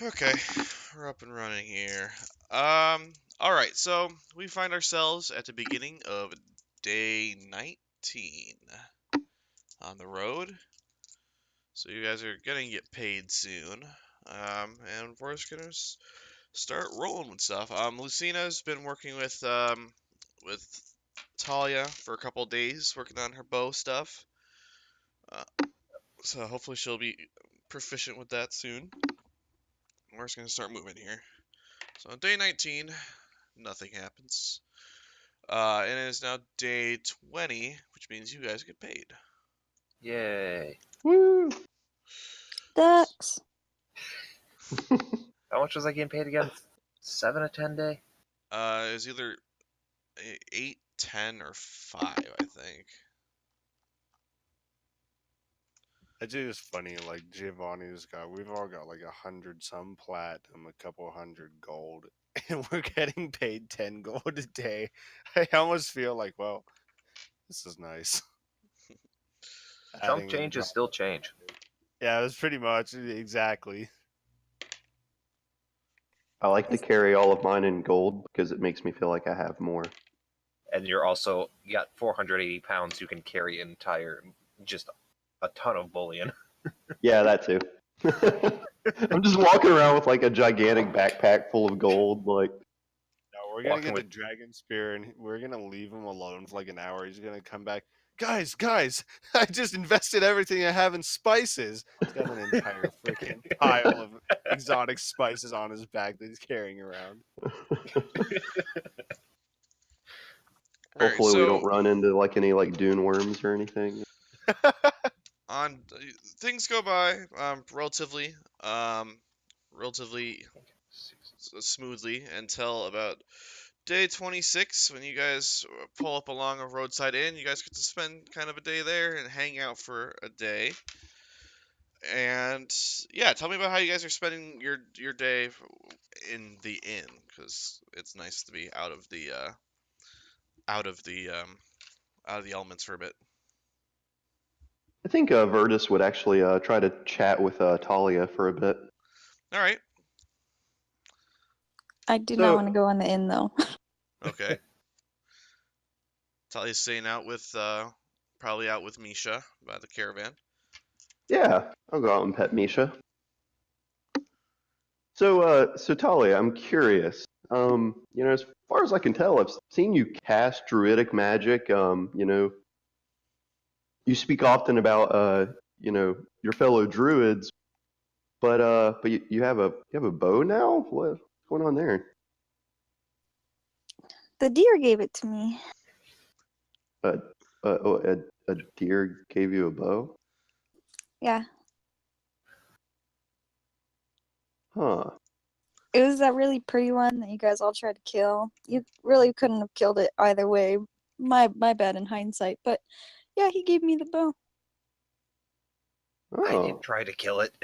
Okay, we're up and running here. All right, so we find ourselves at the beginning of day 19 on the road. So you guys are gonna get paid soon. And we're just gonna start rolling with stuff. Lucina's been working with Talia for a couple days, working on her bow stuff. Uh, so hopefully she'll be proficient with that soon. We're just gonna start moving here. So on day 19, nothing happens. And it is now day 20, which means you guys get paid. Yay. Woo! Ducks. How much was I getting paid again? 7 a 10 day? It's either 8, 10, or 5, I think. It's just funny, like Giovanni's we've all got like 100 some platinum, a couple hundred gold, and we're getting paid 10 gold a day. I almost feel like, well, this is nice. Chunk change is still change. Yeah, it was pretty much exactly. I like to carry all of mine in gold because it makes me feel like I have more. And you got 480 pounds, you can carry just a ton of bullion. Yeah, that too. I'm just walking around with like a gigantic backpack full of gold, like. No, we're gonna get the dragon spear, and we're gonna leave him alone for like an hour. He's gonna come back. Guys, I just invested everything I have in spices. He's got an entire freaking pile of exotic spices on his back that he's carrying around. Hopefully we don't run into like any like dune worms or anything. Things go by relatively smoothly until about day 26, when you guys pull up along a roadside inn. You guys get to spend kind of a day there and hang out for a day. And yeah, tell me about how you guys are spending your day in the inn, because it's nice to be out of the elements for a bit. I think Virtus would actually try to chat with Talia for a bit. All right. I do not want to go in the inn, though. Okay. Taliah's staying out with, probably out with Misha by the caravan. Yeah, I'll go out and pet Misha. So Talia, I'm curious. As far as I can tell, I've seen you cast druidic magic. You speak often about, your fellow druids, but you have a bow now. What's going on there? The deer gave it to me. A deer gave you a bow? Yeah. Huh. It was that really pretty one that you guys all tried to kill. You really couldn't have killed it either way. My bad in hindsight, but yeah, he gave me the bow. Oh. I didn't try to kill it.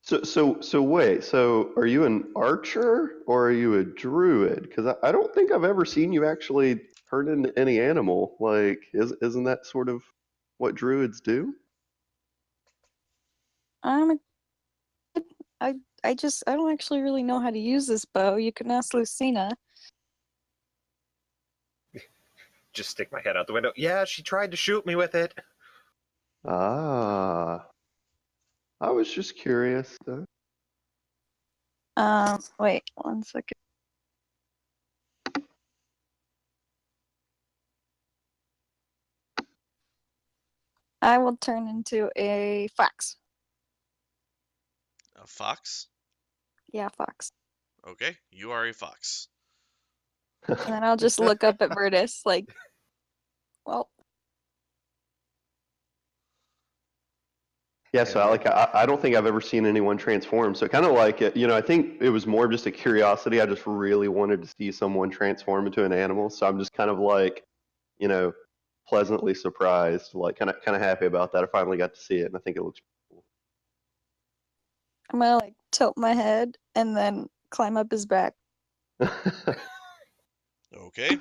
So wait. So are you an archer or are you a druid? Because I don't think I've ever seen you actually turn into any animal. Like, isn't that sort of what druids do? I don't actually really know how to use this bow. You can ask Lucina. Just stick my head out the window. Yeah, she tried to shoot me with it. Ah. I was just curious. Wait 1 second. I will turn into a fox. A fox? Yeah, fox. Okay, you are a fox. And then I'll just look up at Virtus like, well. Yeah, so I don't think I've ever seen anyone transform. So kind of like, I think it was more of just a curiosity. I just really wanted to see someone transform into an animal. So I'm just kind of like, pleasantly surprised, like kind of happy about that. I finally got to see it, and I think it looks cool. I'm gonna like tilt my head and then climb up his back. Okay,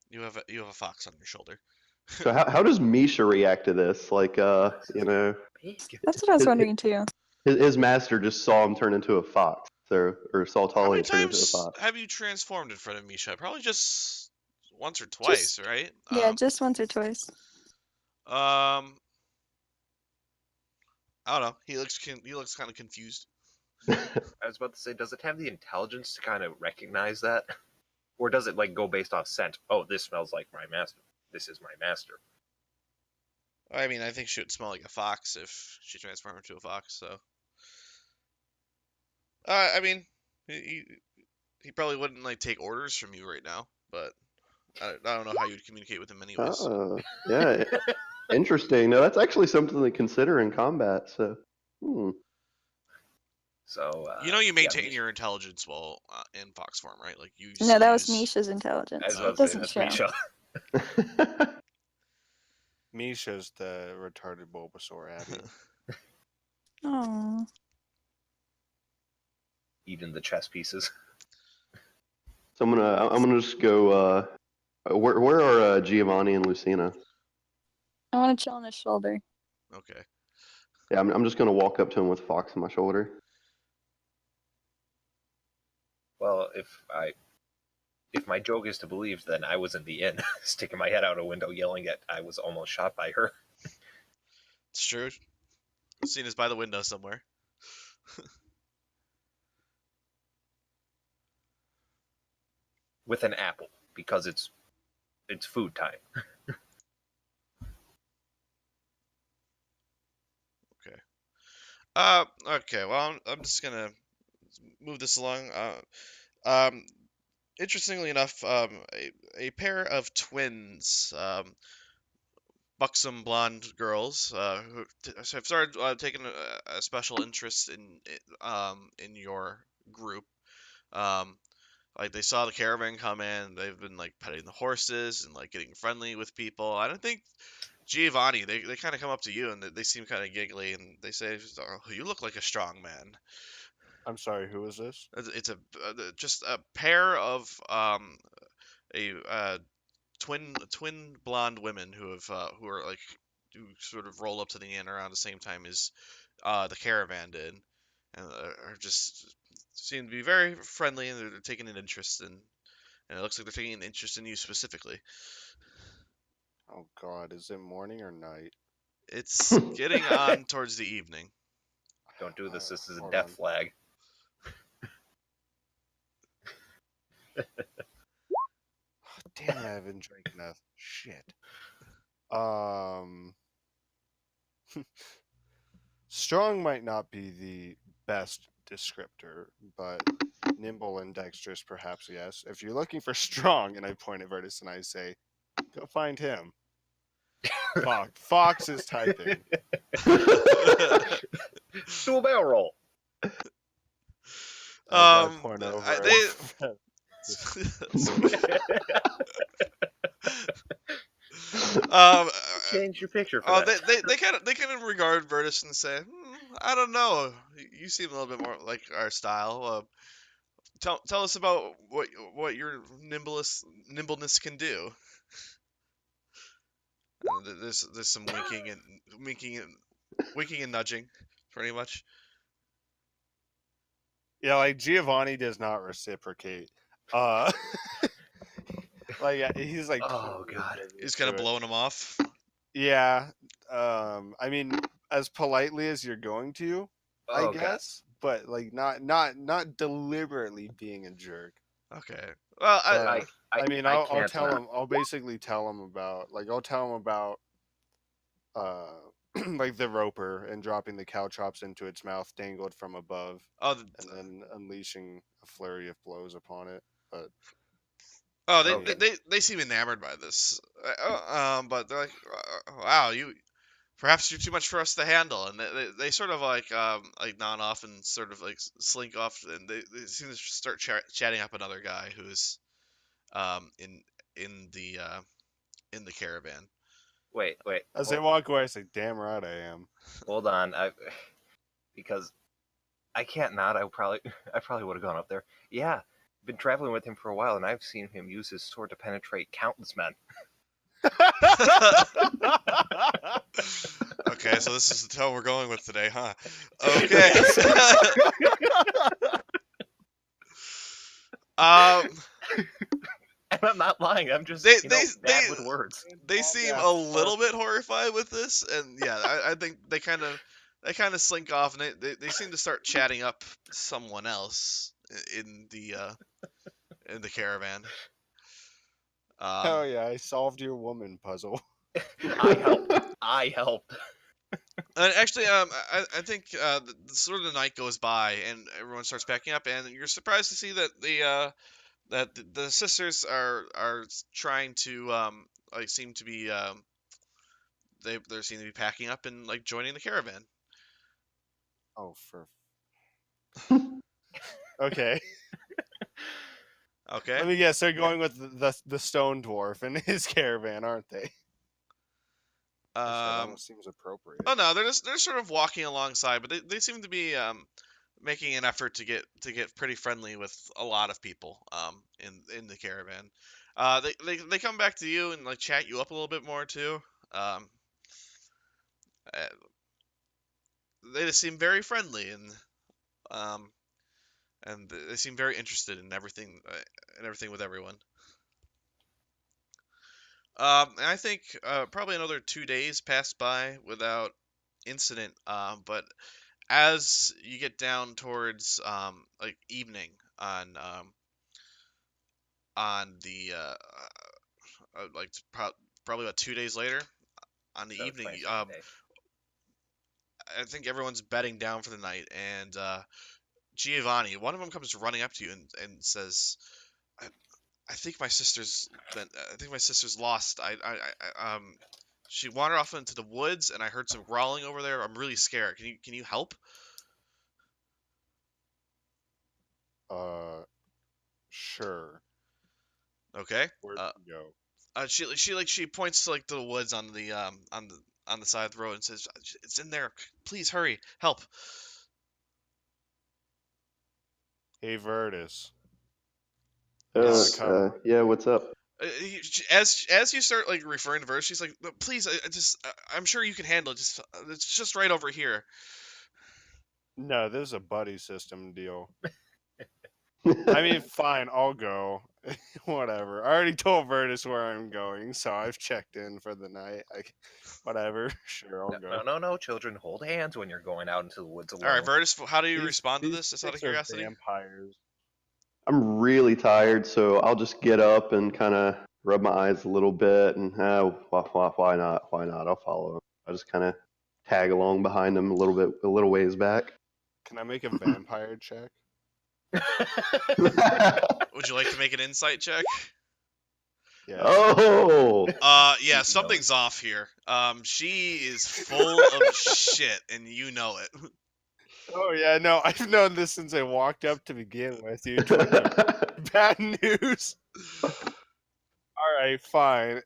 you have a fox on your shoulder. So how does Misha react to this? Like, That's what I was wondering too. his master just saw him turn into a fox, or saw How many Talia turn into a times fox. have you transformed in front of Misha? Probably just once or twice, Just right? yeah, just once or twice. I don't know. He looks kind of confused. I was about to say, does it have the intelligence to kind of recognize that? Or does it like go based off scent? Oh, this smells like my master. This is my master. I mean, I think she would smell like a fox if she transformed into a fox. So, I mean, he probably wouldn't like take orders from you right now, but I don't know how you'd communicate with him anyways. Yeah, interesting. No, that's actually something to consider in combat. So, So You yeah, maintain your intelligence while in fox form, right? Like you No, still that was use. Misha's intelligence. I was It about to say doesn't that's show. Misha. Misha's the retarded Bulbasaur, Abby. Oh, Eating the chess pieces. So I'm gonna just go. Where are Giovanni and Lucina? I want to chill on his shoulder. Okay. Yeah, I'm just gonna walk up to him with Fox on my shoulder. Well, if my joke is to believe, then I was in the inn, sticking my head out a window, yelling at I was almost shot by her. It's true. Lucina's by the window somewhere. With an apple, because it's food time. Okay. Well, I'm just gonna move this along. Um, Interestingly enough, a pair of twins, buxom blonde girls, who have started taking a special interest in your group. Um, like they saw the caravan come in, they've been like petting the horses and like getting friendly with people. I don't think Giovanni, they kind of come up to you and they seem kind of giggly and they say, "Oh, you look like a strong man." I'm sorry, who is this? It's just a pair of a twin blonde women who are like who sort of roll up to the inn around the same time as the caravan did, and are just seem to be very friendly and they're taking an interest in. And it looks like they're taking an interest in you specifically. Oh God, is it morning or night? It's getting on towards the evening. Don't do this. This is a Hold death on. flag. Damn it, I haven't drank enough. Shit. Strong might not be the best descriptor, but nimble and dexterous, perhaps, yes. If you're looking for strong, and I point at Virtus and I say, go find him. Fox is typing. Do a barrel roll. As I point over. Change your picture for that. They kind of regard Virtus and say, I don't know. You seem a little bit more like our style. Tell us about what your nimbleness can do. There's some winking and nudging, pretty much. Yeah, like Giovanni does not reciprocate. Like he's like, oh God, he's kind of blowing him off. Yeah, I mean, as politely as you're going to, I guess, but like not deliberately being a jerk. Okay. Well, I mean, I'll tell him. I'll basically tell him about like the roper and dropping the caltrops into its mouth dangled from above, and then unleashing a flurry of blows upon it. But they seem enamored by this. But they're like, wow, perhaps you're too much for us to handle, and they sort of like nod off and sort of like slink off, and they seem to start chatting up another guy who's in the caravan. Wait. As they walk away, I say, "Damn right I am." Hold on, because I can't not. I probably would have gone up there. Yeah, been traveling with him for a while, and I've seen him use his sword to penetrate countless men. Okay, so this is the tone we're going with today, huh? Okay. um, And I'm not lying. I'm just, they bad with words. they seem a little bit horrified with this, and yeah, I think they kind of slink off, and they seem to start chatting up someone else in the caravan. Oh yeah, I solved your woman puzzle. I helped. And actually, I think the sort of the night goes by, and everyone starts packing up, and you're surprised to see that the sisters are trying to like seem to be they seem to be packing up and like joining the caravan. Oh, for okay. Okay. Let me guess. They're going with the stone dwarf and his caravan, aren't they? That almost seems appropriate. Oh no, they're sort of walking alongside, but they seem to be making an effort to get pretty friendly with a lot of people in the caravan. They come back to you and like chat you up a little bit more too. Uh, they just seem very friendly um and they seem very interested in everything with everyone. And I think probably another 2 days passed by without incident. But as you get down towards like evening on the like probably about 2 days later on the So evening, 22nd day. I think everyone's bedding down for the night, and Giovanni, one of them comes running up to you and says, I think my sister's lost. She wandered off into the woods, and I heard some growling over there. I'm really scared. Can you help? Sure. Okay. Where'd you go? She points to like the woods on the side of the road and says, "It's in there. Please hurry, help." Hey, Virtus. Yes. Yeah, what's up? As you start like referring to her, she's like, "Please, I'm sure you can handle it. Just it's just right over here." No, this is a buddy system deal. I mean, fine, I'll go. Whatever. I already told Virtus where I'm going, so I've checked in for the night. Whatever. Sure, I'll go. No, children, hold hands when you're going out into the woods alone. All right, Virtus, how do you These- respond to these this? Just out of chicks are curiosity. vampires. I'm really tired, so I'll just get up and kind of rub my eyes a little bit, and why not? Why not? I'll follow him. I just kind of tag along behind him a little ways back. Can I make a vampire check? Would you like to make an insight check? Yeah. Oh, Yeah, something's off here. She is full of shit, and you know it. Oh yeah, no, I've known this since I walked up to begin with. You bad news. All right, fine.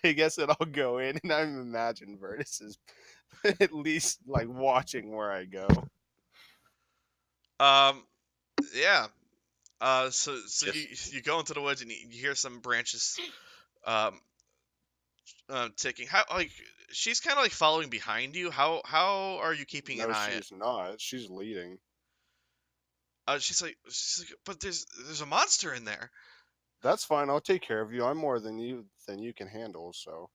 I guess that I'll go in, and I'm imagining Virtus is at least like watching where I go. Yeah. So you go into the woods and you hear some branches, um, ticking. How like she's kind of like following behind you. How are you keeping an No, eye? she's not. She's leading. She's like, but there's a monster in there. That's fine. I'll take care of you. I'm more than you can handle. So.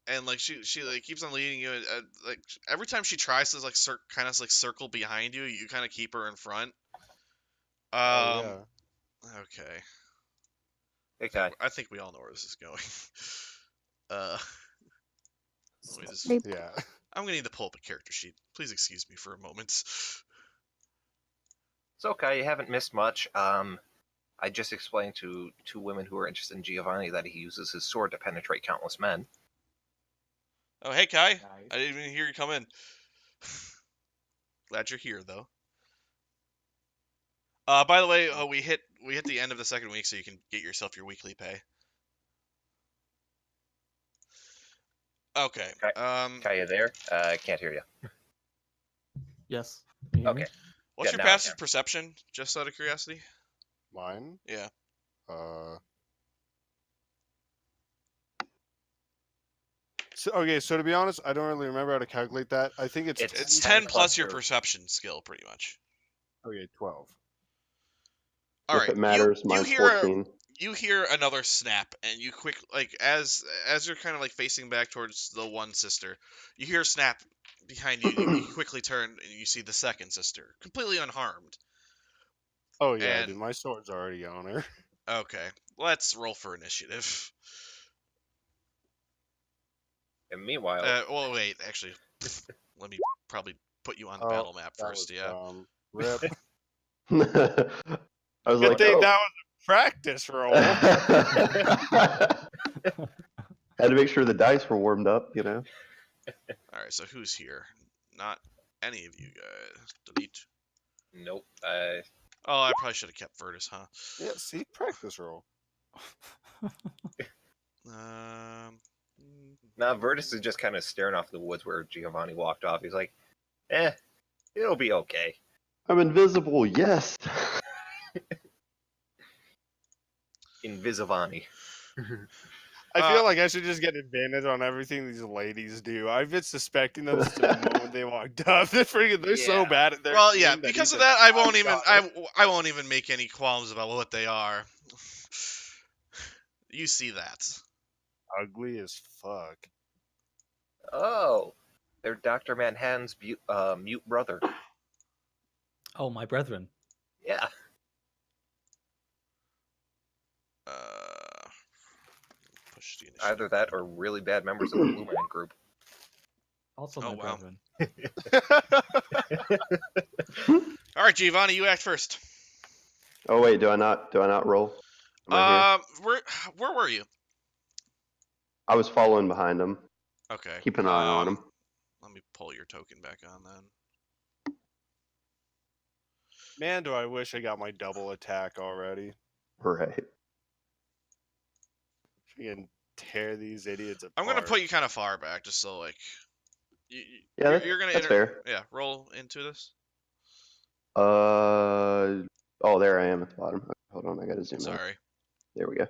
And like she like keeps on leading you. Like every time she tries to like kind of like circle behind you, you kind of keep her in front. Oh yeah. Okay. Hey, Kai. I think we all know where this is going. Let me just. Beep. Yeah. I'm gonna need to pull up a character sheet. Please excuse me for a moment. It's okay. You haven't missed much. I just explained to two women who are interested in Giovanni that he uses his sword to penetrate countless men. Oh, hey Kai. Nice. I didn't even hear you come in. Glad you're here though. By the way, we hit the end of the second week, so you can get yourself your weekly pay. Okay. Kai, you there? I can't hear you. Yes. Can you hear me? Okay. What's Yeah, your now I passive can. perception? Just out of curiosity. Mine. Yeah. So to be honest, I don't really remember how to calculate that. I think it's It's 10 10 plus your your- perception skill, pretty much. okay, 12. All If right, it matters, you mine's hear 14. you hear another snap, and you quick like as you're kind of like facing back towards the one sister, you hear a snap behind you. You quickly turn and you see the second sister, completely unharmed. Oh yeah, And dude, my sword's already on her. okay, let's roll for initiative. And meanwhile, Well, wait, actually, let me probably put you on the Oh, battle map that first. was Yeah. Rip. I was Good like, thing oh. that was a practice roll. Had to make sure the dice were warmed up, you know. All right, so who's here? Not any of you guys. Delete. nope. Oh, I probably should have kept Virtus, huh? Yeah, see, practice roll. Um. Now Virtus is just kind of staring off the woods where Giovanni walked off. He's like, it'll be okay. I'm invisible, yes. Invisivani. I feel like I should just get advantage on everything these ladies do. I've been suspecting them since the moment they walked up. They're so Yeah. bad at their Well, yeah. game that Because he's of a that, I won't even. shot. I won't even make any qualms about what they are. You see that? Ugly as fuck. Oh, they're Dr. Manhattan's mute brother. Oh, my brethren. Yeah. Push the initiative. Either that or really bad members of the Blue Man group. Also Oh, my wow. brethren. All right, Giovanni, you act first. Oh wait, do I not roll? Am I here? Where were you? I was following behind him. Okay. Keep an eye on him. Let me pull your token back on then. Man, do I wish I got my double attack already. Right. I can tear these idiots apart. I'm gonna put you kind of far back, just so like. Yeah, You're gonna that's fair. Yeah, roll into this. Oh, there I am at the bottom. Okay, hold on, I gotta zoom out. Sorry. There we go.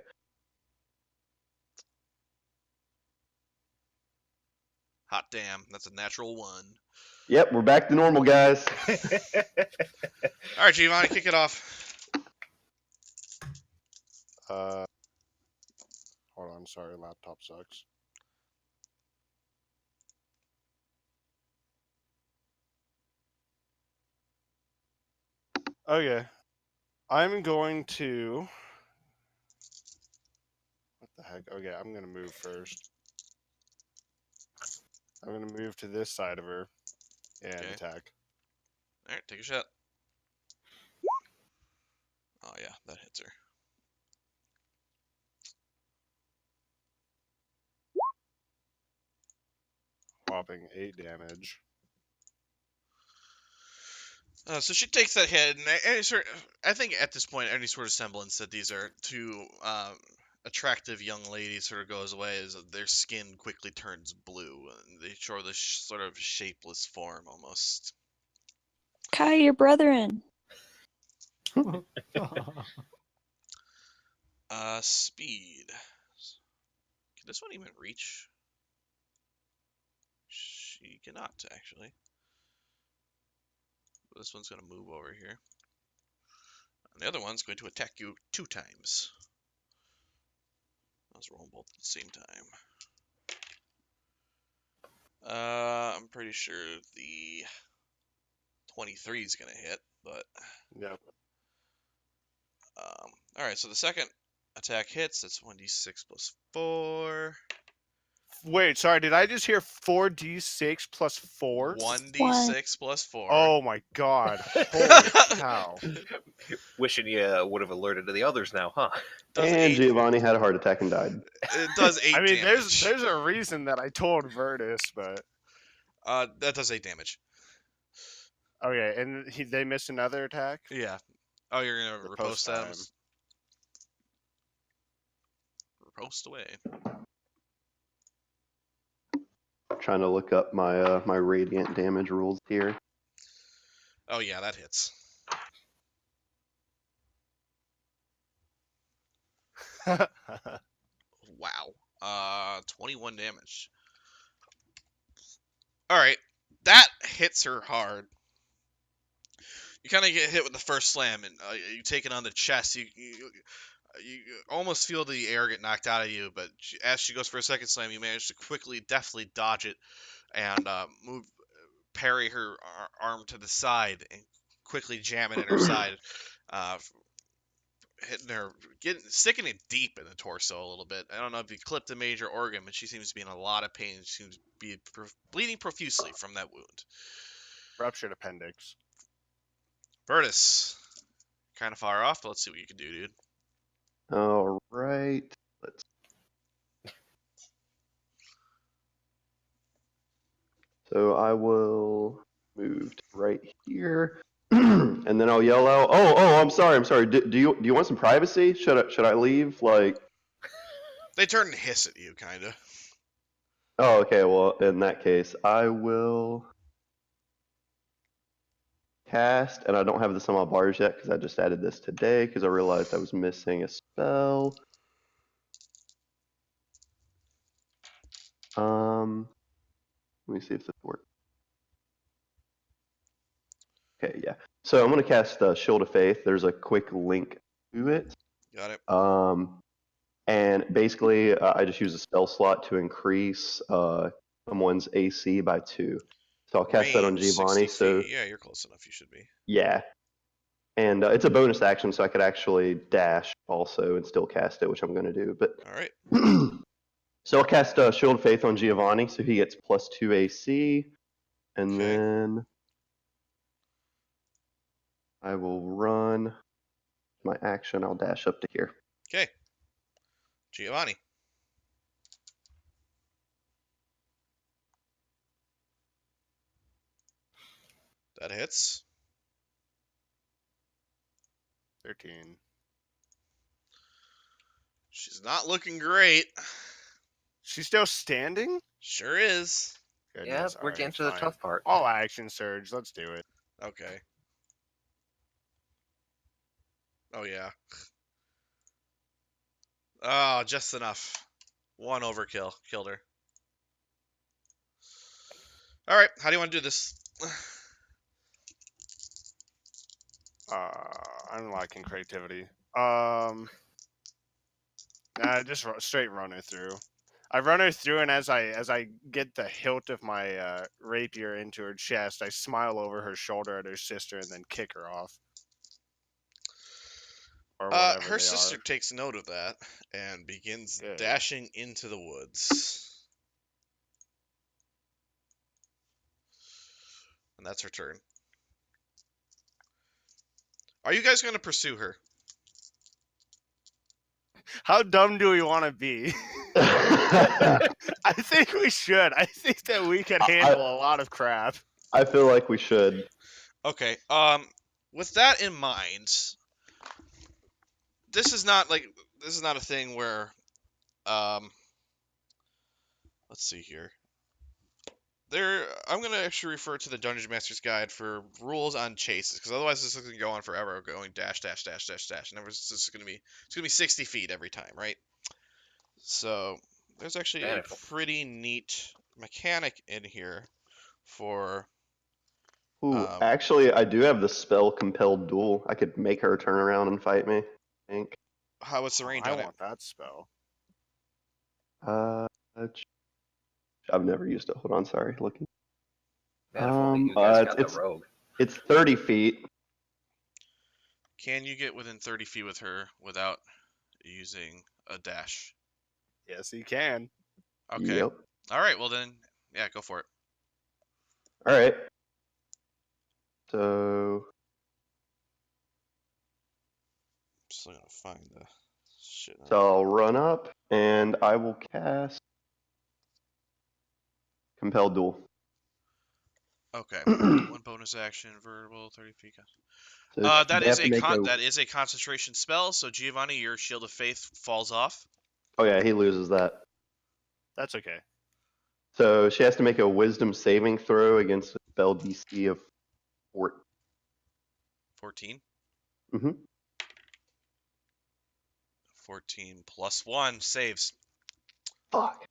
Hot damn, that's a natural 1. Yep, we're back to normal, guys. All right, Giovanni, kick it off. Hold on, sorry, laptop sucks. Okay. I'm going to... What the heck? Okay, I'm going to move first. I'm going to move to this side of her and Okay. attack. All right, take a shot. Oh yeah, that hits her. Whopping 8 damage. So she takes that hit, and I think at this point, any sort of semblance that these are two attractive young ladies sort of goes away as their skin quickly turns blue. And they show this sort of shapeless form almost. Kai, your brethren. Speed. Can this one even reach? She cannot, actually. This one's going to move over here. And the other one's going to attack you 2 times. I was rolling both at the same time. I'm pretty sure the 23 is going to hit, but... Yep. All right, so the second attack hits. That's 1d6 plus 4. Wait, sorry, did I just hear 4d6 plus 4? 1d6 plus 4. Oh my god. Holy cow. Wishing you would have alerted to the others now, huh? Does And 8, Giovanni had a heart attack and died. it does 8 I mean, damage. there's a reason that I told Virtus, but... That does 8 damage. Okay, and they missed another attack? Yeah. Oh, you're going to The riposte post that? time. Riposte away. Trying to look up my my radiant damage rules here. Oh, yeah, that hits. Wow. 21 damage. All right, that hits her hard. You kind of get hit with the first slam, and you take it on the chest. You almost feel the air get knocked out of you, but as she goes for a second slam, you manage to quickly, deftly dodge it and parry her arm to the side and quickly jam it in her side, uh, hitting her, sticking it deep in the torso a little bit. I don't know if you clipped a major organ, but she seems to be in a lot of pain. She seems to be bleeding profusely from that wound. Ruptured appendix. Virtus, kind of far off, but let's see what you can do, dude. All right. Let's. So I will move to right here, and then I'll yell out, "Oh! I'm sorry. Do you want some privacy? Should I leave? Like." They turn and hiss at you, kind of. Oh, okay. Well, in that case, I will cast, and I don't have this on my bars yet because I just added this today because I realized I was missing a spell. Let me see if this works. Okay, yeah. So I'm gonna cast Shield of Faith. There's a quick link to it. Got it. And basically, I just use a spell slot to increase someone's AC by 2. So I'll cast that on Range, Giovanni. 60 So feet. Yeah, you're close enough. You should be. yeah, and it's a bonus action, so I could actually dash also and still cast it, which I'm gonna do. But All right. so I'll cast Shield of Faith on Giovanni, so he gets +2 AC, and Okay. then I will run my action. I'll dash up to here. Okay. Giovanni. That hits. 13. She's not looking great. She's still standing? Sure is. Yeah, Goodness, we're alright, getting to the fine. tough part. All action surge. Let's do it. Okay. Oh, yeah. Oh, just enough. One overkill. Killed her. All right. How do you want to do this? I'm liking creativity. Just straight run her through. I run her through, and as I get the hilt of my rapier into her chest, I smile over her shoulder at her sister, and then kick her off. Or whatever Her they sister are. takes note of that and begins Good. dashing into the woods. And that's her turn. Are you guys going to pursue her? How dumb do we want to be? I think we should. I think that we can handle a lot of crap. I feel like we should. Okay. With that in mind, this is not a thing where let's see here. I'm gonna actually refer to the Dungeon Master's Guide for rules on chases, because otherwise this is gonna go on forever, going dash dash dash dash dash, and it's gonna be 60 feet every time, right? So there's actually a pretty neat mechanic in here for. Ooh, actually, I do have the spell Compelled Duel. I could make her turn around and fight me, I think. What's the range on it? I want that spell. I've never used it. Hold on, sorry. Looking. Man, if only you guys got the rogue. It's 30 feet. Can you get within 30 feet with her without using a dash? Yes, he can. Okay. Yep. All right. Well then, yeah, go for it. All right. So. I'm still gonna find the shit. So I'll run up and I will cast Compelled Duel. Okay. One bonus action, vertical, 30 feet. So that is a concentration spell. So Giovanni, your Shield of Faith falls off. Oh yeah, he loses that. That's okay. So she has to make a Wisdom saving throw against a spell DC of 14. Mm-hmm. 14 plus 1 saves. Fuck.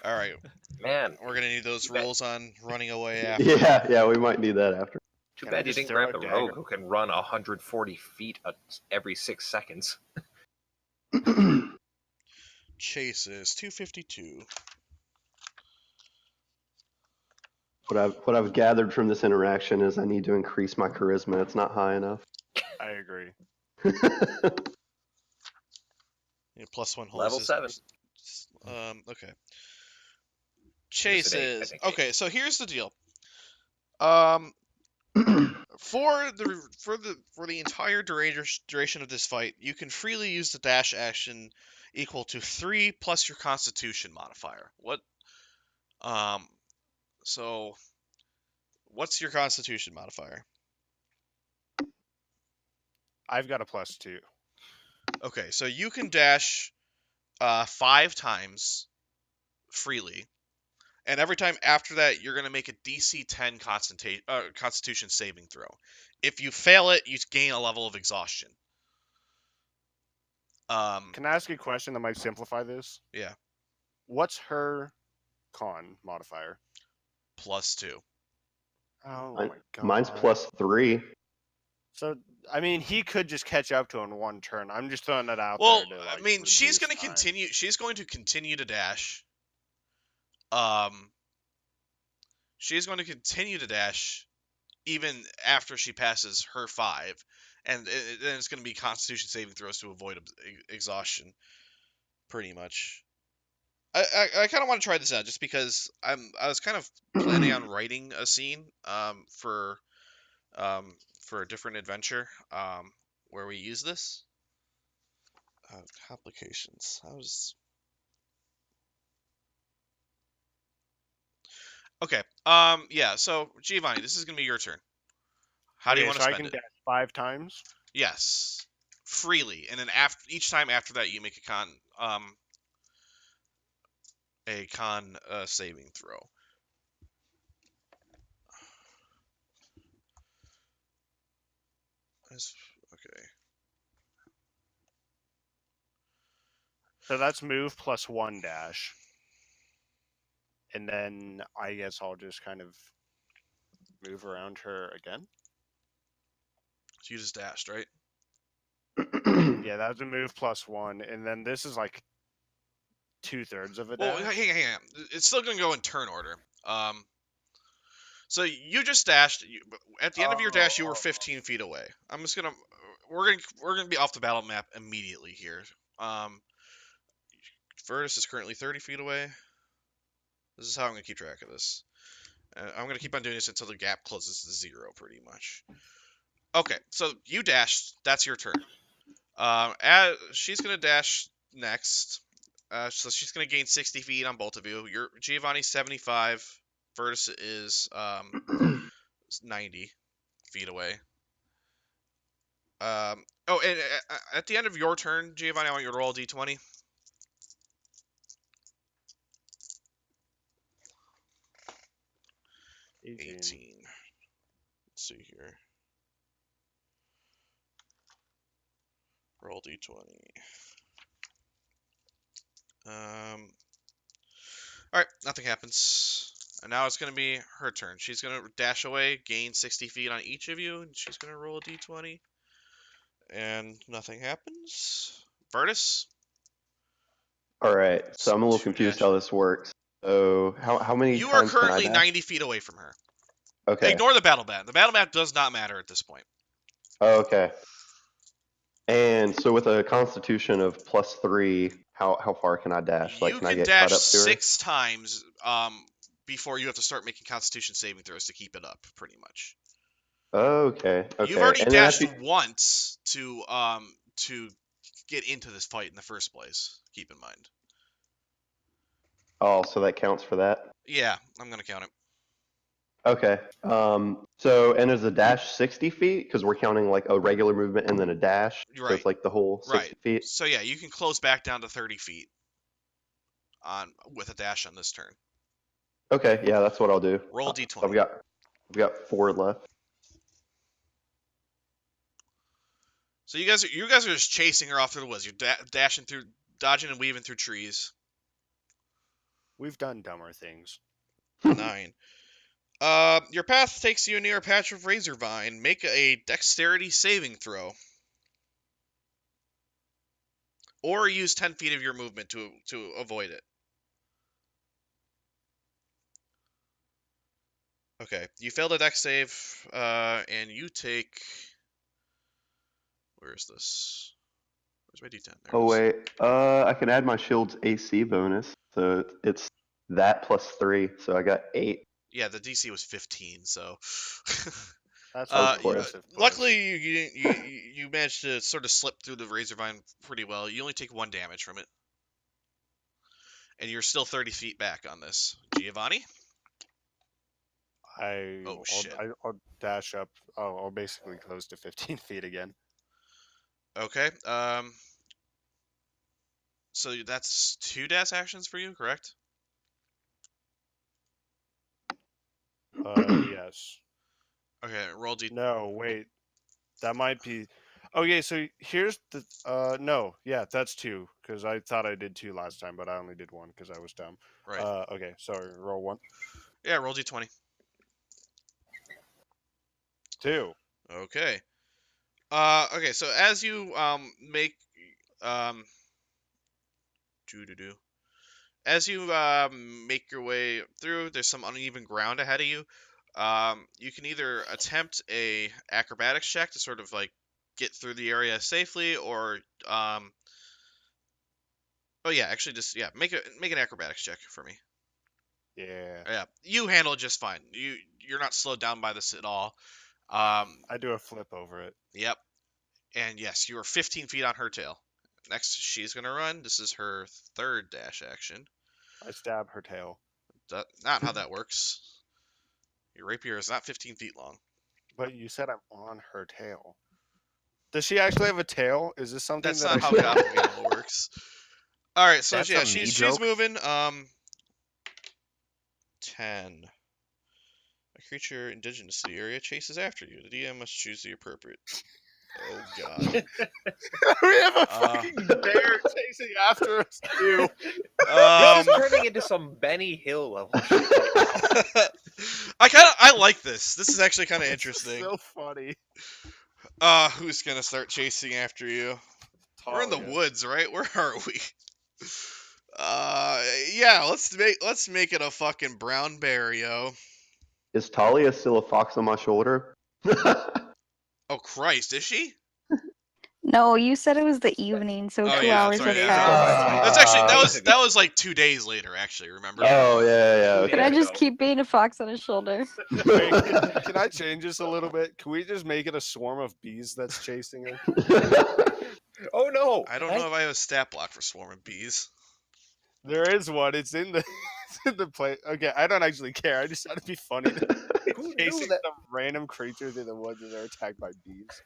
All right, Man, we're gonna need those too bad, rules on running away after. Yeah, we might need that after. too Can I bad you just didn't throw grab a the dagger? rogue who can run 140 feet every 6 seconds. Chase is 252. What I've gathered from this interaction is I need to increase my charisma. It's not high enough. I agree. Yeah, +1 Level horses. 7. Okay. There's an 8, I Chases. think. Okay, so here's the deal. Um, for the entire duration of this fight, you can freely use the dash action equal to 3 plus your Constitution modifier. Um, so what's your Constitution modifier? I've got a +2. Okay, so you can dash 5 times freely, and every time after that, you're gonna make a DC 10 Constitution saving throw. If you fail it, you gain a level of exhaustion. Can I ask you a question that might simplify this? Yeah, What's her con modifier? +2. Oh Mine- my god. Mine's +3. So, I mean, he could just catch up to in one turn. I'm just throwing that out Well, there to, I like, mean, she's reduce gonna time. continue. She's going to continue to dash. She's going to continue to dash even after she passes her 5, and then it's going to be Constitution saving throws to avoid exhaustion, pretty much. I kind of want to try this out just because I was kind of planning on writing a scene for a different adventure where we use this. Complications. Okay. Yeah. So Giovanni, this is gonna be your turn. How do you Okay, want to so I spend can it? dash 5 times. Yes, freely, and then each time after that, you make a con saving throw. Okay. So that's move +1 dash. And then I guess I'll just kind of move around her again. So you just dashed, right? Yeah, that was a move +1. And then this is like 2/3 of a Well, dash. hang on. It's still gonna go in turn order. So you just dashed. At the end of your dash, you were 15 feet away. We're gonna be off the battle map immediately here. Virtus is currently 30 feet away. This is how I'm gonna keep track of this. I'm gonna keep on doing this until the gap closes to 0, pretty much. Okay, so you dashed. That's your turn. She's gonna dash next. So she's gonna gain 60 feet on both of you. Your Giovanni's 75. Virtus is 90 feet away. Oh, and at the end of your turn, Giovanni, I want you to roll a d20. 18. Let's see here. Roll d20. Alright, nothing happens. And now it's going to be her turn. She's going to dash away, gain 60 feet on each of you, and she's going to roll a d20. And nothing happens. Virtus? All right, so I'm a little Two confused dash. how this works. So how many You are times can I currently dash? 90 feet away from her. Okay. Ignore the battle map. The battle map does not matter at this point. Oh, okay. And so with a constitution of +3, how far can I dash? Like, You can I can get dash caught up to her? 6 times before you have to start making Constitution saving throws to keep it up, pretty much. Okay. You've already And then dashed once to get into this fight in the first place. Keep in mind. Oh, so that counts for that? Yeah, I'm gonna count it. Okay. So, and is a dash 60 feet? Because we're counting like a regular movement and then a dash. So Right. it's like the whole 60 feet? So yeah, you can close back down to 30 feet with a dash on this turn. Okay, yeah, that's what I'll do. Roll So d20. I've got 4 left. So you guys are just chasing her off through the woods. You're dashing through, dodging and weaving through trees. We've done dumber things. 9. Your path takes you near a patch of razor vine. Make a dexterity saving throw. Or use 10 feet of your movement to avoid it. Okay, you failed a dex save, and you take... Where is this? Where's my D10? There Oh it is. wait, I can add my shield's AC bonus, so it's that plus 3, so I got 8. Yeah, the DC was 15, so... That's close. luckily, you managed to sort of slip through the razor vine pretty well. You only take 1 damage from it. And you're still 30 feet back on this. Giovanni? Oh, shit. I'll dash up. Oh, I'll basically close to 15 feet again. Okay, so that's 2 dash actions for you, correct? Yes. Okay, roll D... No, wait. That might be. Okay, so here's the. No, yeah, that's 2 because I thought I did 2 last time, but I only did 1 because I was dumb. Right. Okay, sorry. Roll 1. Yeah, roll D20. 2. Okay. Okay, so as you make doo-doo-doo. As you make your way through, there's some uneven ground ahead of you. You can either attempt a acrobatics check to sort of like get through the area safely, or oh yeah, actually just make an acrobatics check for me. Yeah. Yeah, you handle it just fine. You're not slowed down by this at all. I do a flip over it. Yep. And yes, you are 15 feet on her tail. Next, she's gonna run. This is her 3rd dash action. I stab her tail. Not how that works. Your rapier is not 15 feet long. But you said I'm on her tail. Does she actually have a tail? Is this something That's that not how Goblin Gamble works. All right, so That's yeah, a me she's joke. moving. 10. A creature indigenous to the area chases after you. The DM must choose the appropriate. Oh god. we have a fucking bear chasing after us too. This is turning into some Benny Hill level shit right now. I like this. This is actually kind of interesting. So funny. Who's gonna start chasing after you? Taliah. We're in the woods, right? Where are we? Yeah, let's make it a fucking brown bear, yo. Is Talia still a fox on my shoulder? Oh Christ, is she? No, you said it was the evening, so Oh 2 yeah, hours sorry, have yeah, passed. that's actually days ago. that was like 2 days later, actually. Remember? Oh yeah. Could Okay. I just keep being a fox on his shoulder? Wait, can I change this a little bit? Can we just make it a swarm of bees that's chasing her? Oh no! I don't know if I have a stat block for swarming bees. There is one. It's in the play. Okay, I don't actually care. I just thought it'd be funny to Who chasing knew that? some random creatures in the woods that are attacked by bees.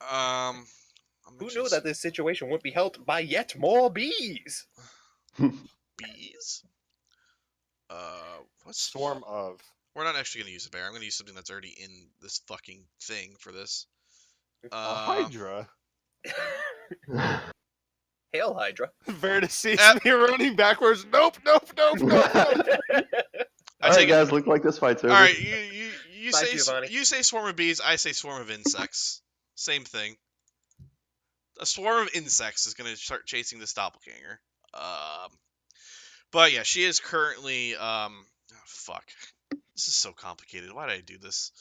Who knew that this situation would be helped by yet more bees? Bees? What's Swarm of. We're not actually gonna use a bear. I'm gonna use something that's already in this fucking thing for this. A hydra. Hail Hydra. Virtus sees me running backwards. Nope. All right, guys, look like this fight's over. All right, you Bye, say Giovanni. you say swarm of bees. I say swarm of insects. Same thing. A swarm of insects is gonna start chasing this doppelganger. But yeah, she is currently fuck. This is so complicated. Why did I do this?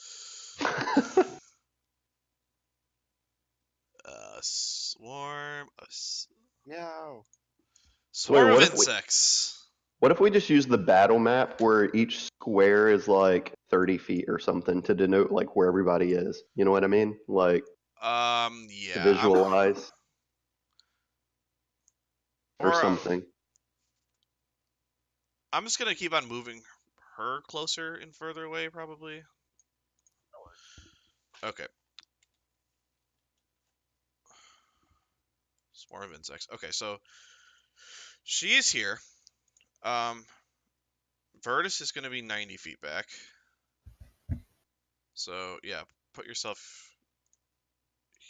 Meow. Swarm of what if insects. What if we just use the battle map where each square is like 30 feet or something to denote like where everybody is? You know what I mean? Like to Yeah. visualize or Or, something. I'm just gonna keep on moving her closer and further away, probably. Okay. Swarm of insects. Okay, so she is here. Virtus is gonna be 90 feet back. So yeah, put yourself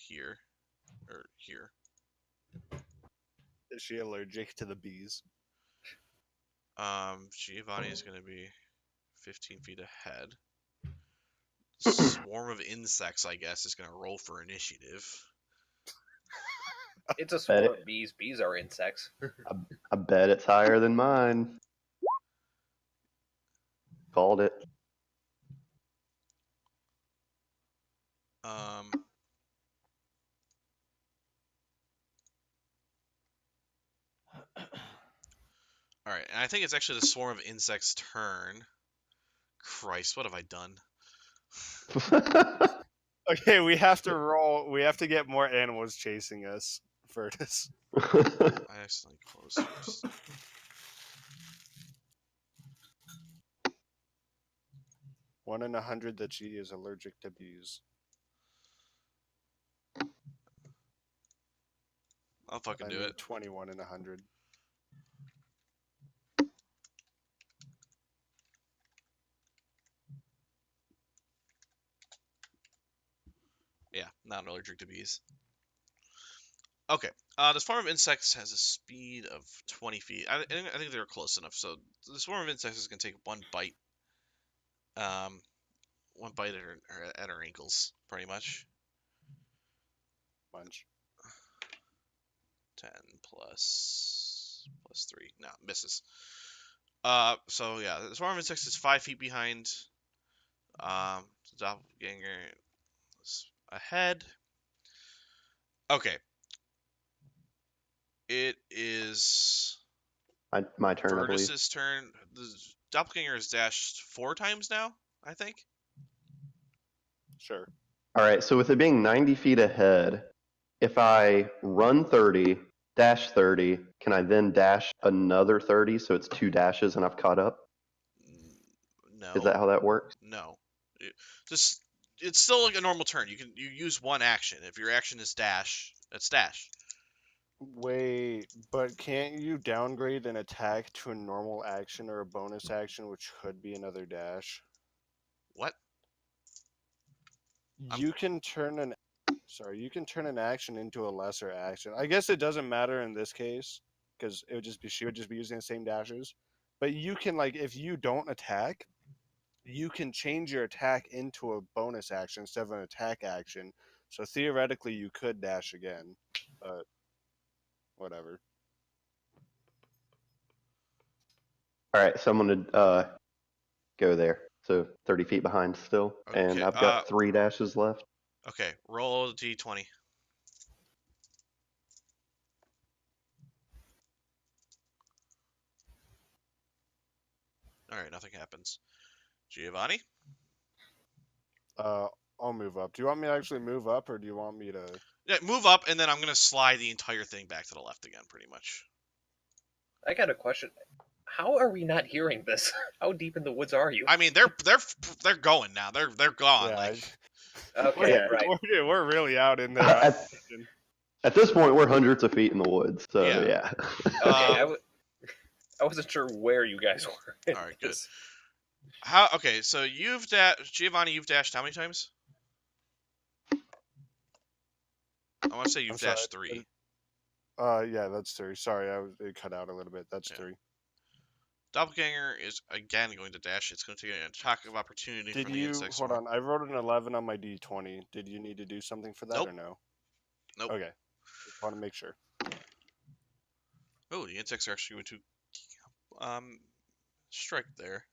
here or here. Is she allergic to the bees? Giovanni is going to be 15 feet ahead. Swarm of insects, I guess, is going to roll for initiative. It's a Bet swarm it. of bees. Bees are insects. I bet it's higher than mine. Called it. All right, and I think it's actually the swarm of insects' turn. Christ, what have I done? Okay, we have to roll. We have to get more animals chasing us, Virtus. I accidentally closed yours. One in 100 that she is allergic to bees. I'll fucking I do mean, it. 21 in 100. Yeah, not allergic to bees. Okay. The swarm of insects has a speed of 20 feet. I think they're close enough. So the swarm of insects is going to take one bite. One bite at her ankles, pretty much. Munch. 10 plus 3. No, misses. So yeah, the swarm of insects is 5 feet behind. The doppelganger is ahead. Okay. It is my turn, I believe. Virtus's turn. The doppelganger has dashed 4 times now, I think. Sure. All right, so with it being 90 feet ahead, if I run 30, dash 30, can I then dash another 30 so it's 2 dashes and I've caught up? No. Is that how that works? No. It's still like a normal turn. You use one action. If your action is dash, that's dash. Wait, but can't you downgrade an attack to a normal action or a bonus action, which could be another dash? What? You can turn an action into a lesser action. I guess it doesn't matter in this case because she would just be using the same dashes. But you can, like, if you don't attack, you can change your attack into a bonus action instead of an attack action. So theoretically, you could dash again, but whatever. All right, so I'm going to go there. So 30 feet behind still. And Okay, I've got 3 dashes left. Okay, roll a d20. All right, nothing happens. Giovanni? I'll move up. Do you want me to actually move up, or do you want me to? Yeah, move up, and then I'm gonna slide the entire thing back to the left again, pretty much. I got a question. How are we not hearing this? How deep in the woods are you? I mean, they're going now. They're gone. Yeah, like, Okay, right. We're really out in there. At this point, we're hundreds of feet in the woods. So yeah. Okay, I wasn't sure where you guys were. All right, good. Okay, so Giovanni, you've dashed how many times? I want to say you've dashed 3. Yeah, that's 3. Sorry, it cut out a little bit. That's 3. Doppelganger is again going to dash. It's going to take an attack of opportunity from the insect Hold swarm. on, I wrote an 11 on my d20. Did you need to do something for that or no? Nope. Okay, just want to make sure. Oh, the insects are actually going to strike there.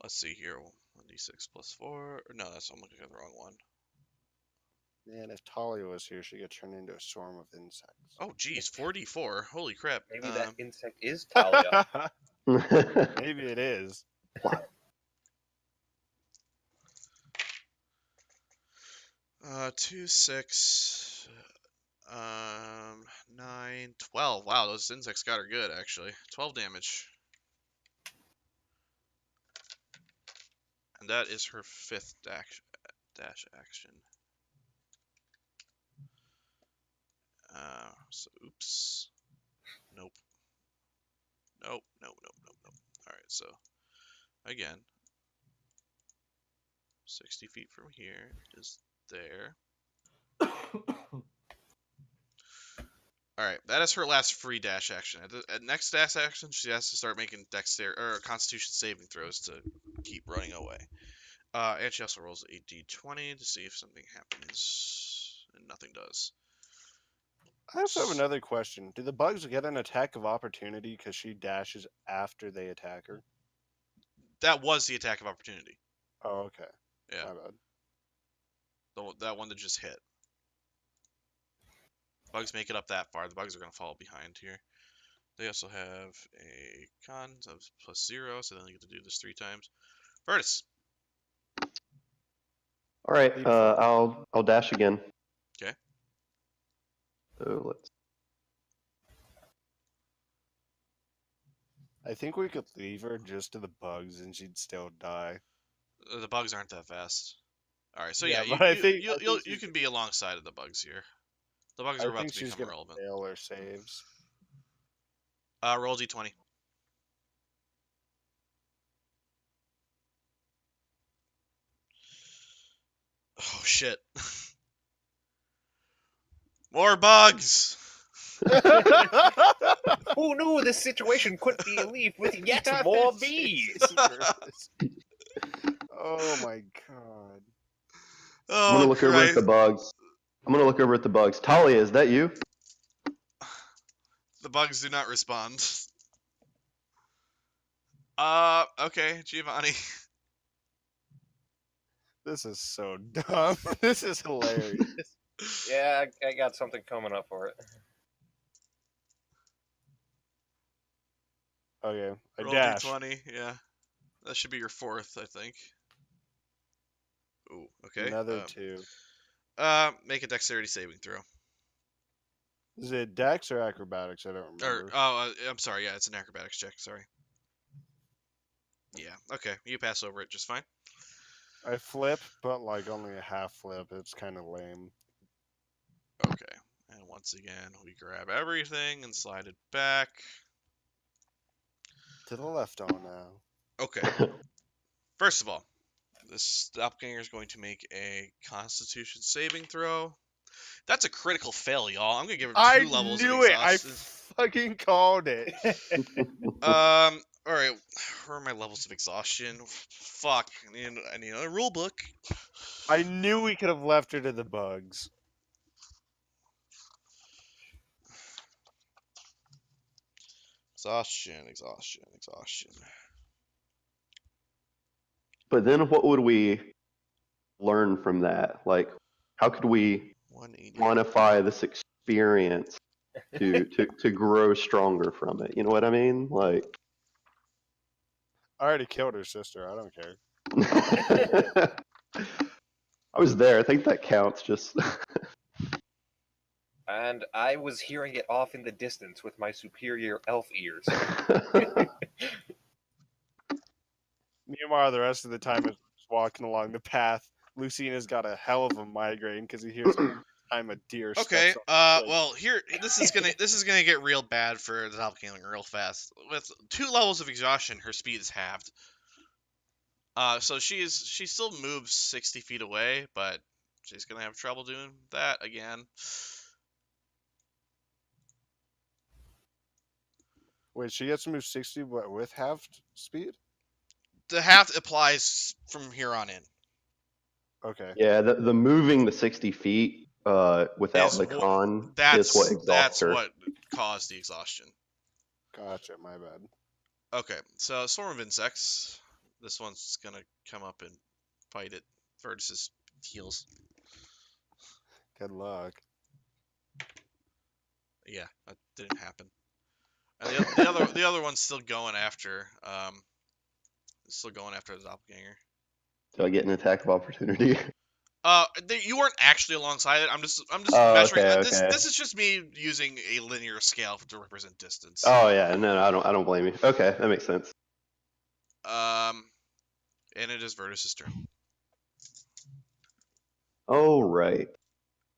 Let's see here. 1d6 plus 4. No, I'm looking at the wrong one. Man, if Taliah was here, she could turn into a swarm of insects. Oh, geez, 4d4. Holy crap. Maybe that insect is Taliah. Maybe it is. 2, 6, 9, 12. Wow, those insects got her good, actually. 12 damage. And that is her 5th dash action. So, oops. Nope. Nope. Alright, so, again, 60 feet from here is there. All right, that is her last free dash action. At next dash action, she has to start making dexterity or Constitution saving throws to keep running away. And she also rolls a d20 to see if something happens, and nothing does. I also have another question. Do the bugs get an attack of opportunity because she dashes after they attack her? That was the attack of opportunity. Oh, okay. Yeah, My bad. that one that just hit. Bugs make it up that far. The bugs are going to fall behind here. They also have a con of +0, so then they get to do this 3 times. Virtus. All right, I'll dash again. Okay. So let's. I think we could leave her just to the bugs and she'd still die. The bugs aren't that fast. All right, so Yeah, yeah, but I think you can be alongside of the bugs here. The bugs I are about think to she's become gonna relevant. fail her saves. Roll d20. Oh shit. More bugs. Who knew this situation could be relieved with yet more bees? Oh my god. Oh, I'm gonna look over at the Christ. bugs. Talia, is that you? The bugs do not respond. Okay, Giovanni. This is so dumb. This is hilarious. Yeah, I got something coming up for it. Okay, I Roll dash. d20, yeah. That should be your 4th, I think. Ooh, okay. Another 2. Make a dexterity saving throw. Is it dex or acrobatics? I don't remember. I'm sorry, yeah, it's an acrobatics check, sorry. Yeah, okay, you pass over it just fine. I flip, but like only a half flip. It's kind of lame. Okay, and once again, we grab everything and slide it back. To the left on now. Okay, first of all, this doppelganger is going to make a Constitution saving throw. That's a critical fail, y'all. I'm gonna give him 2 levels of knew it. I exhaustion. fucking called it. All right. Where are my levels of exhaustion? Fuck. I need a rule book. I knew we could have left her to the bugs. Exhaustion. But then what would we learn from that? Like, how could we 180. quantify this experience to grow stronger from it? You know what I mean? Like, I already killed her sister. I don't care. I was there. I think that counts. Just And I was hearing it off in the distance with my superior elf ears. Meanwhile, the rest of the time, as we're just walking along the path, Lucina's got a hell of a migraine because he hears every time a deer steps Okay. on his leg. Well, here this is gonna get real bad for the doppelganger real fast. With 2 levels of exhaustion, her speed is halved. So she still moves 60 feet away, but she's gonna have trouble doing that again. Wait, she gets to move 60 but with half speed? The half applies from here on in. Okay. yeah, the moving the 60 feet without Is the wha- con is That's what exhausts her. what caused the exhaustion. Gotcha, my bad. Okay, so Swarm of Insects. This one's gonna come up and bite at Virtus's heels. Good luck. Yeah, that didn't happen. And the other one's still going after the doppelganger. Do I get an attack of opportunity? You weren't actually alongside it. I'm just Oh, measuring. okay, This okay. this is just me using a linear scale to represent distance. Oh yeah, no, I don't blame you. Okay, that makes sense. And it is Virtus's turn. All right,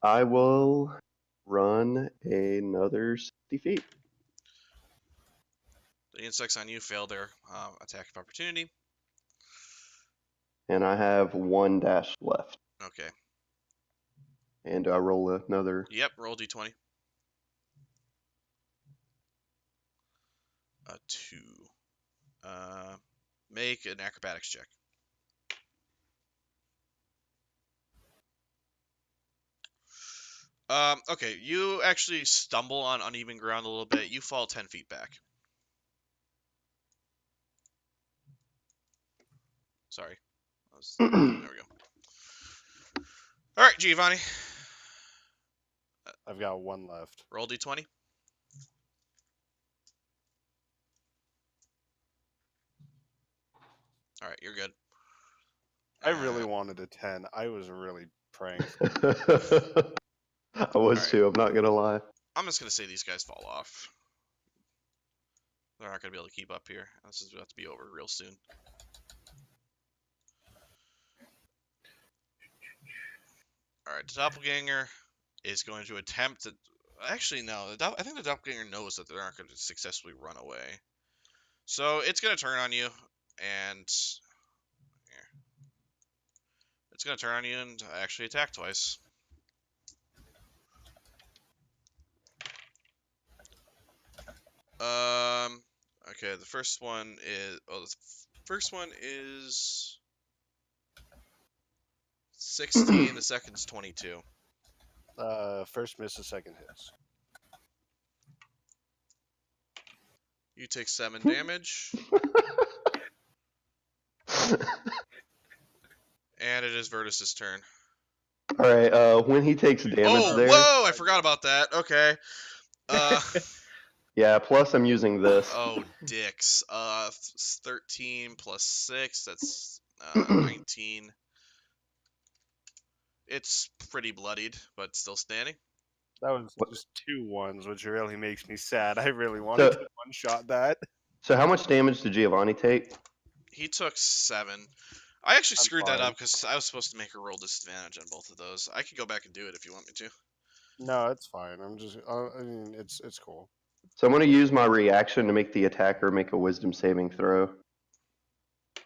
I will run another 60 feet. The insects on you failed their attack of opportunity. And I have 1 dash left. Okay. And do I roll another? Yep. Roll d20. a 2. Make an acrobatics check. Okay, you actually stumble on uneven ground a little bit. You fall 10 feet back. Sorry. There we go. All right, Giovanni. I've got 1 left. Roll d20. All right, you're good. I really wanted a 10. I was really praying. I was Alright. too, I'm not gonna lie. I'm just going to say these guys fall off. They're not going to be able to keep up here. This is about to be over real soon. Alright, the doppelganger is going to attempt to... Actually, no. I think the doppelganger knows that they're not going to successfully run away. So it's going to turn on you, and... It's going to turn on you and actually attack twice. Okay, the first one is... Oh, the first one is... 16, the second's 22. First miss, the second hits. You take 7 damage. And it is Virtus's turn. Alright, when he takes damage there... whoa! I forgot about that. Okay. Yeah, plus I'm using this. Oh, dicks. 13 plus 6, that's 19. It's pretty bloodied, but still standing. That was just 2 ones, which really makes me sad. I really wanted to one-shot that. So how much damage did Giovanni take? He took 7. I actually screwed that fine. up because I was supposed to make a roll disadvantage on both of those. I could go back and do it if you want me to. No, it's fine. I'm just. I mean, it's cool. So I'm going to use my reaction to make the attacker make a wisdom saving throw.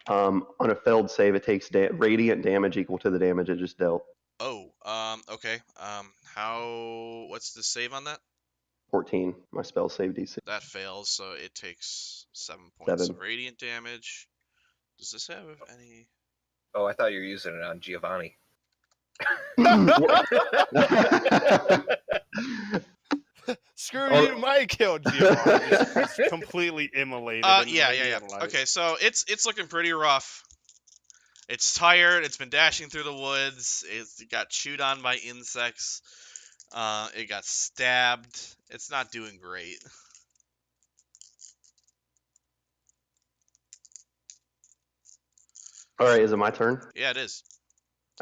On a failed save, it takes radiant damage equal to the damage it just dealt. Oh, okay. What's the save on that? 14, my spell save DC. That fails, so it takes 7 points 7. of radiant damage. Does this have any... Oh, I thought you were using it on Giovanni. Screw you, my kill, Giovanni. Just completely immolated. Yeah. Okay, so it's looking pretty rough. It's tired. It's been dashing through the woods. It got chewed on by insects. It got stabbed. It's not doing great. Alright, is it my turn? Yeah, it is.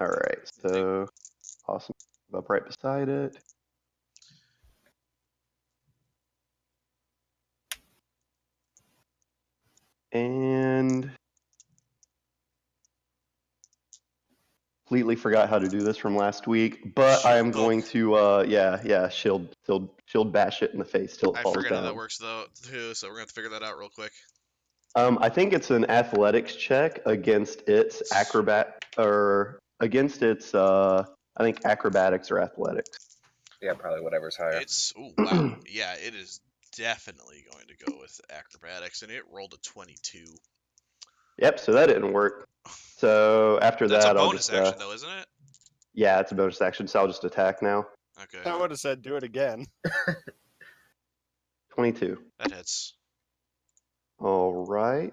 Alright, so awesome. Up right beside it. And completely forgot how to do this from last week, but I am going to shield bash it in the face till it I falls forget how down. that works though too, so we're gonna have to figure that out real quick. I think it's an athletics check against its I think acrobatics or athletics. Yeah, probably whatever's higher. Wow. Yeah, it is definitely going to go with acrobatics, and it rolled a 22. Yep, so that didn't work. So after That's that, a I'll bonus just action though, isn't it? yeah, it's a bonus action, so I'll just attack now. Okay. I would have said do it again. 22. That hits. All right.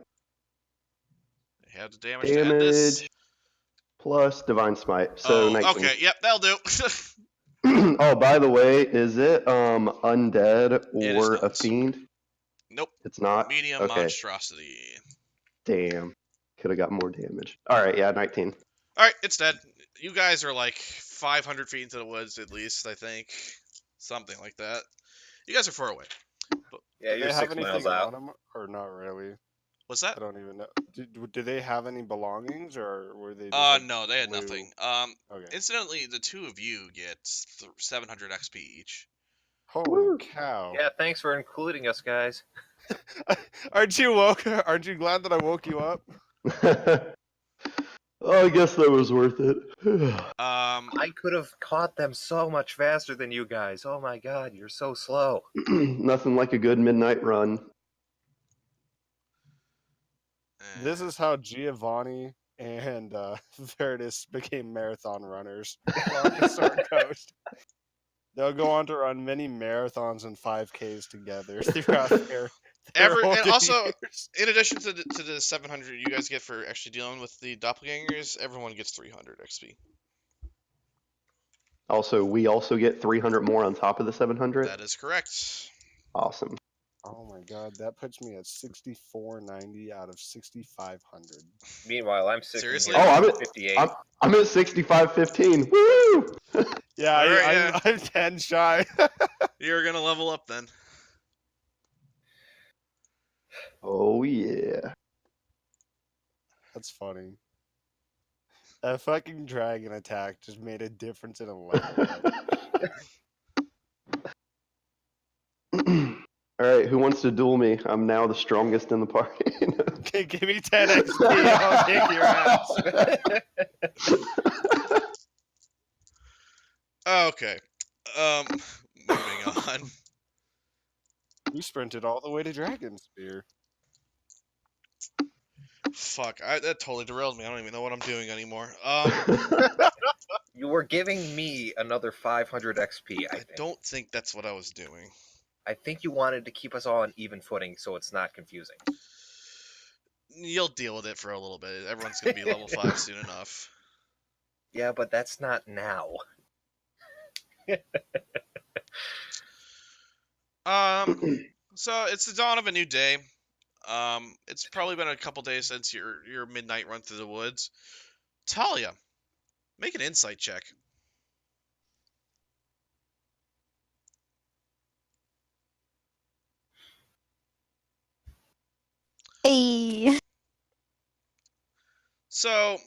They have the damage to end this. Damage plus divine smite. So 19. Okay, yep, that'll do. Oh, by the way, is it undead It is or a not. fiend? Nope. It's not. Medium Okay. monstrosity. Damn. Could have got more damage. All right, yeah, 19. All right, it's dead. You guys are like 500 feet into the woods at least, I think. Something like that. You guys are far away. Yeah, Do you're they have 6 miles anything out. on them, or not really? What's I that? don't even know. Do they have any belongings, or were they? Just No, they had blue? nothing. Okay. Incidentally, the two of you get 700 XP each. Holy cow! Yeah, thanks for including us, guys. Aren't you woke? Aren't you glad that I woke you up? Oh, I guess that was worth it. I could have caught them so much faster than you guys. Oh my god, you're so slow. Nothing like a good midnight run. This is how Giovanni and Virtus became marathon runners along the Sword Coast. They'll go on to run many marathons and 5Ks together throughout their And older also, years. in addition to the 700 you guys get for actually dealing with the doppelgangers, everyone gets 300 XP. Also, we also get 300 more on top of the 700. That is correct. Awesome. Oh my god, that puts me at 6490 out of 6500. Meanwhile, I'm sitting Seriously? here Oh, at 58. I'm at 6515. Woo! Yeah, All right, I'm 10 shy. You're gonna level up then. Oh yeah. That's funny. That fucking dragon attack just made a difference in a level. All right, who wants to duel me? I'm now the strongest in the party. Okay, give me 10 XP, I'll kick your ass. Okay. Moving on. You sprinted all the way to Dragon Spear. Fuck, that totally derailed me. I don't even know what I'm doing anymore. You were giving me another 500 XP, I I think. don't think that's what I was doing. I think you wanted to keep us all on even footing so it's not confusing. You'll deal with it for a little bit. Everyone's gonna be level 5 soon enough. Yeah, but that's not now. So it's the dawn of a new day. It's probably been a couple days since your midnight run through the woods. Taliah, make an insight check. Hey. So,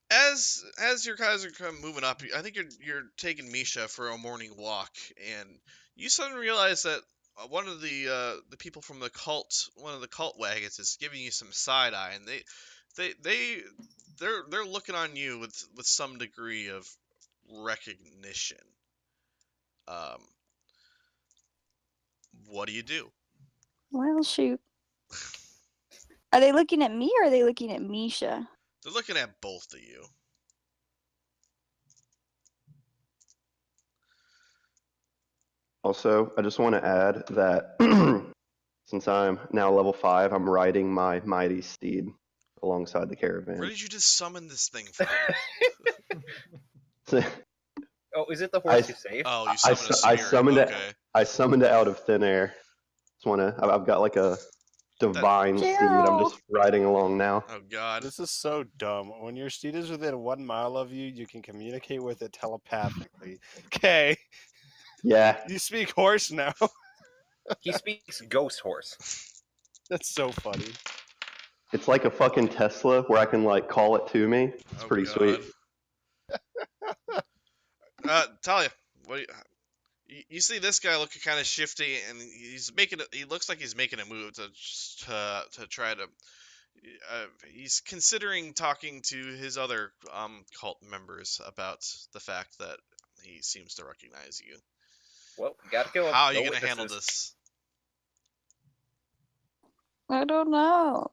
as your guys are kind of moving up, I think you're taking Misha for a morning walk, and you suddenly realize that one of the people from the cult, one of the cult wagons, is giving you some side eye, and they're looking on you with some degree of recognition. Um, what do you do? Well, shoot. Are they looking at me or are they looking at Misha? They're looking at both of you. Also, I just want to add that since I'm now level 5, I'm riding my mighty steed alongside the Where caravan. did you just summon this thing from? Oh, is it the horse you saved? Oh, you summoned a I spirit. summoned it. Okay. I summoned it out of thin air. I've got like a divine steed. I'm Gerald. just riding along now. Oh God. This is so dumb. When your steed is within 1 mile of you, you can communicate with it telepathically. Okay, Yeah. you speak horse now. He speaks ghost horse. That's so funny. It's like a fucking Tesla where I can like call it to me. It's Oh, pretty God. sweet. Talia, what do you see this guy looking kind of shifty, and he looks like he's making a move to try to. He's considering talking to his other cult members about the fact that he seems to recognize you. Well, gotta kill him. How are No you gonna handle witnesses. this? I don't know.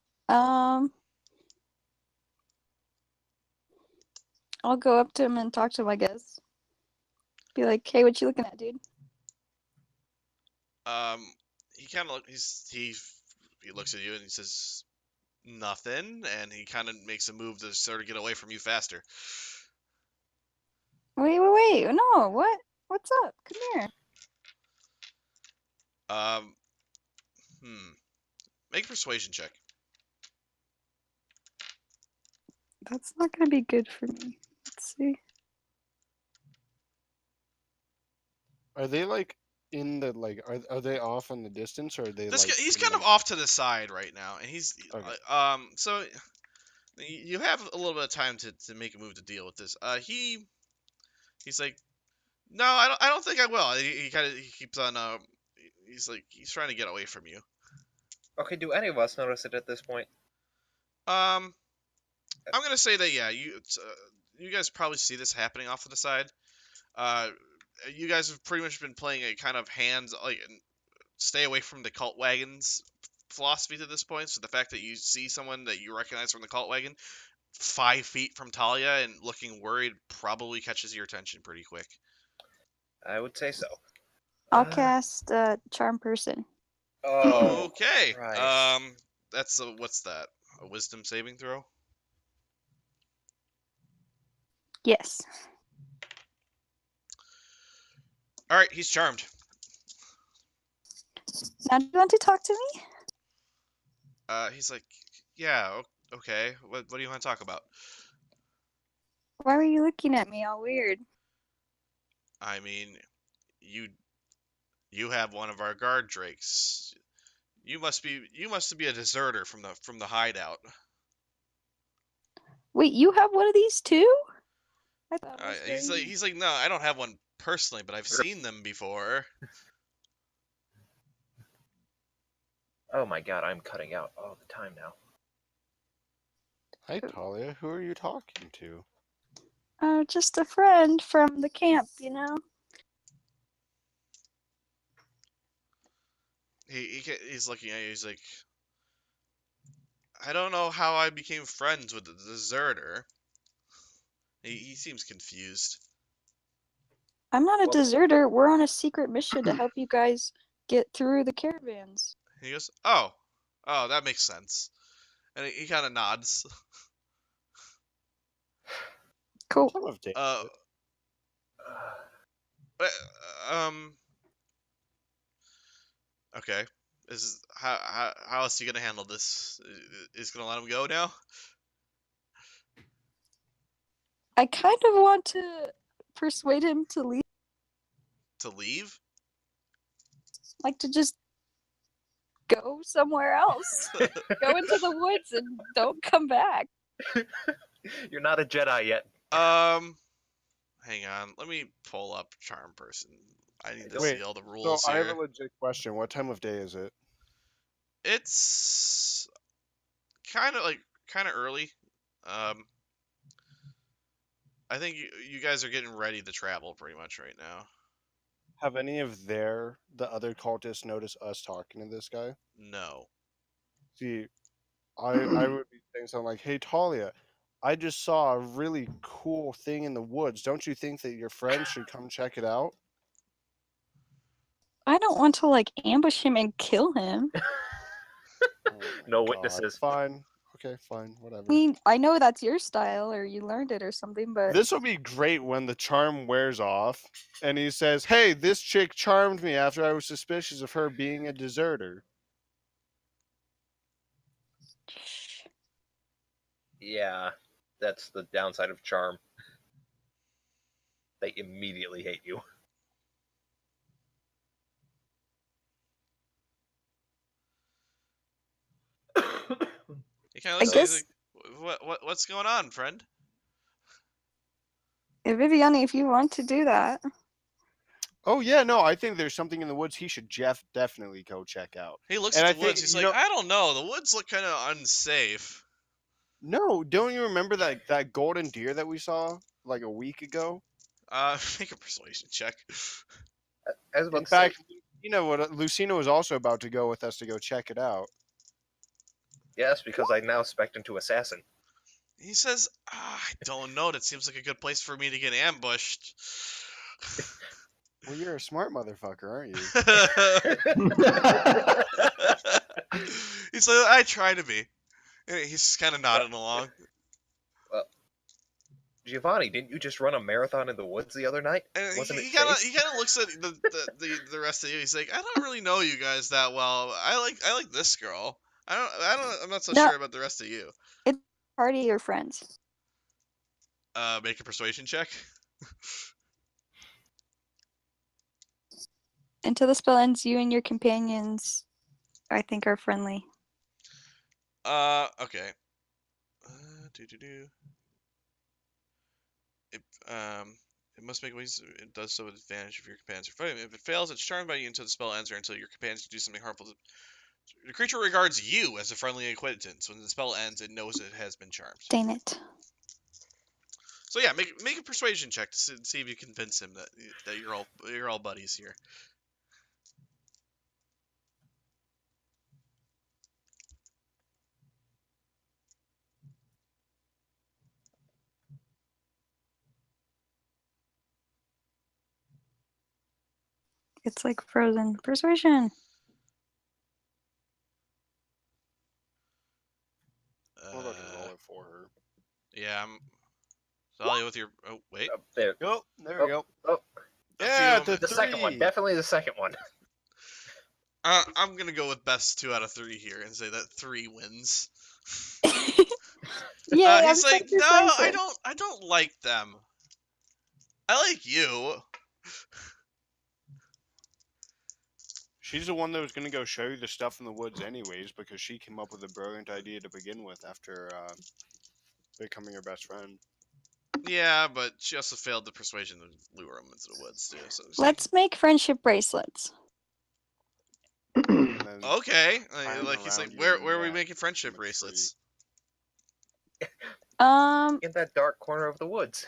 I'll go up to him and talk to him, I guess. Be like, hey, what you looking at, dude? He kind of he looks at you and he says nothing, and he kind of makes a move to sort of get away from you faster. Wait. No, what? What's up? Come here. Make a persuasion check. That's not gonna be good for me. Let's see. Are they like in the like? Are they off in the distance, or are they This like? guy, he's in, kind of like- off to the side right now, and he's Okay. so you have a little bit of time to make a move to deal with this. He's like, no, I don't think I will. He kind of keeps on he's trying to get away from you. Okay, do any of us notice it at this point? I'm gonna say that yeah, you guys probably see this happening off to the side. You guys have pretty much been playing a kind of hands like stay away from the cult wagons philosophy to this point. So the fact that you see someone that you recognize from the cult wagon 5 feet from Taliah and looking worried probably catches your attention pretty quick. I would say so. I'll cast Charm Person. Oh, Okay. Christ. That's what's that? A wisdom saving throw? Yes. All right, he's charmed. Now, do you want to talk to me? He's like, yeah, okay. What do you want to talk about? Why were you looking at me all weird? I mean, you have one of our guard drakes. You must be a deserter from the hideout. Wait, you have one of these too? I thought it was He's like, no, I don't have one personally, but I've seen them before. Oh my god, I'm cutting out all the time now. Hi, Taliah. Who are you talking to? Just a friend from the camp, you know? He's looking at you. He's like, I don't know how I became friends with the deserter. He seems confused. I'm not a Well- deserter. We're on a secret mission to help you guys get through the caravans. He goes, oh, that makes sense. And he kind of nods. Cool. Time of day. Okay. How else are you gonna handle this? Is gonna let him go now? I kind of want to persuade him to leave, To leave? like to just go somewhere else. Go into the woods and don't come back. You're not a Jedi yet. Hang on. Let me pull up Charm Person. I need to Wait, see all the So rules I have here. a legit question. What time of day is it? It's kind of early. I think you guys are getting ready to travel pretty much right now. Have any of the other cultists noticed us talking to this guy? No. See, I would be saying something like, "Hey, Talia, I just saw a really cool thing in the woods. Don't you think that your friends should come check it out?" I don't want to like ambush him and kill him. Oh my No God. witnesses. Fine. Okay, fine. Whatever. I mean, I know that's your style or you learned it or something, but This will be great when the charm wears off and he says, "Hey, this chick charmed me after I was suspicious of her being a deserter." Yeah, that's the downside of charm. They immediately hate you. He kind of I looks at you, he's guess like, what's going on, friend? Viviani, if you want to do that. Oh yeah, no, I think there's something in the woods he should definitely go check out. He looks And at I the woods. think, He's you like, know- I don't know. The woods look kind of unsafe. No, don't you remember that golden deer that we saw like a week ago? Make a persuasion check. I was about In to say, fact, Lucina was also about to go with us to go check it out. yes, because I now spec'd into assassin. He says, I don't know. That seems like a good place for me to get ambushed. Well, you're a smart motherfucker, aren't you? He's like, I try to be. And he's just kind of nodding along. Giovanni, didn't you just run a marathon in the woods the other night? And Wasn't he it kind of safe? looks at the rest of you. He's like, I don't really know you guys that well. I like this girl. I'm not so No. sure about the rest of you. Party or friends. Make a persuasion check. Until the spell ends, you and your companions, I think, are friendly. Okay. It must make ways. It does so with advantage if your companions are fighting. If it fails, it's charmed by you until the spell ends or until your companions do something harmful. The creature regards you as a friendly acquaintance. When the spell ends, it knows it has been charmed. Dang it. So yeah, make a persuasion check to see if you convince him that you're all buddies here. It's like frozen. Persuasion. We're about to roll it for her. Yeah, I'm. Taliah with your. Oh wait. Up there. Go. There we go. Oh, Yeah, few of the the second one. three. Definitely the second one. I'm gonna go with best 2 out of 3 here and say that 3 wins. Yay, I'm He's so like, no, I decisive. don't like them. I like you. She's the one that was gonna go show you the stuff in the woods anyways, because she came up with a brilliant idea to begin with after becoming her best friend. Yeah, but she also failed the persuasion to lure him into the woods too. So it's Let's make friendship bracelets. And then okay. Time Like he's like, around you where and are we that making friendship from a tree. bracelets? In that dark corner of the woods.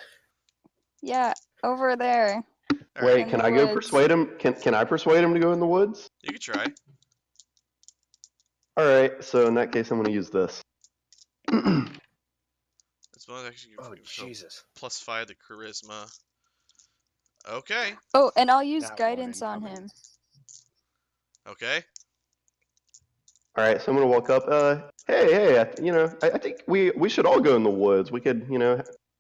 Yeah, over there. All Wait, right, In can the I go woods. persuade him? Can I persuade him to go in the woods? you could try. All right, so in that case, I'm going to use this. This one actually Oh, gives yourself Jesus. +5 to charisma. Okay. Oh, and I'll use That one guidance on incoming. him. Okay. All right, so I'm going to walk up. Hey, I think we should all go in the woods. We could,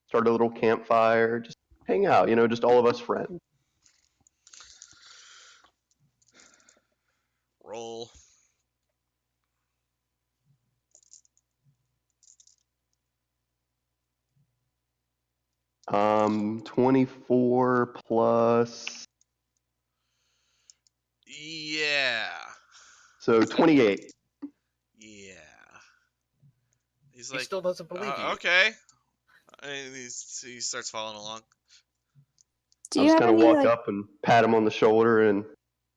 start a little campfire, just hang out, just all of us friends. Roll. 24 plus, Yeah. so 28. Yeah. He's He like, still doesn't believe you. okay. And he starts following along. Do I'll you just have kind of any walk like? up and pat him on the shoulder and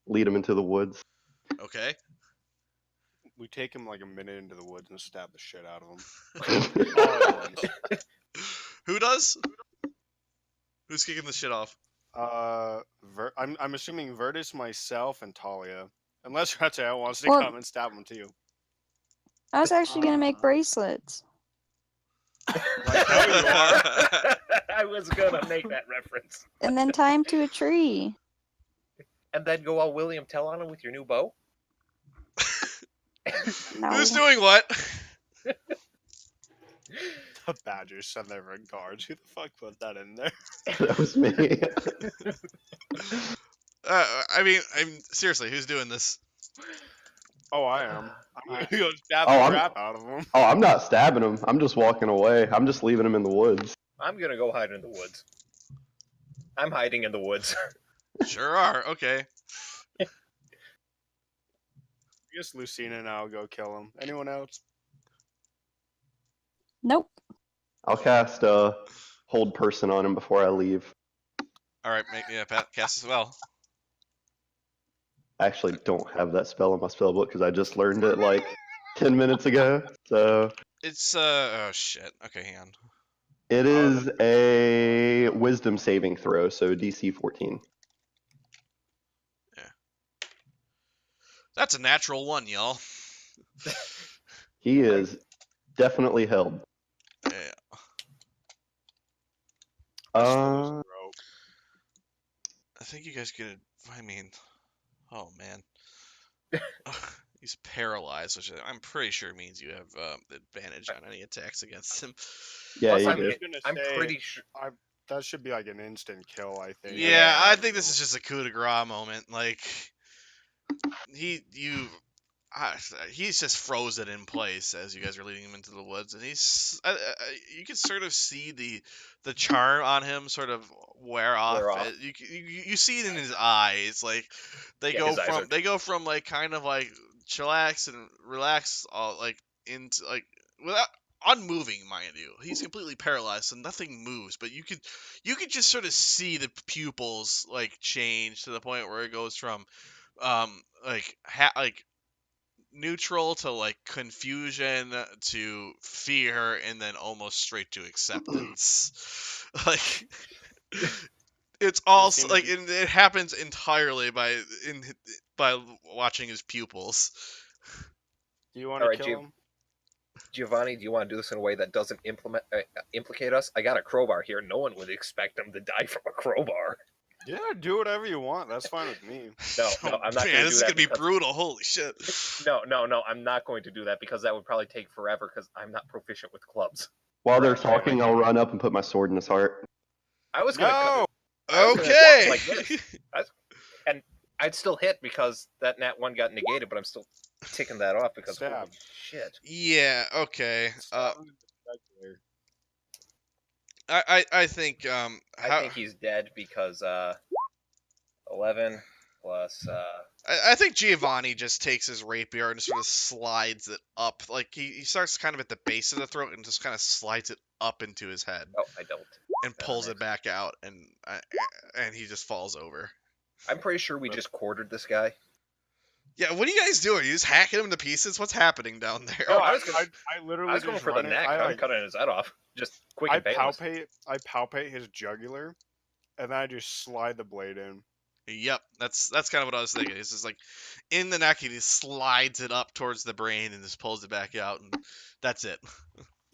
lead him into the woods. Okay. We take him like a minute into the woods and stab the shit out of him. All at once. Who does? Who's kicking the shit off? I'm assuming Virtus, myself, and Taliah. Unless Ratzel wants to Well- come and stab him too. I was actually gonna make bracelets. Like how you are. I was gonna make that reference. And then tie him to a tree. And then go all William Tell on him with your new bow? No. Who's doing what? The badgers send their regards. Who the fuck put that in there? That was me. I mean, seriously, who's doing this? Oh, I am. I'm gonna go stab Oh, the I'm- crap out of him. Oh, I'm not stabbing him. I'm just walking away. I'm just leaving him in the woods. I'm gonna go hide in the woods. I'm hiding in the woods. Sure are. Okay. I guess Lucina and I'll go kill him. Anyone else? Nope. I'll cast hold person on him before I leave. All right. Cast a spell. I actually don't have that spell in my spell book because I just learned it like 10 minutes ago. So It's oh shit. Okay, hang on. it is a wisdom saving throw, so DC 14. That's a natural 1, y'all. He is definitely held. Yeah. Uh, I think you guys could. I mean, oh man. He's paralyzed, which I'm pretty sure means you have advantage on any attacks against him. yeah, Plus, you I'm, do. I'm pretty sure. That should be like an instant kill, I think. Yeah, I think this is just a coup de grace moment. Like he's just frozen in place as you guys are leading him into the woods, and you can sort of see the charm on him sort of wear off. You see it in his eyes, like they go from like kind of like chillax and relax, all like into like without unmoving, mind you. He's completely paralyzed, so nothing moves. But you could just sort of see the pupils like change to the point where it goes from like neutral to like confusion to fear and then almost straight to acceptance. Like it's all like it happens entirely by watching his pupils. Do you want to kill him? Giovanni, do you want to do this in a way that doesn't implicate us? I got a crowbar here. No one would expect him to die from a crowbar. Yeah, do whatever you want. That's fine with me. No, I'm not going to do this is that. gonna be brutal. Holy shit. No, I'm not going to do that because that would probably take forever because I'm not proficient with clubs. While they're Right, talking, right. I'll run up and put my sword in his heart. I was going to cut No! it. I was gonna Okay. walk like this. And I'd still hit because that nat 1 got negated, but I'm still ticking that off because Stab. holy shit. Yeah. Okay. Stab him in the jugular. I think I think he's dead because 11 plus I think Giovanni just takes his rapier and sort of slides it up. Like he starts kind of at the base of the throat and just kind of slides it up into his head oh, I don't. and pulls it back out, and he just falls over. I'm pretty sure we just quartered this guy. Yeah, what are you guys doing? You just hacking him to pieces? What's happening down there? Oh, I I literally was going just for the run it. neck. I'm cutting his head off. Just quick I and painless. palpate his jugular, and then I just slide the blade in. Yep, that's kind of what I was thinking. It's just like in the neck, he just slides it up towards the brain and just pulls it back out, and that's it.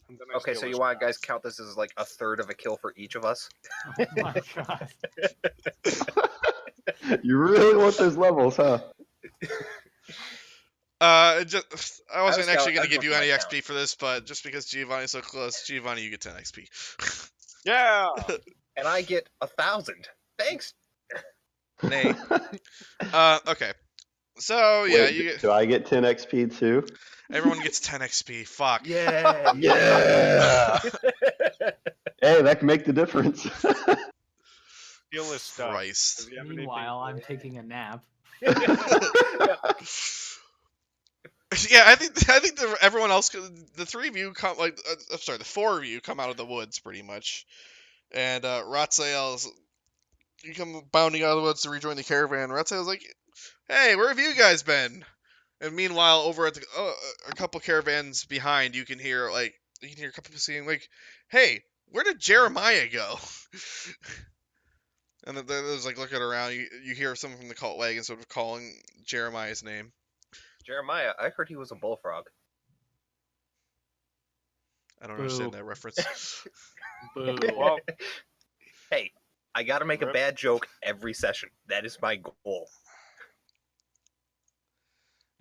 And then I Okay, steal so his you want to guys cross. count this as like a third of a kill for each of us? Oh my god. You really want those levels, huh? I I wasn't was actually going to going give you for my any count. XP for this, but just because Giovanni's so close, Giovanni, you get 10 XP. Yeah! And I get 1,000. Thanks. Nay. Okay. So yeah, Wait, you get, do I get 10 XP too? everyone gets 10 XP. Fuck. Yeah. Yeah! Hey, that can make the difference. Steal his stuff. Christ. Does he have anything Meanwhile, I'm cool? taking a nap. Yeah, I think everyone else, the three of you come like, I'm sorry, the four of you come out of the woods pretty much, and Ratzael's, you come bounding out of the woods to rejoin the caravan. Ratzael's like, "Hey, where have you guys been?" And meanwhile, over at the, a couple caravans behind, you can hear a couple people saying like, "Hey, where did Jeremiah go?" And then there's like looking around, you hear someone from the cult wagon sort of calling Jeremiah's name. Jeremiah, I heard he was a bullfrog. I don't Boo. understand that reference. Boo. Well, Hey, I gotta make a Rip. bad joke every session. That is my goal.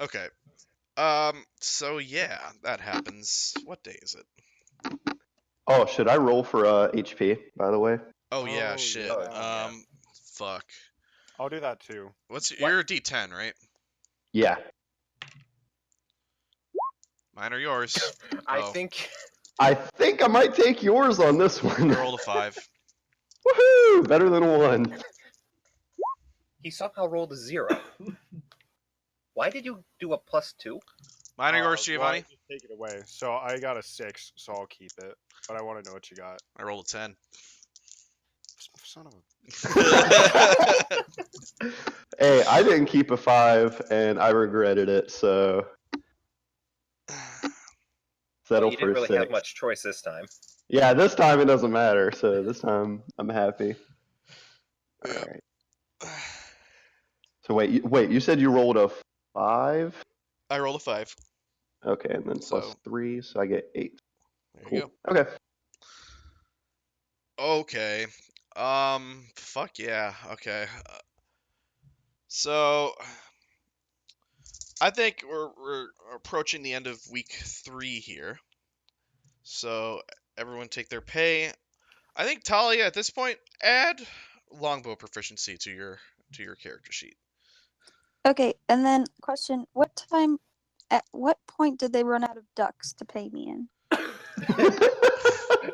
Okay. So yeah, that happens. What day is it? Oh, should I roll for HP, by the way? Oh yeah, Oh, shit. yeah. Fuck. I'll do that too. What's What? you're a D10, right? Yeah. Mine are yours. I Oh. think I think I might take yours on this one. I rolled a 5. Woohoo! Better than 1. he somehow rolled a 0. Why did you do a +2? Mine are yours, Well, Giovanni. just take it away. So I got a 6, so I'll keep it. But I want to know what you got. I rolled a 10. Son of a... Hey, I didn't keep a 5, and I regretted it, so settle You for didn't a really 6. have much choice this time. Yeah, this time it doesn't matter, so this time I'm happy. Yeah. Alright. So wait, you said you rolled a 5? I rolled a 5. Okay, and then plus So- 3, so I get 8. There you Cool. Okay. go. Okay. Fuck yeah. Okay. So I think we're approaching the end of week 3 here. So everyone take their pay. I think Taliah at this point add longbow proficiency to your character sheet. Okay, and then question: at what point did they run out of ducks to pay me in?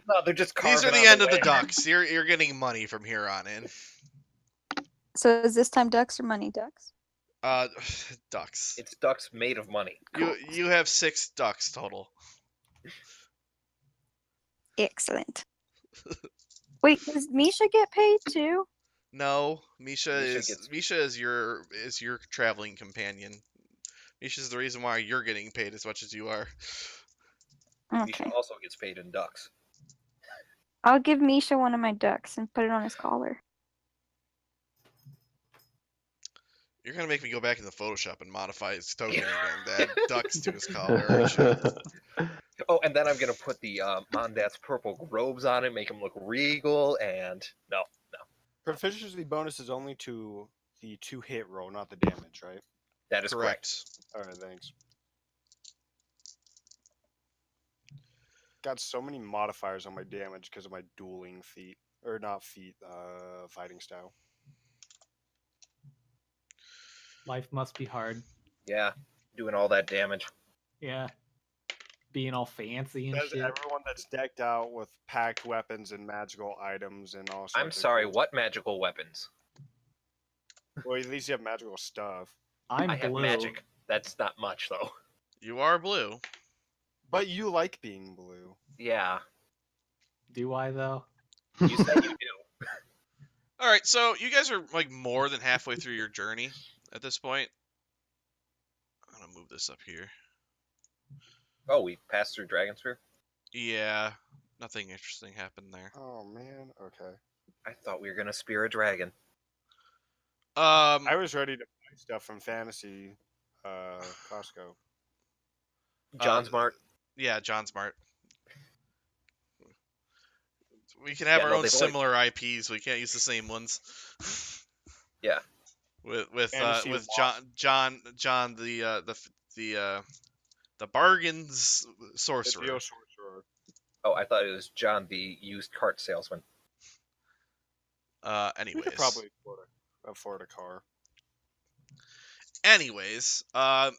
No, they're just These are carving the on end of the way. ducks. You're getting money from here on in. So is this time ducks or money ducks? Ducks. It's ducks made of money. You have 6 ducks total. Excellent. Wait, does Misha get paid too? No, Misha gets- is your traveling companion. Misha's the reason why you're getting paid as much as you are. Misha Okay. also gets paid in ducks. I'll give Misha one of my ducks and put it on his collar. You're gonna make me go back into Photoshop and modify his token again. Add ducks to his collar. aren't you? Oh, and then I'm gonna put the Mondat's purple robes on it, make him look regal, and no. Proficiency bonus is only to the 2-hit roll, not the damage, right? That is correct. All right, thanks. Got so many modifiers on my damage because of my dueling feat, or not feat, fighting style. Life must be hard. Yeah, doing all that damage. Yeah. Being all fancy and That's shit. everyone that's decked out with packed weapons and magical items and all sorts I'm of sorry, cool- what magical weapons? Well, at least you have magical stuff. I'm I have blue. magic. That's not much, though. You are blue. But you like being blue. Yeah, Do I though? you said you do. All right, so you guys are like more than halfway through your journey at this point. I'm gonna move this up here. Oh, we passed through Dragonsphere? Yeah, nothing interesting happened there. Oh man, okay. I thought we were gonna spear a dragon. I was ready to buy stuff from Fantasy Costco. John Smart. Yeah, John Smart. We can have Yeah, our no, own they've always- similar IPs. We can't use the same ones. Yeah. With Fantasy John the bargains The sorcerer. Geo Sorcerer. Oh, I thought it was John, the used cart salesman. We Anyways. could probably afford a car. Anyways, yeah.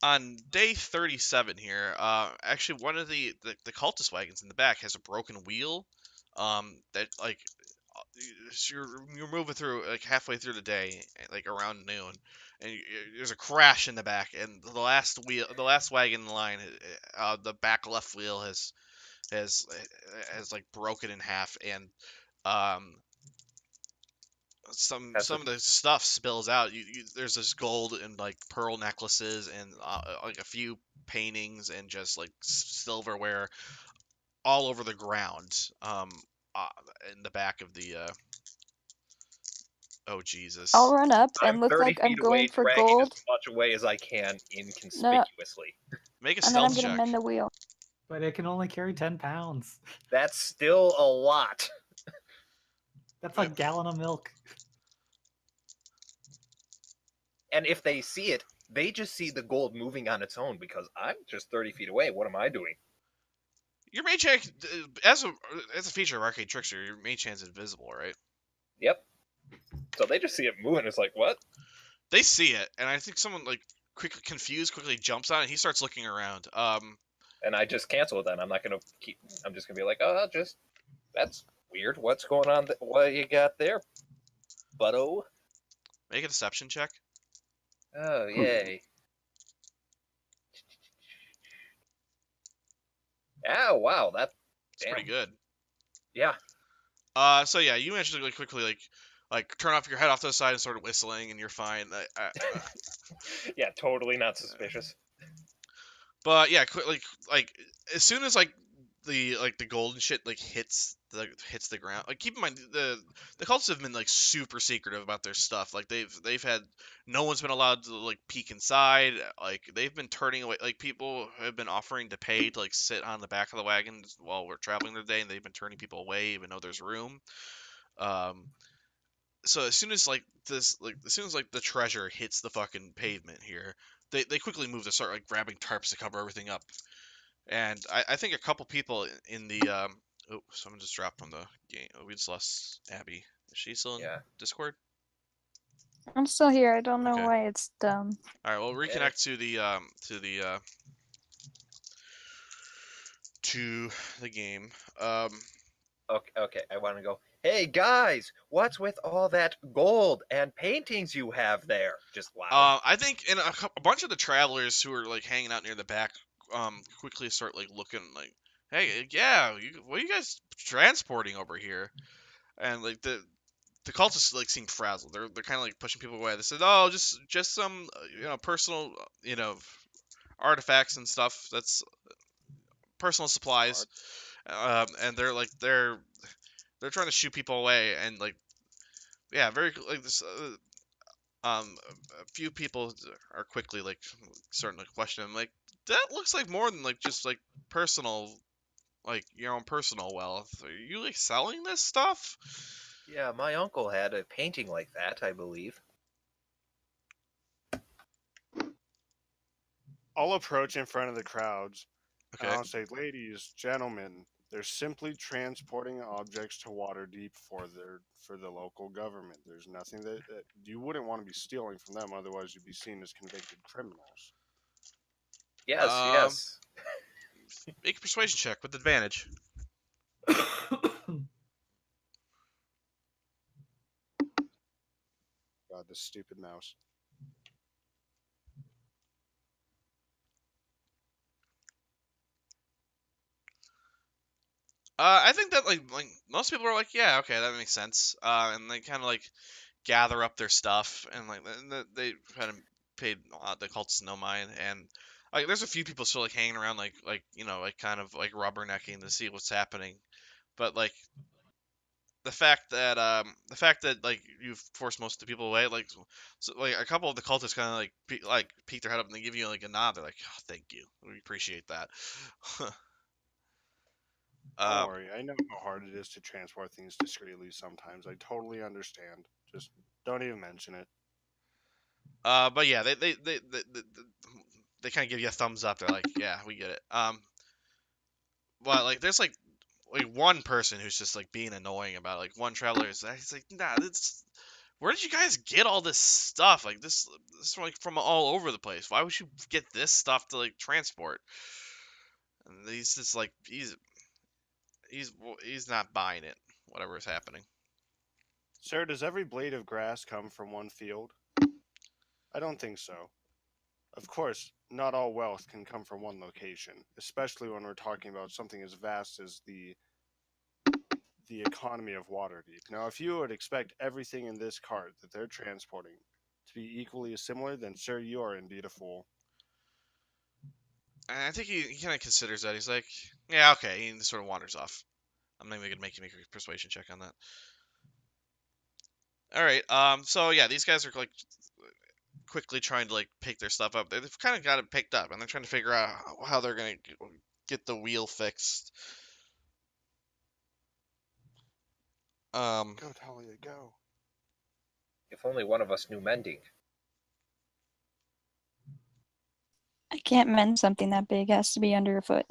On day 37 here, actually one of the cultist wagons in the back has a broken wheel. That like you're moving through like halfway through the day, like around noon, and there's a crash in the back, and the last wagon in the line, the back left wheel has like broken in half, and um some of the stuff spills out. There's this gold and like pearl necklaces and like a few paintings and just like silverware all over the ground. Uh, in the back of the oh Jesus. I'll run up I'm and look 30 like I'm feet away, going for dragging gold, as much away as I can inconspicuously. Make a and then I'm stealth gonna check. mend the wheel. But it can only carry 10 pounds. That's still a lot. That's a gallon of milk. And if they see it, they just see the gold moving on its own because I'm just 30 feet away. What am I doing? Your mage hand, as a feature of Arcade Trickster, your mage hand's invisible, right? Yep. So they just see it moving. It's like, what? They see it, and I think someone like quickly jumps on it. And he starts looking around. And I just cancel it then. I'm not going to keep... I'm just going to be like, oh, that's weird. What's going on? What you got there, butto? Make a deception check. Oh, yay. Oh, wow. That's Pretty good. Yeah. So yeah, you managed to like quickly like turn off your head off to the side and start whistling, and you're fine. Yeah, totally not suspicious. But yeah, like as soon as like the golden shit like hits the ground. Like keep in mind the cultists have been like super secretive about their stuff. Like they've had no one's been allowed to like peek inside. Like they've been turning away. Like people have been offering to pay to like sit on the back of the wagon while we're traveling today, and they've been turning people away even though there's room. So as soon as like the treasure hits the fucking pavement here, they quickly move to start like grabbing tarps to cover everything up. And I think a couple people in the oh, someone just dropped from the game. Oh, we just lost Abby. Is she still in Discord? I'm still here. I don't know Okay. why it's dumb. All right, well, reconnect to the game. Okay, I want to go, hey guys, what's with all that gold and paintings you have there? Just loud. I think in a bunch of the travelers who are like hanging out near the back quickly start like looking like, hey, yeah, what are you guys transporting over here? And like the cultists like seem frazzled. They're kind of like pushing people away. They said, "Oh, just some personal artifacts and stuff. That's personal supplies." And they're trying to shoo people away, and like yeah, very like this. A few people are quickly like starting to question them. Like that looks like more than like just like personal, like your own personal wealth. Are you like selling this stuff? Yeah, my uncle had a painting like that, I believe. I'll approach in front of the crowds and Okay. I'll say, ladies, gentlemen, they're simply transporting objects to Waterdeep for the local government. There's nothing that you wouldn't want to be stealing from them, otherwise you'd be seen as convicted criminals. Yes, Um, yes. make a persuasion check with advantage. God, this stupid mouse. I think that like most people are like, yeah, okay, that makes sense. And they kind of like gather up their stuff and like they kind of paid the cultists no mind, and like there's a few people still like hanging around like like kind of like rubbernecking to see what's happening, but like the fact that like you've forced most of the people away, like so like a couple of the cultists kind of like peek their head up and they give you like a nod. They're like, oh, thank you, we appreciate that. Don't um worry, I know how hard it is to transport things discreetly sometimes. I totally understand. Just don't even mention it. but yeah, they kind of give you a thumbs up. They're like, yeah, we get it. But like there's like one person who's just like being annoying about it. Like one traveler is he's like, nah, this where did you guys get all this stuff? Like this is like from all over the place. Why would you get this stuff to like transport? And he's just like he's not buying it. Whatever is happening. Sir, does every blade of grass come from one field? I don't think so. Of course, not all wealth can come from one location, especially when we're talking about something as vast as the economy of Waterdeep. Now, if you would expect everything in this cart that they're transporting to be equally as similar, then sir, you are indeed a fool. And I think he kind of considers that. He's like, yeah, okay. He sort of wanders off. I'm not even gonna make you make a persuasion check on that. All right. So yeah, these guys are like quickly trying to like pick their stuff up. They've kind of got it picked up, and they're trying to figure out how they're gonna get the wheel fixed. Um, Go, Taliah, go. If only one of us knew mending. I can't mend something that big. It has to be under a foot.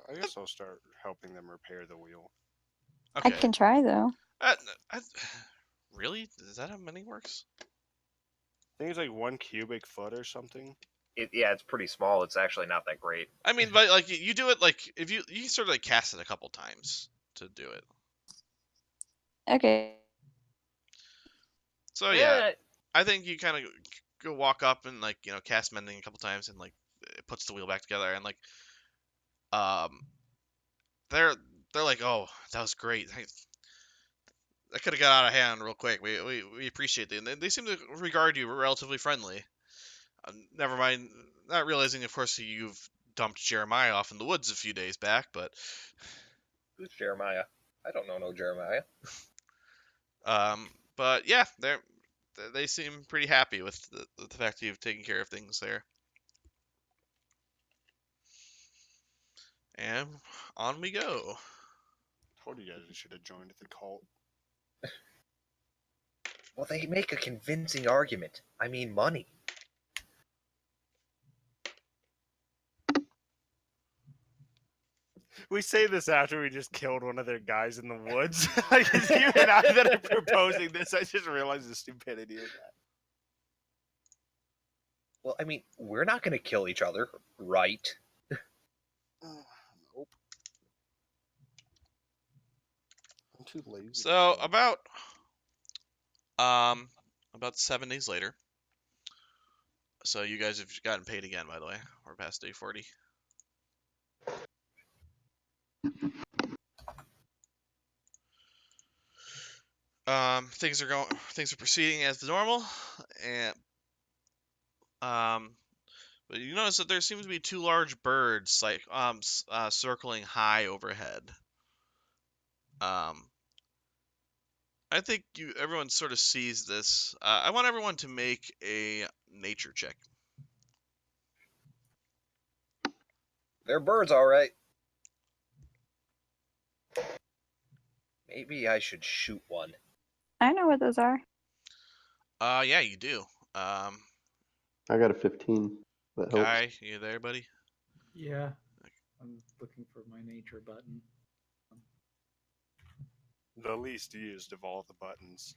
I guess I'll start helping them repair the wheel. okay. I can try though. I, really? Is that how mending works? I think it's like 1 cubic foot or something. Yeah, it's pretty small. It's actually not that great. I mean, but like you do it like if you sort of like cast it a couple times to do it. Okay. So yeah, I think you kind of go walk up and like cast mending a couple times and like it puts the wheel back together and like um they're like, oh, that was great. That could have got out of hand real quick. We appreciate it. And they seem to regard you relatively friendly. Never mind, not realizing, of course, you've dumped Jeremiah off in the woods a few days back, but Who's Jeremiah? I don't know no Jeremiah. but yeah, they seem pretty happy with the fact that you've taken care of things there. And on we go. Told you guys we should have joined the cult. Well, they make a convincing argument. I mean, money. We say this after we just killed one of their guys in the woods. Like, it's you and I that are proposing this. I just realized the stupidity of that. Well, I mean, we're not going to kill each other, right? Nope. I'm too lazy. So about 7 days later. So you guys have gotten paid again, by the way. We're past day 40. Things are proceeding as normal, and but you notice that there seems to be two large birds like circling high overhead. I think everyone sort of sees this. I want everyone to make a nature check. They're birds, all right. Maybe I should shoot one. I know what those are. Yeah, you do. I got a 15. That helps. Guy, you there, buddy? Yeah. I'm looking for my nature button. The least used of all the buttons.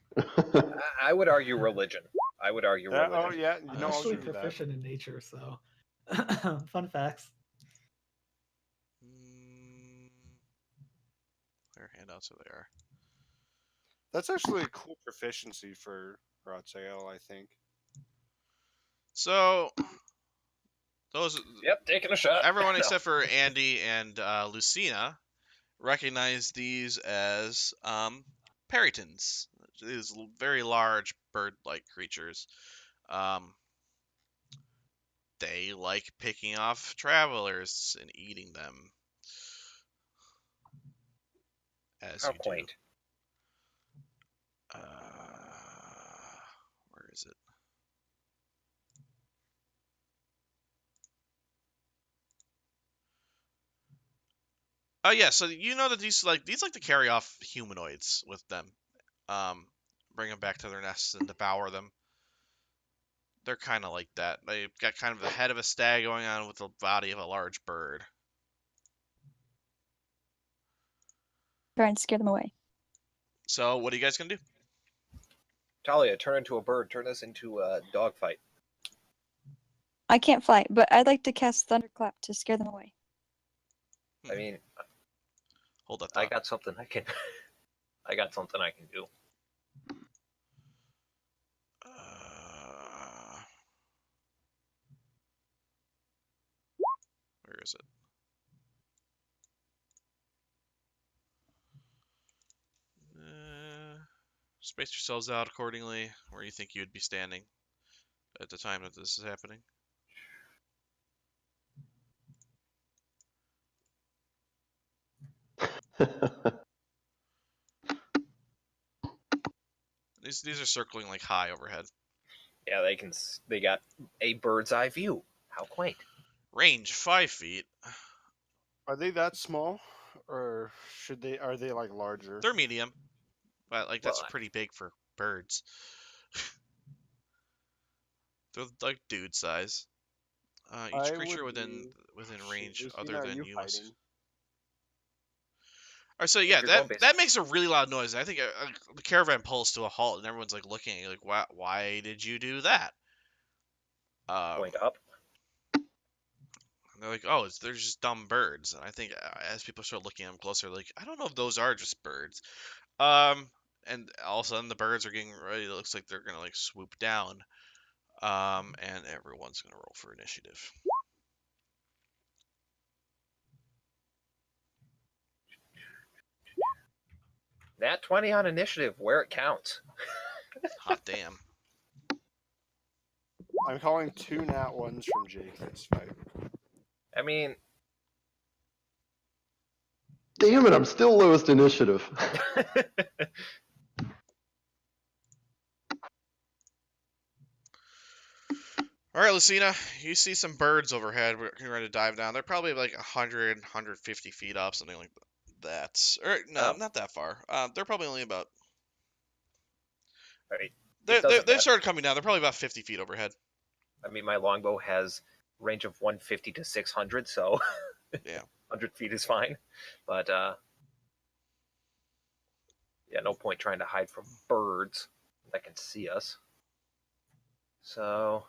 I would argue religion. I would argue religion. Oh yeah, I'm no, I'll actually give you that. proficient in nature, so fun facts. Where handouts are there? That's actually a cool proficiency for Ratzael, I think. So those Yep, taking a shot. everyone No. except for Andy and Lucina recognize these as perytons. These very large bird-like creatures. They like picking off travelers and eating them. As How you quaint. do. Where is it? Oh yeah, so you know that these like to carry off humanoids with them, bring them back to their nests and devour them. They're kind of like that. They've got kind of the head of a stag going on with the body of a large bird. Try and scare them away. So what are you guys gonna do? Taliah, turn into a bird. Turn this into a dogfight. I can't fly, but I'd like to cast Thunderclap to scare them away. I mean, Hold that I thought. got something I can. I got something I can do. Where is it? Space yourselves out accordingly where you think you would be standing at the time that this is happening. These are circling like high overhead. Yeah, they can. They got a bird's eye view. How quaint. Range 5 feet. Are they that small, or are they like larger? They're medium, but like that's Well, pretty big for birds. They're like dude size. Each creature within range Lucina, other are than you you must. fighting? Alright, so yeah, If you're going that makes a really loud noise. I think the caravan pulls to a halt, and everyone's like looking at you, like, why did you do that? Point up. And they're like, oh, they're just dumb birds. And I think as people start looking at them closer, like, I don't know if those are just birds. And all of a sudden the birds are getting ready. It looks like they're gonna like swoop down. And everyone's gonna roll for initiative. Nat 20 on initiative, where it counts. Hot damn. I'm calling 2 nat 1s from Jake this fight. I mean, Damn it, I'm still lowest initiative. All right, Lucina, you see some birds overhead. We're getting ready to dive down. They're probably like 100, 150 feet up, something like that. Or no, not that far. They're probably only about. right. They've started coming down. They're probably about 50 feet overhead. I mean, my longbow has range of 150 to 600, so Yeah. 100 feet is fine. But yeah, no point trying to hide from birds that can see us. So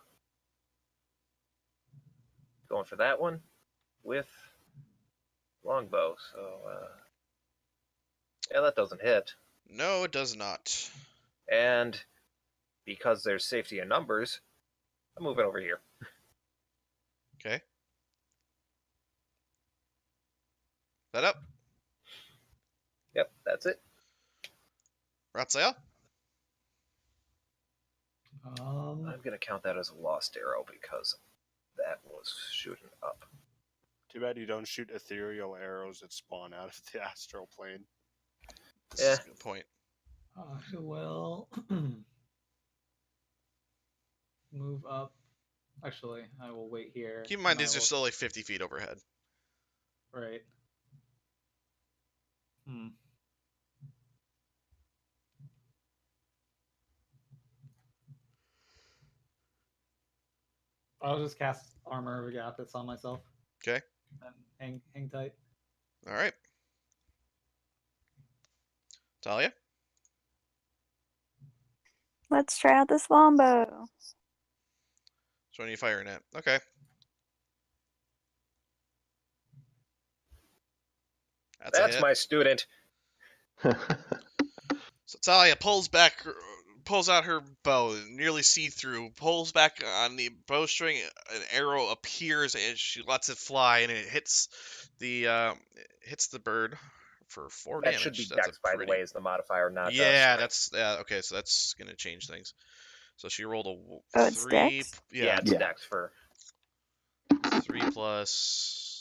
going for that one with longbow. So yeah, that doesn't hit. No, it does not. And because there's safety in numbers, I'm moving over here. Okay. That up. Yep, that's it. Ratsael? I'm going to count that as a lost arrow because that was shooting up. Too bad you don't shoot ethereal arrows that spawn out of the astral plane. This is a good point. I will move up. Actually, I will wait here. Keep in mind, and I these are will- still like 50 feet overhead. Right. Hmm. I'll just cast Armor of Agathis on myself. Okay. And hang tight. All right. Talia? Let's try out this longbow. Which one are you firing at? Okay. That's a That's hit. my student. So Talia pulls out her bow, nearly see-through, pulls back on the bowstring. An arrow appears and she lets it fly, and it hits the bird for 4 That damage. should be That's Dex, by the way, is the modifier, not yeah. strength. That's okay. So that's gonna change things. So she rolled a Oh, it's 3. Dex? Yeah, it's Yeah. Dex for. 3 plus.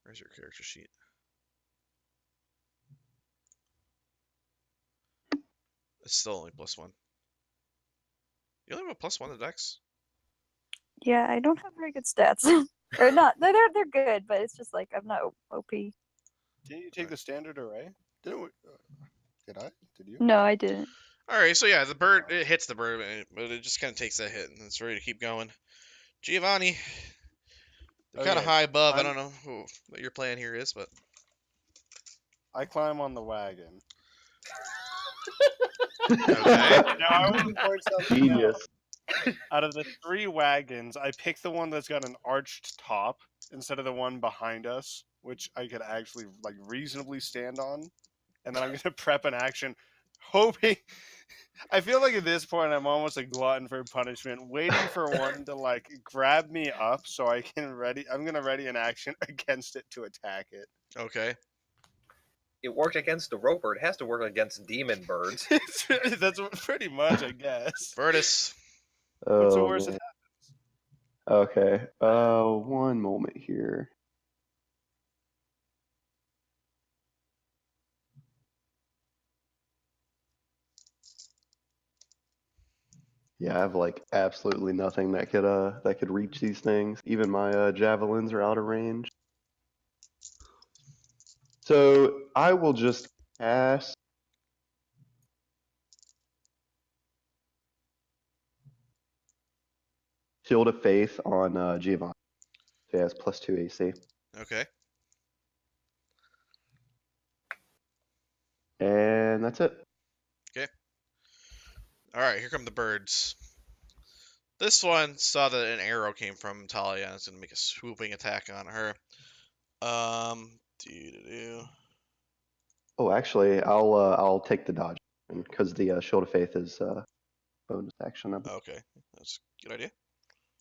Where's your character sheet? It's still only +1. You only have a +1 to Dex? Yeah, I don't have very good stats. Or not. They're good, but it's just like I'm not OP. Didn't you take the standard array? Didn't we, did I? Did you? No, I didn't. All right, so yeah, the bird, it hits the bird, but it just kind of takes that hit and it's ready to keep going. Giovanni, they're kind of Okay, high above. I I'm- don't know what your plan here is, but I climb on the wagon. okay. Now I want to point something out. Genius. Out of the 3 wagons, I picked the one that's got an arched top instead of the one behind us, which I could actually like reasonably stand on. And then I'm gonna prep an action, hoping. I feel like at this point I'm almost a glutton for punishment, waiting for one to like grab me up so I can ready. I'm gonna ready an action against it to attack it. Okay. It worked against the roper. It has to work against demon birds. That's pretty much, I guess. Virtus. What's the Oh, worst man. that Okay. One moment here. Yeah, I have like absolutely nothing that could reach these things. Even my javelins are out of range. So I will just cast Shield of Faith on Giovanni. So he has +2 AC. Okay. And that's it. All right, here come the birds. This one saw that an arrow came from Talia and it's gonna make a swooping attack on her. Doo-doo-doo. Oh, actually, I'll take the dodge because the Shield of Faith is bonus action. Okay, that's a good idea.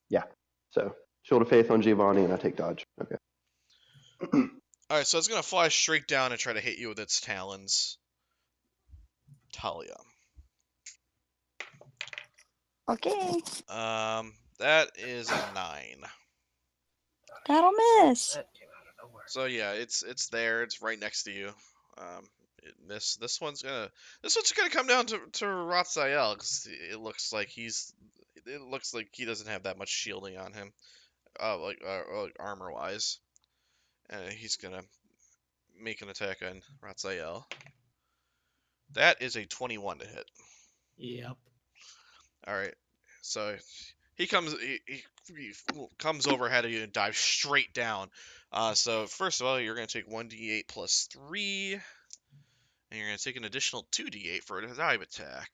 Yeah. So Shield of Faith on Giovanni, and I take dodge. Okay. All right, so it's gonna fly straight down and try to hit you with its talons. Talia. Okay. That is a 9. That'll miss. That came out of nowhere. So yeah, it's there. It's right next to you. It missed. This one's gonna come down to Ratzael because it looks like he doesn't have that much shielding on him, like armor wise, and he's gonna make an attack on Ratzael. That is a 21 to hit. Yep. All right, so he comes over ahead of you and dives straight down. So first of all, you're gonna take 1d8 plus 3, and you're gonna take an additional 2d8 for a dive attack.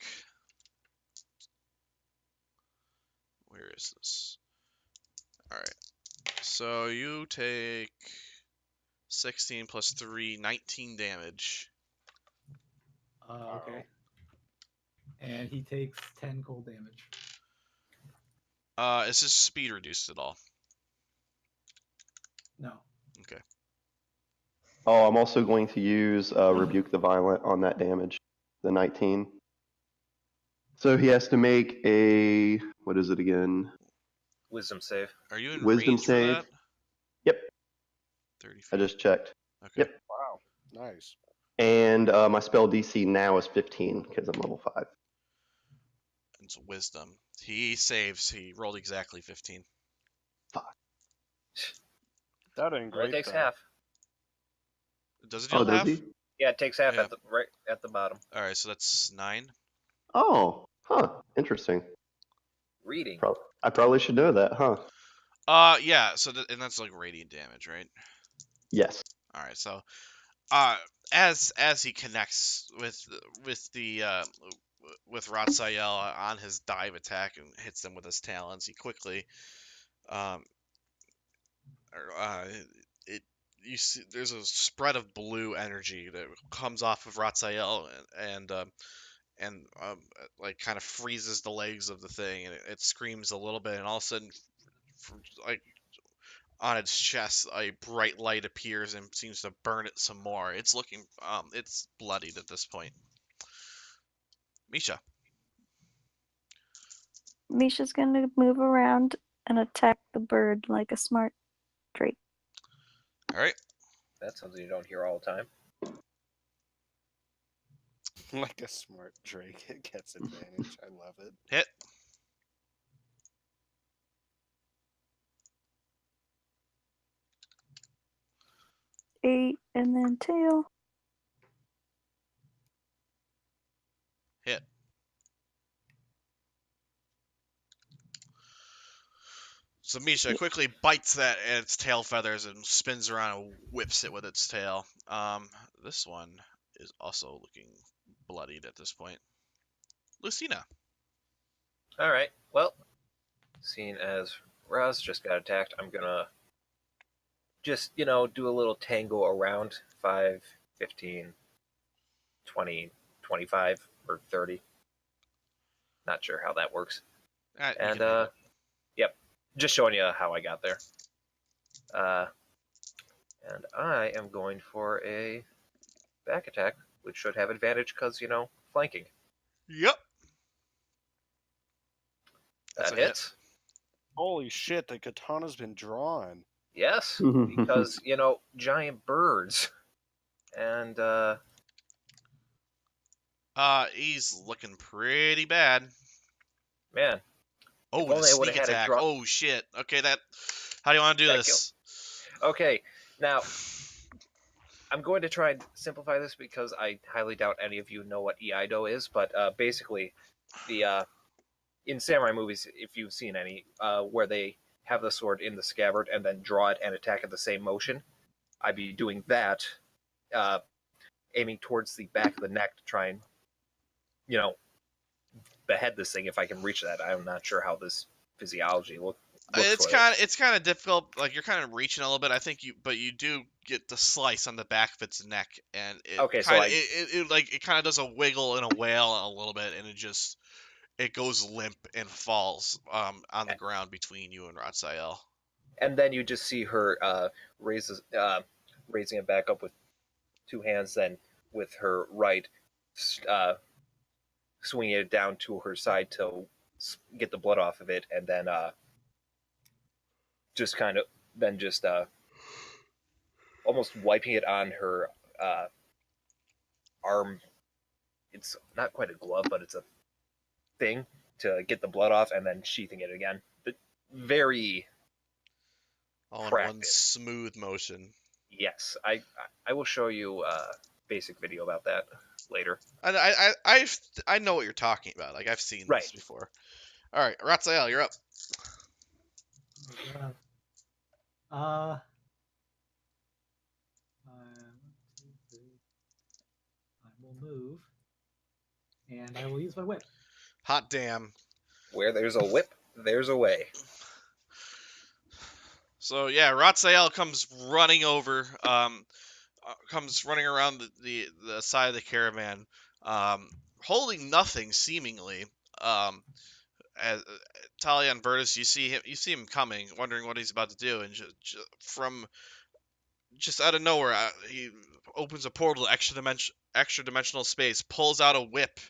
Where is this? All right, so you take 16 plus 3, 19 damage. Okay. And he takes 10 cold damage. Is his speed reduced at all? No. Okay. Oh, I'm also going to use Rebuke the Violent on that damage, the 19. So he has to make a, what is it again? Wisdom save. Are you in Wisdom range save. for that? Yep. 30 feet. I just checked. Okay. Yep. Wow, nice. And my spell DC now is 15 because I'm level 5. It's wisdom. He saves. He rolled exactly 15. Fuck. That ain't Only great. takes though. half. Does it Oh, deal does half? he? Yeah, it takes half Yeah. right at the bottom. All right, so that's 9. Oh, huh. Interesting. Reading. I probably should know that, huh? Yeah. So and that's like radiant damage, right? Yes. All right. So, as he connects with the with Ratsael on his dive attack and hits them with his talons, he quickly um it you see there's a spread of blue energy that comes off of Ratsael and like kind of freezes the legs of the thing, and it screams a little bit, and all of a sudden, like on its chest, a bright light appears and seems to burn it some more. It's looking, it's bloodied at this point. Misha. Misha's gonna move around and attack the bird like a smart drake. All right. That's something you don't hear all the time. Like a smart Drake, it gets advantage. I love it. Hit. Eight and then tail. Hit. So Misha quickly bites that at its tail feathers and spins around and whips it with its tail. This one is also looking bloodied at this point. Lucina. All right. Well, seeing as Raz just got attacked, I'm gonna just do a little tango around 5, 15, 20, 25, or 30. Not sure how that works. You And can hit it. yep, just showing you how I got there. And I am going for a back attack, which should have advantage because flanking. Yep. That's That a hit. hits. Holy shit, the katana's been drawn. Yes, because giant birds. And He's looking pretty bad. man, Oh, if the only I would've sneak had it attack. drop- Oh shit. Okay, how do you want to do That this? okay, now I'm going to try and simplify this because I highly doubt any of you know what Iaido is, but basically, in samurai movies, if you've seen any, where they have the sword in the scabbard and then draw it and attack at the same motion, I'd be doing that, aiming towards the back of the neck to try and, behead this thing if I can reach that. I'm not sure how this physiology looks It's for it. kind of difficult. Like you're kind of reaching a little bit. I think but you do get the slice on the back of its neck, and Okay, so it kind of does a wiggle and a wail a little bit, and it goes limp and falls on the ground between you and Ratsael. And then you just see her raising it back up with two hands, then with her right swinging it down to her side to get the blood off of it, and then just almost wiping it on her arm. It's not quite a glove, but it's a thing to get the blood off, and then sheathing it again. But very all in one practice. smooth motion. Yes, I will show you a basic video about that later. I know what you're talking about. Like I've seen Right. this before. All right, Ratsael, you're up. Oh, God. 1, 2, 3. I will move, and I will use my whip. Hot damn. Where there's a whip, there's a way. So yeah, Ratsael comes running over, comes running around the side of the caravan, holding nothing seemingly. As Taliah and Virtus, you see him coming, wondering what he's about to do, and from just out of nowhere, he opens a portal to extra dimensional space, pulls out a whip,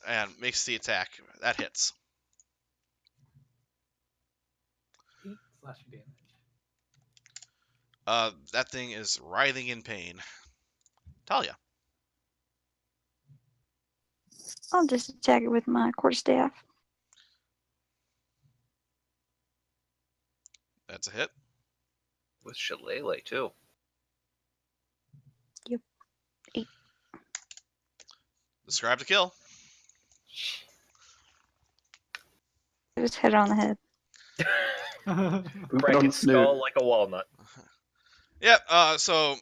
and makes the attack. That hits. 8 slashing damage. That thing is writhing in pain. Taliah. I'll just attack it with my quarterstaff. That's a hit. With Shillelagh, too. Describe the kill. Just hit it on the head. Poop it Crack on its the snoot. skull like a walnut. Yep. So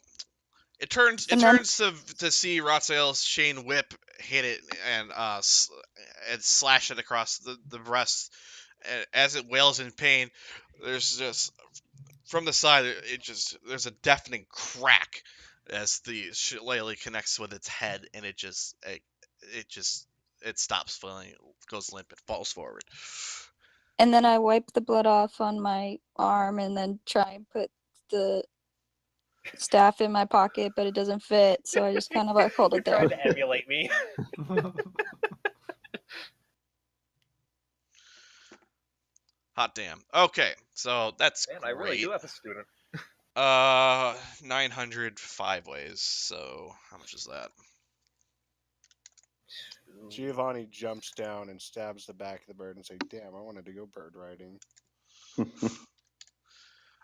it turns And then- to see Ratzael's chain whip hit it and slash it across the breast. As it wails in pain, there's just from the side there's a deafening crack as the shillelagh connects with its head, and it stops flailing, it goes limp, and falls forward. And then I wipe the blood off on my arm and then try and put the staff in my pocket, but it doesn't fit, so I just kind of like hold You're it there. trying to emulate me. Hot damn. Okay, so that's Man, great. I really do have a student. 905 ways. So how much is that? Giovanni jumps down and stabs the back of the bird and says, "Damn, I wanted to go bird riding." All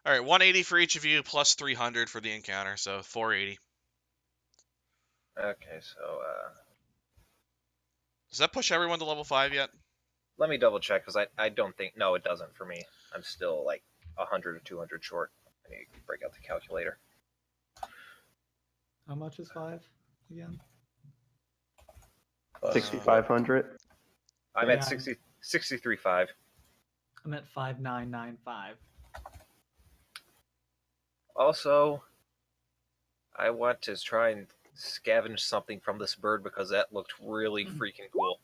right, 180 for each of you, plus 300 for the encounter, so 480. Okay, so Does that push everyone to level 5 yet? let me double check because I don't think no, it doesn't for me. I'm still like 100 or 200 short. I need to break out the calculator. How much is 5 again? 6,500. I'm Yeah. at 63.5. I'm at 5,995. Also, I want to try and scavenge something from this bird because that looked really freaking cool.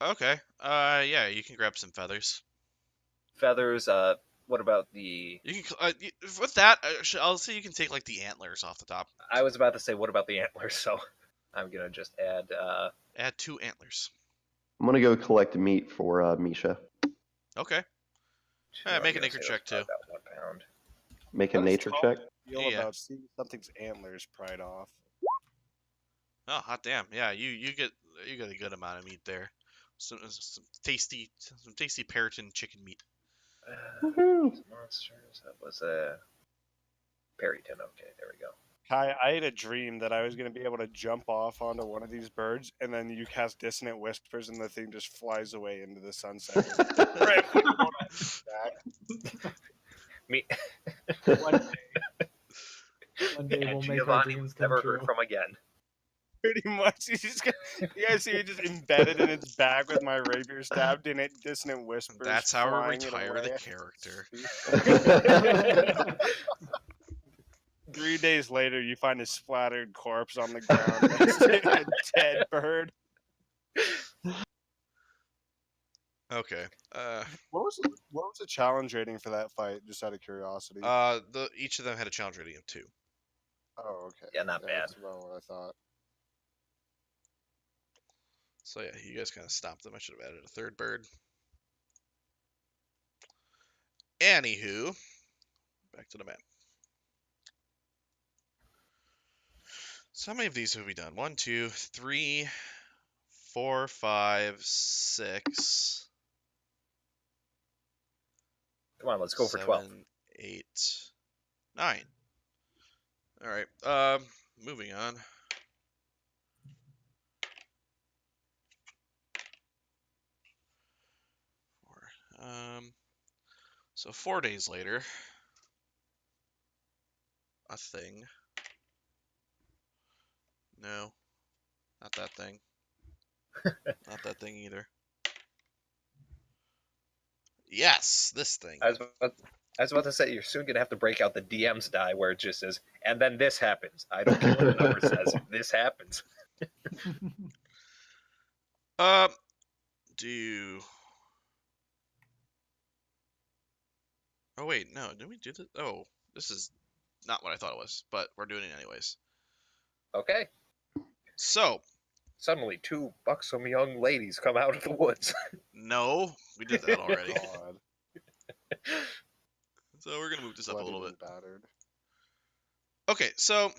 Okay. Yeah, you can grab some feathers. Feathers. What about the? You can with that. I'll say you can take like the antlers off the top. I was about to say, what about the antlers? So I'm gonna just add. Add 2 antlers. I'm gonna go collect meat for Misha. Okay. two, Yeah, I'm make a gonna nature say check, that's too. About 1 pound. Make a How does nature Taliah check. feel Yeah. about seeing something's antlers pried off? Oh, hot damn! Yeah, you get a good amount of meat there. Some tasty Periton chicken meat. Woohoo! Monsters. That was a Perryton. Okay, there we go. Kai, I had a dream that I was going to be able to jump off onto one of these birds, and then you cast Dissonant Whispers, and the thing just flies away into the sunset. Me. One day And we'll make our Giovanni dreams was come never true. heard from again. Pretty much. You guys see me just embedded in its back with my rapier stabbed in it, Dissonant Whispers. That's how we flying it retire away. the character. 3 days later, you find a splattered corpse on the ground next to a dead bird. Okay. What was the challenge rating for that fight? Just out of curiosity. Each of them had a challenge rating of 2. Oh, okay. Yeah, not bad. That's about what I thought. So yeah, you guys kind of stopped them. I should have added a 3rd bird. Anywho, back to the map. So how many of these have we done? 1, 2, 3, 4, 5, 6. Come on, let's go for 12. 7, 8, 9. All right. Moving on. So 4 days later, a thing. No, not that thing. Not that thing either. Yes, this thing. I was about to say, you're soon going to have to break out the DM's die where it just says, and then this happens. I don't care what the number says. This happens. Do. Oh, wait, no. Did we do this? Oh, this is not what I thought it was, but we're doing it anyways. Okay. So. Suddenly, 2 buxom young ladies come out of the woods. No, we did that already. God. So we're going to move this up a little bit. Battered. Okay, so.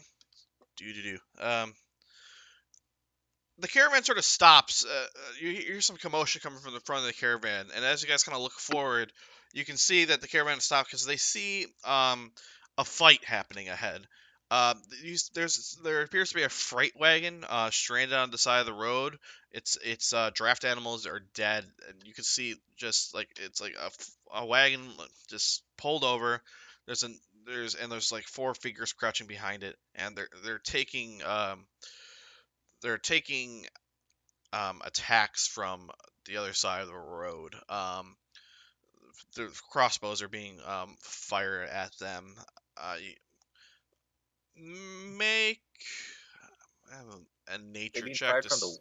the caravan sort of stops. You hear some commotion coming from the front of the caravan, and as you guys kind of look forward, you can see that the caravan stops because they see a fight happening ahead. There appears to be a freight wagon stranded on the side of the road. Its draft animals are dead, and you can see just like it's like a wagon just pulled over. There's an there's like four figures crouching behind it, and they're taking attacks from the other side of the road. The crossbows are being fired at them. Make a They nature being check. fired from the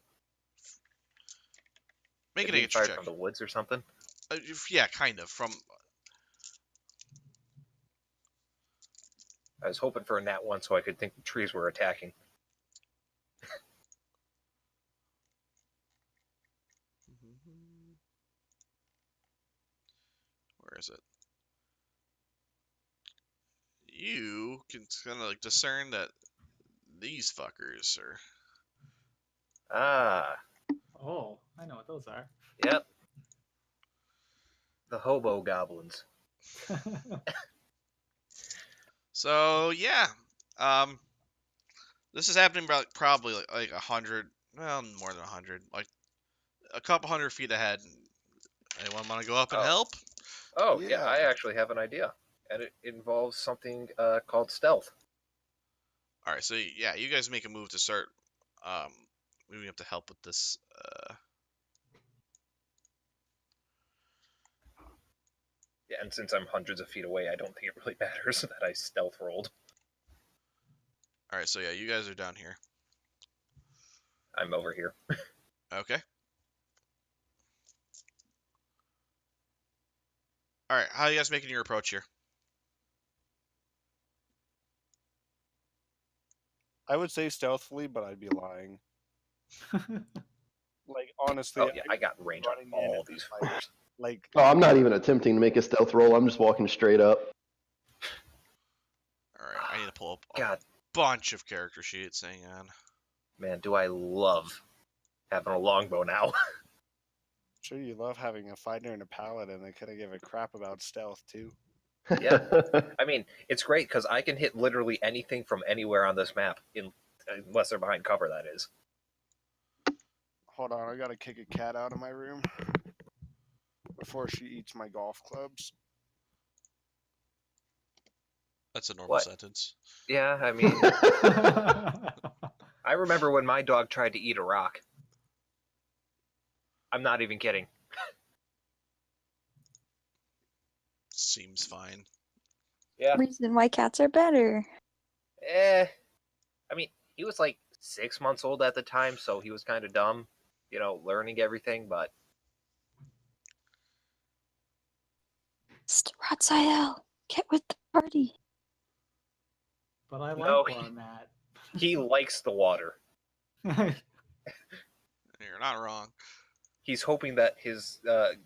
Make a being nature fired check. from the woods or something. Yeah, kind of. From I was hoping for a nat one so I could think the trees were attacking. where is it? You can kind of like discern that these fuckers are. Ah, Oh, I know what those are. yep. The hobo goblins. So yeah, um, this is happening about probably like 100, well, more than 100, like a couple 100 feet ahead. Anyone want to go up and Oh. help? Oh, yeah, Yeah. I actually have an idea. And it involves something called stealth. All right, so yeah, you guys make a move to start um, moving up to help with this. Yeah, and since I'm hundreds of feet away, I don't think it really matters that I stealth rolled. All right, so yeah, you guys are down here. I'm over here. Okay. All right, how are you guys making your approach here? I would say stealthily, but I'd be lying. Like honestly, Oh, yeah, I got range on running in all at these like- fighters. like Oh, I'm not even attempting to make a stealth roll. I'm just walking straight up. All right, I need to pull up a God, bunch of character sheets. Hang on. man, do I love having a longbow now. sure you love having a fighter and a paladin that couldn't give a crap about stealth too. Yeah. I mean, it's great because I can hit literally anything from anywhere on this map, unless they're behind cover, that is. Hold on, I gotta kick a cat out of my room before she eats my golf clubs. That's a normal What? sentence. Yeah, I mean, I remember when my dog tried to eat a rock. I'm not even kidding. Seems fine. Yeah. Reason why cats are better. I mean, he was like 6 months old at the time, so he was kind of dumb, learning everything, but Ratziel, get with the party. But I like No, where I'm at. he likes the water. You're not wrong. He's hoping that his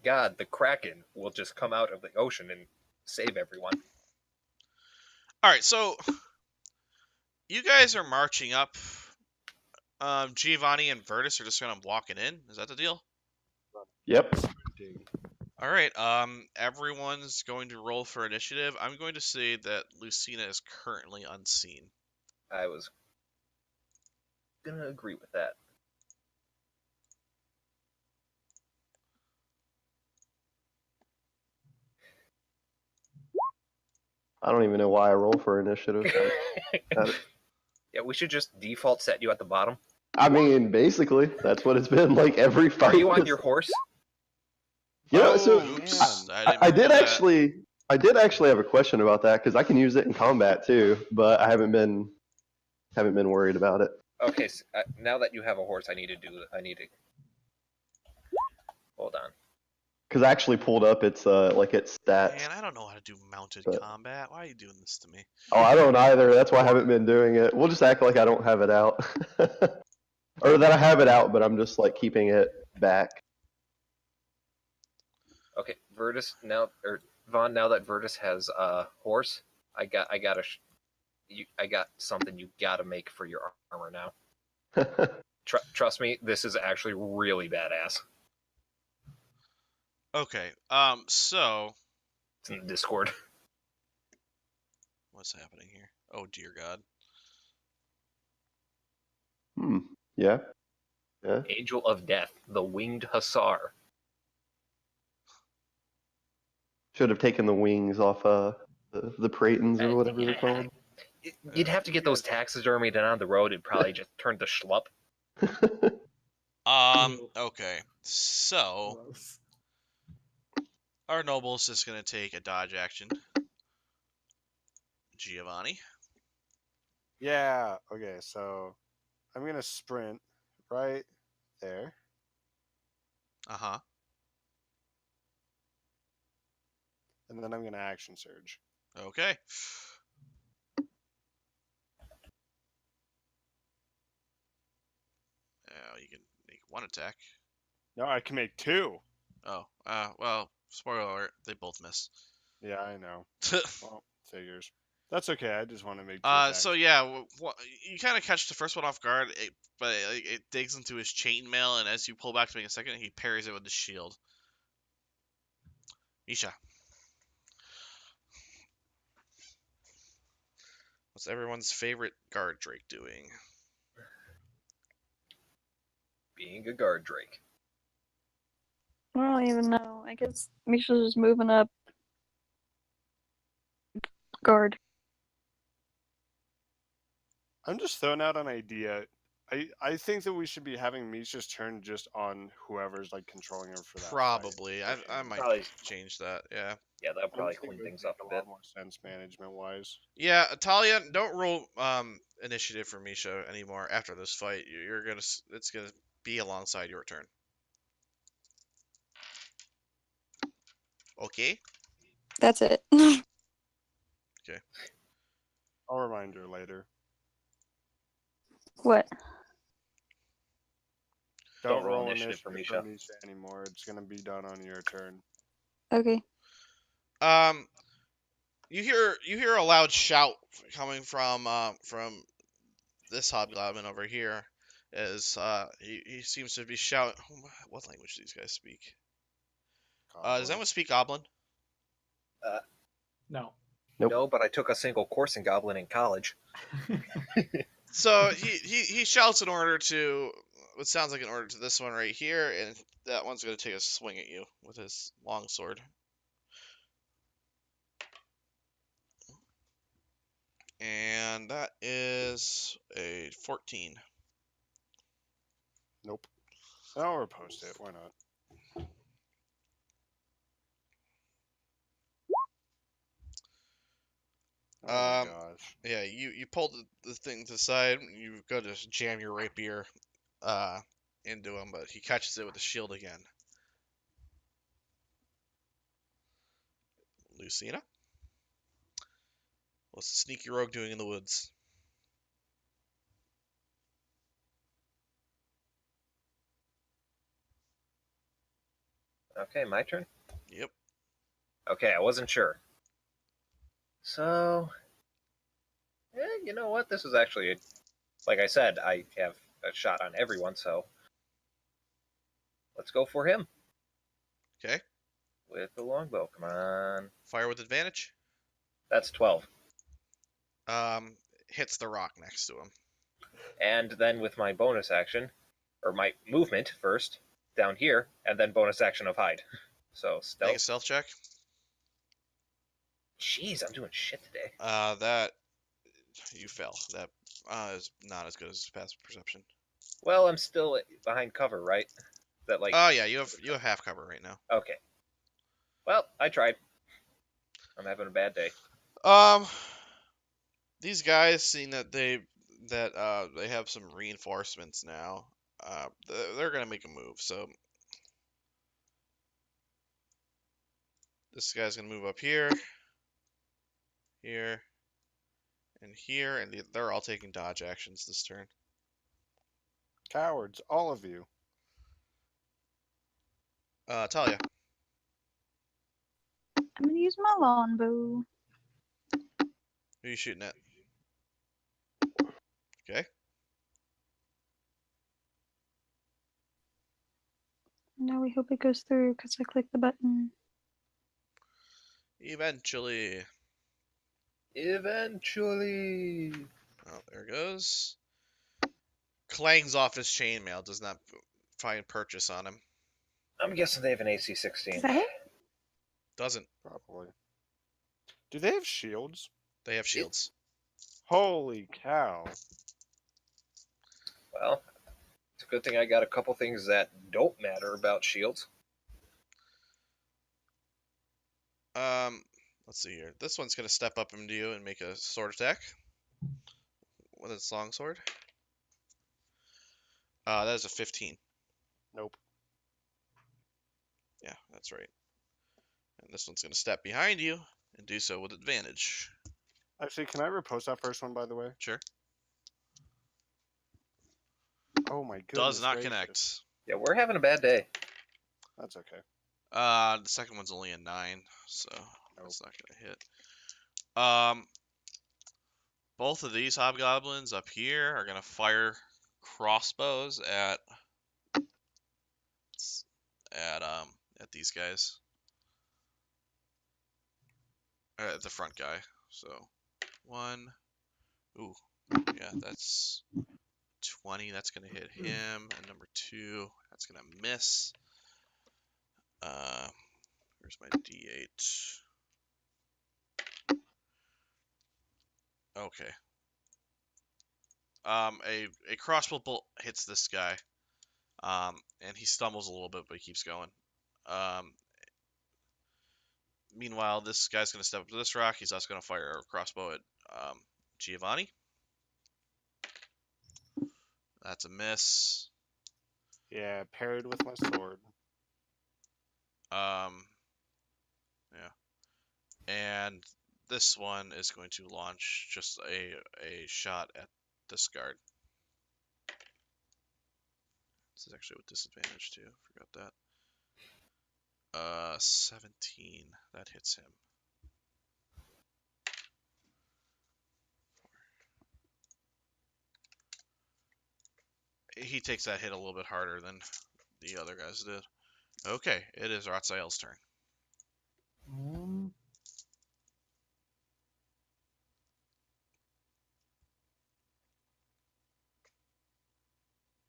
god, the Kraken, will just come out of the ocean and save everyone. All right, so you guys are marching up. Giovanni and Virtus are just kind of walking in. Is that the deal? Yep. All right. Everyone's going to roll for initiative. I'm going to say that Lucina is currently unseen. I was gonna agree with that. I don't even know why I roll for initiative. Yeah, we should just default set you at the bottom. I mean, basically, that's what it's been like every fight. Are you on your horse? You know, so Oops, I did actually have a question about that because I can use it in combat too, but I haven't been worried about it. Okay, so, now that you have a horse, I need to hold on. Because I actually pulled up its its stats. Man, I don't know how to do mounted But- combat. Why are you doing this to me? Oh, I don't either. That's why I haven't been doing it. We'll just act like I don't have it out, or that I have it out, but I'm just like keeping it back. Okay, Virtus now, or Vaughn. Now that Virtus has a horse, I got something you gotta make for your armor now. Trust me, this is actually really badass. Okay. So It's in the Discord. what's happening here? Oh dear God. Yeah. Yeah. Angel of Death, the Winged Hussar. Should have taken the wings off the Pratons or whatever they're called. You'd have to get those taxidermied and on the road. It'd probably just turn to schlup. Ew. Okay. So Gross. our noble's just gonna take a dodge action. Giovanni. Yeah. Okay. So I'm gonna sprint right there. Uh-huh. And then I'm gonna action surge. Okay. You can make one attack. No, I can make 2. Oh, well, spoiler alert, they both miss. Yeah, I know. Well, figures. That's okay. I just want to make 2 attacks. So yeah, you kind of catch the first one off guard, but it digs into his chainmail, and as you pull back to make a second, he parries it with his shield. Misha. What's everyone's favorite guard drake doing? Being a guard drake. I don't even know. I guess Misha's just moving up. Guard. I'm just throwing out an idea. I think that we should be having Misha's turn just on whoever's like controlling her for that. Probably. Fight. I might Probably. change that. Yeah. Yeah, that'll probably I think clean it would things make up a a bit. lot more sense management wise. Yeah, Talia, don't roll initiative for Misha anymore after this fight. It's gonna be alongside your turn. Okay. That's it. I'll remind her later. What? Don't roll roll initiative for Misha. anymore. It's gonna be done on your turn. Okay. You hear a loud shout coming from this hobgoblin over here, as he seems to be shouting. What language do these guys speak? Does anyone speak Goblin? No. Nope. No, but I took a single course in Goblin in college. So he shouts an order to what sounds like an order to this one right here, and that one's going to take a swing at you with his long sword. And that is a 14. Nope. I'll repost it. Why not? Oh my gosh. Yeah, you pull the thing to the side. You go to jam your rapier into him, but he catches it with the shield again. Lucina? What's the sneaky rogue doing in the woods? Okay, my turn? Yep. Okay, I wasn't sure. So, you know what? This is actually, like I said, I have a shot on everyone, so let's go for him. Okay. With the longbow, come on. Fire with advantage. That's 12. Hits the rock next to him. And then with my bonus action, or my movement first, down here, and then bonus action of hide. So stealth. Make a stealth check. Jeez, I'm doing shit today. That you fail. That is not as good as past perception. Well, I'm still behind cover, right? That like. Oh yeah, you have half cover right now. Okay. Well, I tried. I'm having a bad day. These guys, seeing that they have some reinforcements now, they're gonna make a move. So this guy's gonna move up here, here, and here, and they're all taking dodge actions this turn. Cowards, all of you. Talia. I'm gonna use my longbow. Who are you shooting at? Okay. now we hope it goes through because I clicked the button. Eventually. Eventually. Oh, there it goes. Clangs off his chainmail. Does not find purchase on him. I'm guessing they have an AC 16. Is that it? Doesn't. Probably. Do they have shields? They have shields. Holy cow. Well, it's a good thing I got a couple things that don't matter about shields. Let's see here. This one's gonna step up into you and make a sword attack with its longsword. That is a 15. Nope. Yeah, that's right. And this one's gonna step behind you and do so with advantage. Actually, can I repost that first one, by the way? Sure. Oh my goodness. Does not gracious. connect. Yeah, we're having a bad day. That's okay. The second one's only a 9, so that's not gonna hit. Both of these hobgoblins up here are gonna fire crossbows at these guys. At the front guy. So 1. Ooh, yeah, that's 20. That's gonna hit him. And number 2, that's gonna miss. Where's my D8? Okay. A crossbow bolt hits this guy. And he stumbles a little bit, but he keeps going. Meanwhile, this guy's gonna step up to this rock. He's also gonna fire a crossbow at Giovanni. That's a miss. Yeah, parried with my sword. Yeah. And this one is going to launch just a shot at this guard. This is actually with disadvantage too. Forgot that. 17. That hits him. He takes that hit a little bit harder than the other guys did. Okay, it is Ratzael's turn.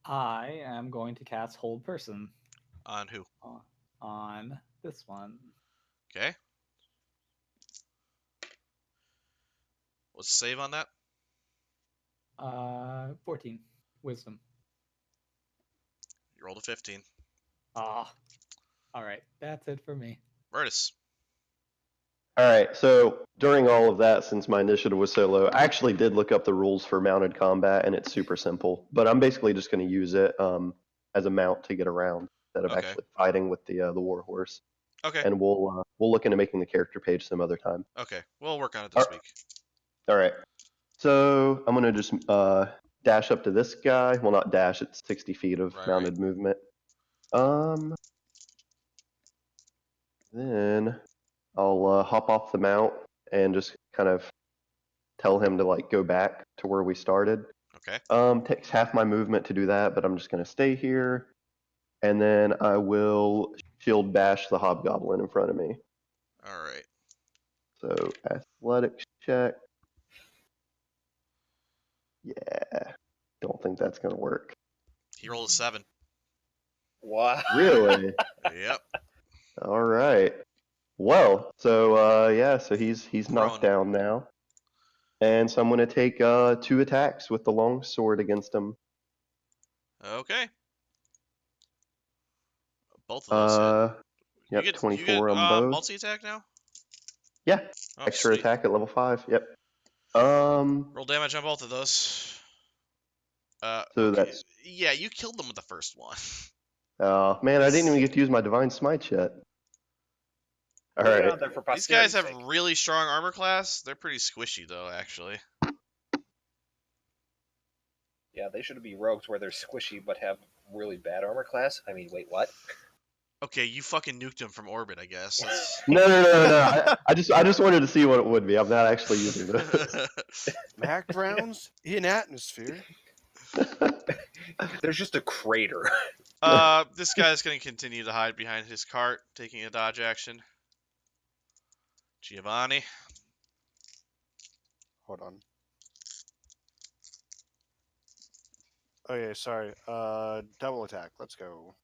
I am going to cast Hold Person On who? on this one. Okay. What's the save on that? 14 Wisdom. You rolled a 15. Ah, all right. That's it for me. Virtus. All right, so during all of that, since my initiative was so low, I actually did look up the rules for mounted combat, and it's super simple. But I'm basically just going to use it as a mount to get around instead of Okay. actually fighting with the warhorse. Okay. And we'll look into making the character page some other time. Okay. We'll work on it this week. All right. So I'm going to just dash up to this guy. Well, not dash. It's 60 feet of mounted movement. Then I'll hop off the mount and just kind of tell him to like go back to where we started. Okay. Takes half my movement to do that, but I'm just gonna stay here, and then I will shield bash the hobgoblin in front of me. All right. So athletics check. Yeah, don't think that's gonna work. He rolled a 7. Wow. Really? Yep. All right. Well, so yeah, so he's knocked down now, and so I'm gonna take 2 attacks with the long sword against him. Okay. Both of those hit. Yep, you get, 24 on both. Multi-attack now? Yeah, Oh, extra sweet. attack at level 5. Yep. Roll damage on both of those. So okay. that's. Yeah, you killed them with the first one. Oh man, I didn't even get to use my divine smite yet. All right. These guys have really strong armor class. They're pretty squishy though, actually. Yeah, they should be rogues where they're squishy but have really bad armor class. I mean, wait, what? Okay, you fucking nuked him from orbit, I guess. No. I just wanted to see what it would be. I'm not actually using this. Mac rounds in atmosphere. There's just a crater. This guy's gonna continue to hide behind his cart, taking a dodge action. Giovanni. Hold on. Okay, sorry. Double attack. Let's go.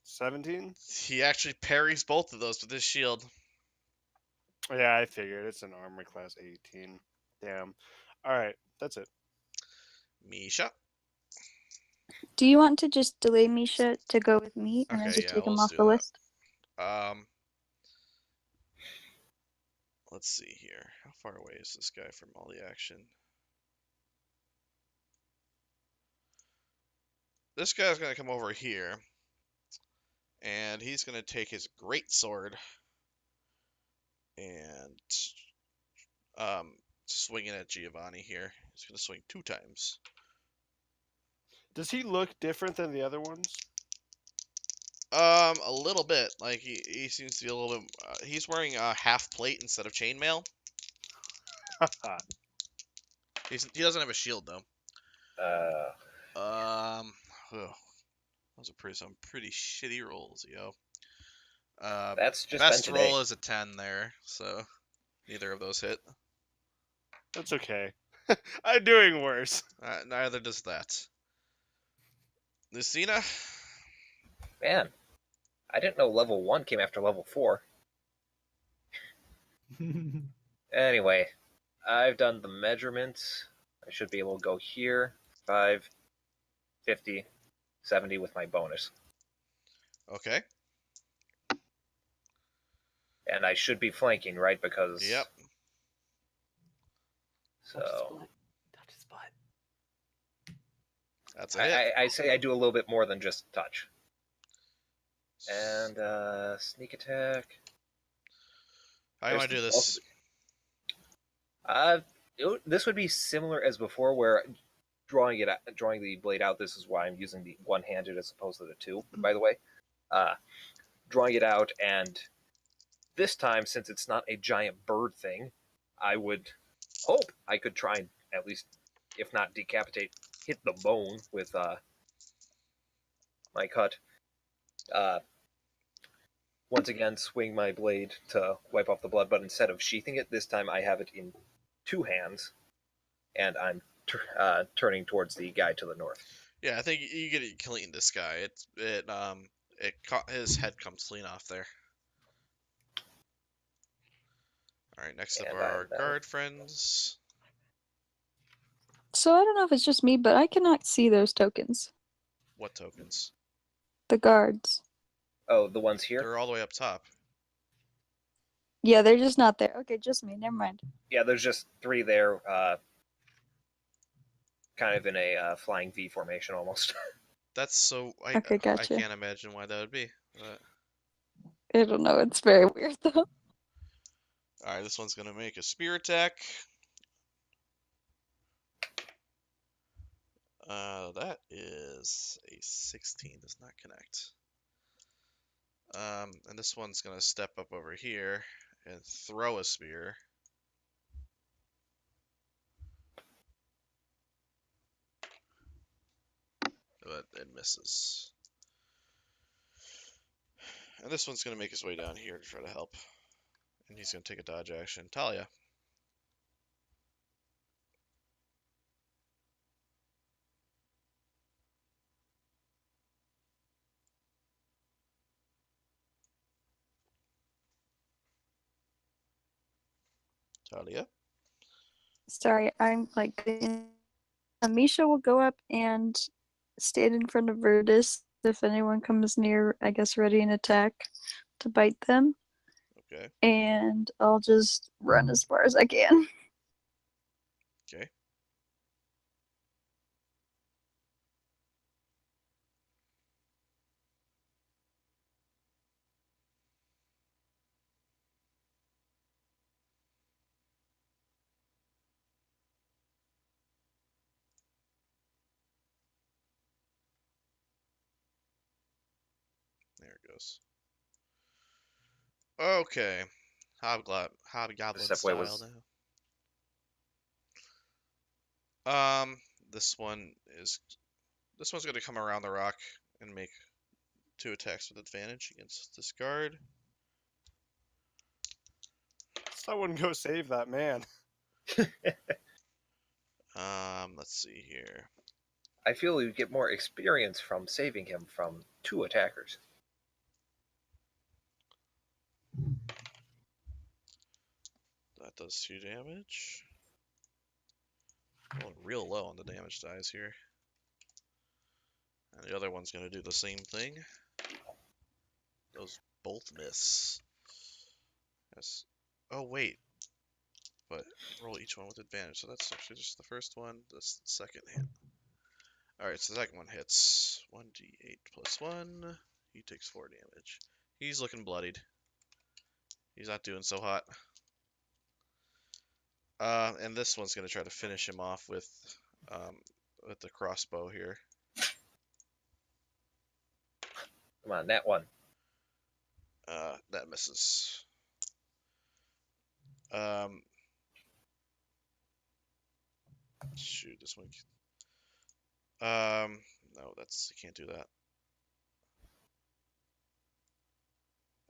$17? He actually parries both of those with his shield. Yeah, I figured. It's an armor class 18. Damn. Alright, that's it. Misha. Do you want to just delay Misha to go with me and then Okay, just yeah, take him let's off do the that. list? Let's see here. How far away is this guy from all the action? This guy's gonna come over here, and he's gonna take his great sword and swing it at Giovanni here. He's gonna swing 2 times. Does he look different than the other ones? A little bit. Like he seems to be a little bit. He's wearing a half plate instead of chainmail. He doesn't have a shield though. Those are some pretty shitty rolls, yo. That's just Best been today. roll is a 10 there, so neither of those hit. That's okay. I'm doing worse. Neither does that. Lucina? Man, I didn't know level 1 came after level 4. Anyway, I've done the measurements. I should be able to go here. 5, 50, 70 with my bonus. Okay. And I should be flanking, right? Because... Yep. So... Touch his butt. That's a hit. I say I do a little bit more than just touch. And sneak attack. How do you want to do this? This would be similar as before, where drawing the blade out. This is why I'm using the one-handed as opposed to the two. By the way, drawing it out, and this time, since it's not a giant bird thing, I would hope I could try and at least, if not decapitate, hit the bone with my cut. Once again, swing my blade to wipe off the blood, but instead of sheathing it, this time I have it in 2 hands, and I'm turning towards the guy to the north. Yeah, I think you get it clean. This guy, his head comes clean off there. All right, next up And are our guard friends. So I don't know if it's just me, but I cannot see those tokens. What tokens? The guards. Oh, the ones here? They're all the way up top. Yeah, they're just not there. Okay, just me. Never mind. Yeah, there's just 3 there, kind of in a flying V formation almost. That's so. Okay, gotcha. I can't imagine why that would be. But... I don't know. It's very weird though. All right, this one's gonna make a spear attack. That is a 16. Does not connect. And this one's gonna step up over here and throw a spear. But it misses. And this one's gonna make his way down here to try to help. And he's gonna take a dodge action. Taliah. Taliah. Sorry, I'm like. Misha will go up and stand in front of Virtus if anyone comes near, I guess, ready an attack to bite them. Okay. And I'll just run as far as I can. Okay. There it goes. Okay. Hobgoblin The step away style was- now. This one is this one's gonna come around the rock and make 2 attacks with advantage against this guard. Someone go save that man. Let's see here. I feel you get more experience from saving him from 2 attackers. That does 2 damage. Going real low on the damage dice here. And the other one's gonna do the same thing. Those both miss. Yes. Oh wait. But roll each one with advantage. So that's actually just the first one. That's the second hit. Alright, so the second one hits. 1d8 plus 1. He takes 4 damage. He's looking bloodied. He's not doing so hot. And this one's gonna try to finish him off with the crossbow here. Come on, that one. That misses. Shoot, this one. No, you can't do that.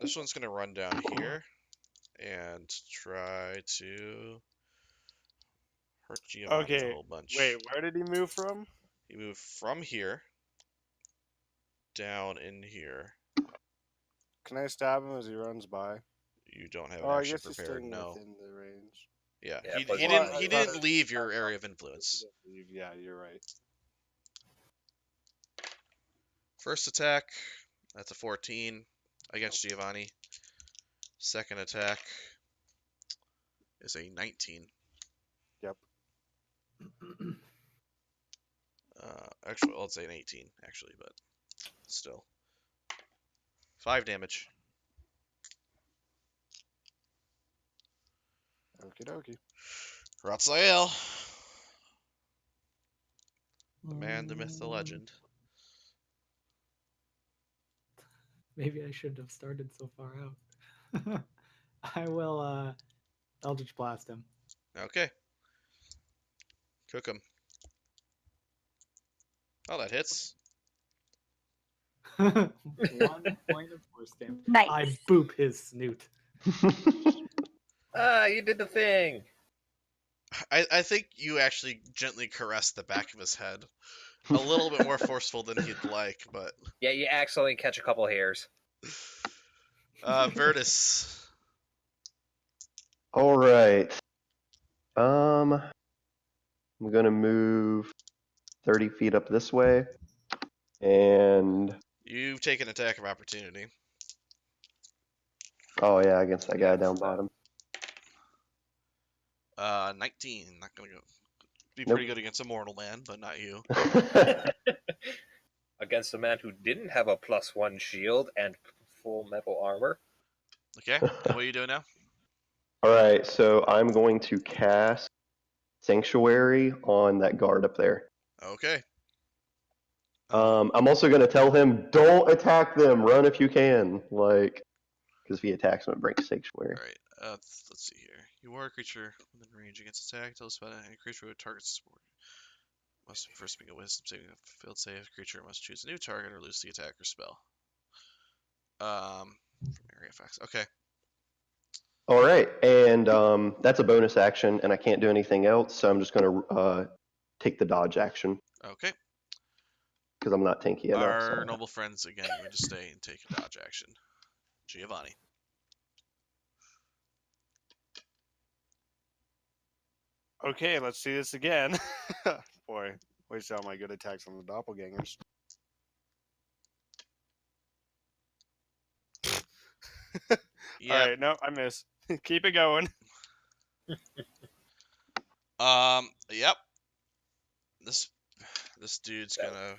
This one's gonna run down here and try to hurt Giovanni a whole bunch. Wait, where did he move from? He moved from here down in here. Can I stab him as he runs by? You don't have an I action guess he's prepared. staying No. within the range. Yeah, Yeah, he but- didn't. Well, He I didn't thought- leave your area of influence. Yeah, you're right. First attack, that's a 14 against Giovanni. Second attack is a 19. Yep. Actually, let's say an 18, actually, but still. 5 damage. Okie dokie. Ratzael. The man, the myth, the legend. Maybe I shouldn't have started so far out. I will Eldritch Blast him. Okay. Cook him. Oh, that hits. 1 point of force damage. Nice. I boop his snoot. Ah, you did the thing. I think you actually gently caressed the back of his head. A little bit more forceful than he'd like, but... Yeah, you accidentally catch a couple hairs. Virtus. All right. I'm gonna move 30 feet up this way, and You take an attack of opportunity. oh yeah, against that guy down bottom. 19. Not gonna go. Be Nope. pretty good against a mortal man, but not you. Against a man who didn't have a +1 shield and full metal armor. Okay, and what are you doing now? All right, so I'm going to cast Sanctuary on that guard up there. Okay. I'm also going to tell him, don't attack them. Run if you can, like, because if he attacks him, it breaks Sanctuary. Alright, let's see here. You are a creature within range against attack. Tell us about any creature who targets must first make a wisdom saving failed save. Creature must choose a new target or lose the attack or spell. From area effects. Okay. All right, and that's a bonus action, and I can't do anything else, so I'm just going to take the dodge action Okay. because I'm not tanky enough. Our So. noble friends again going to stay and take a dodge action. Giovanni. Okay, let's see this again. Boy, waste all my good attacks on the doppelgangers. Yeah. All right, no, I miss. Keep it going. Yep. This dude's gonna.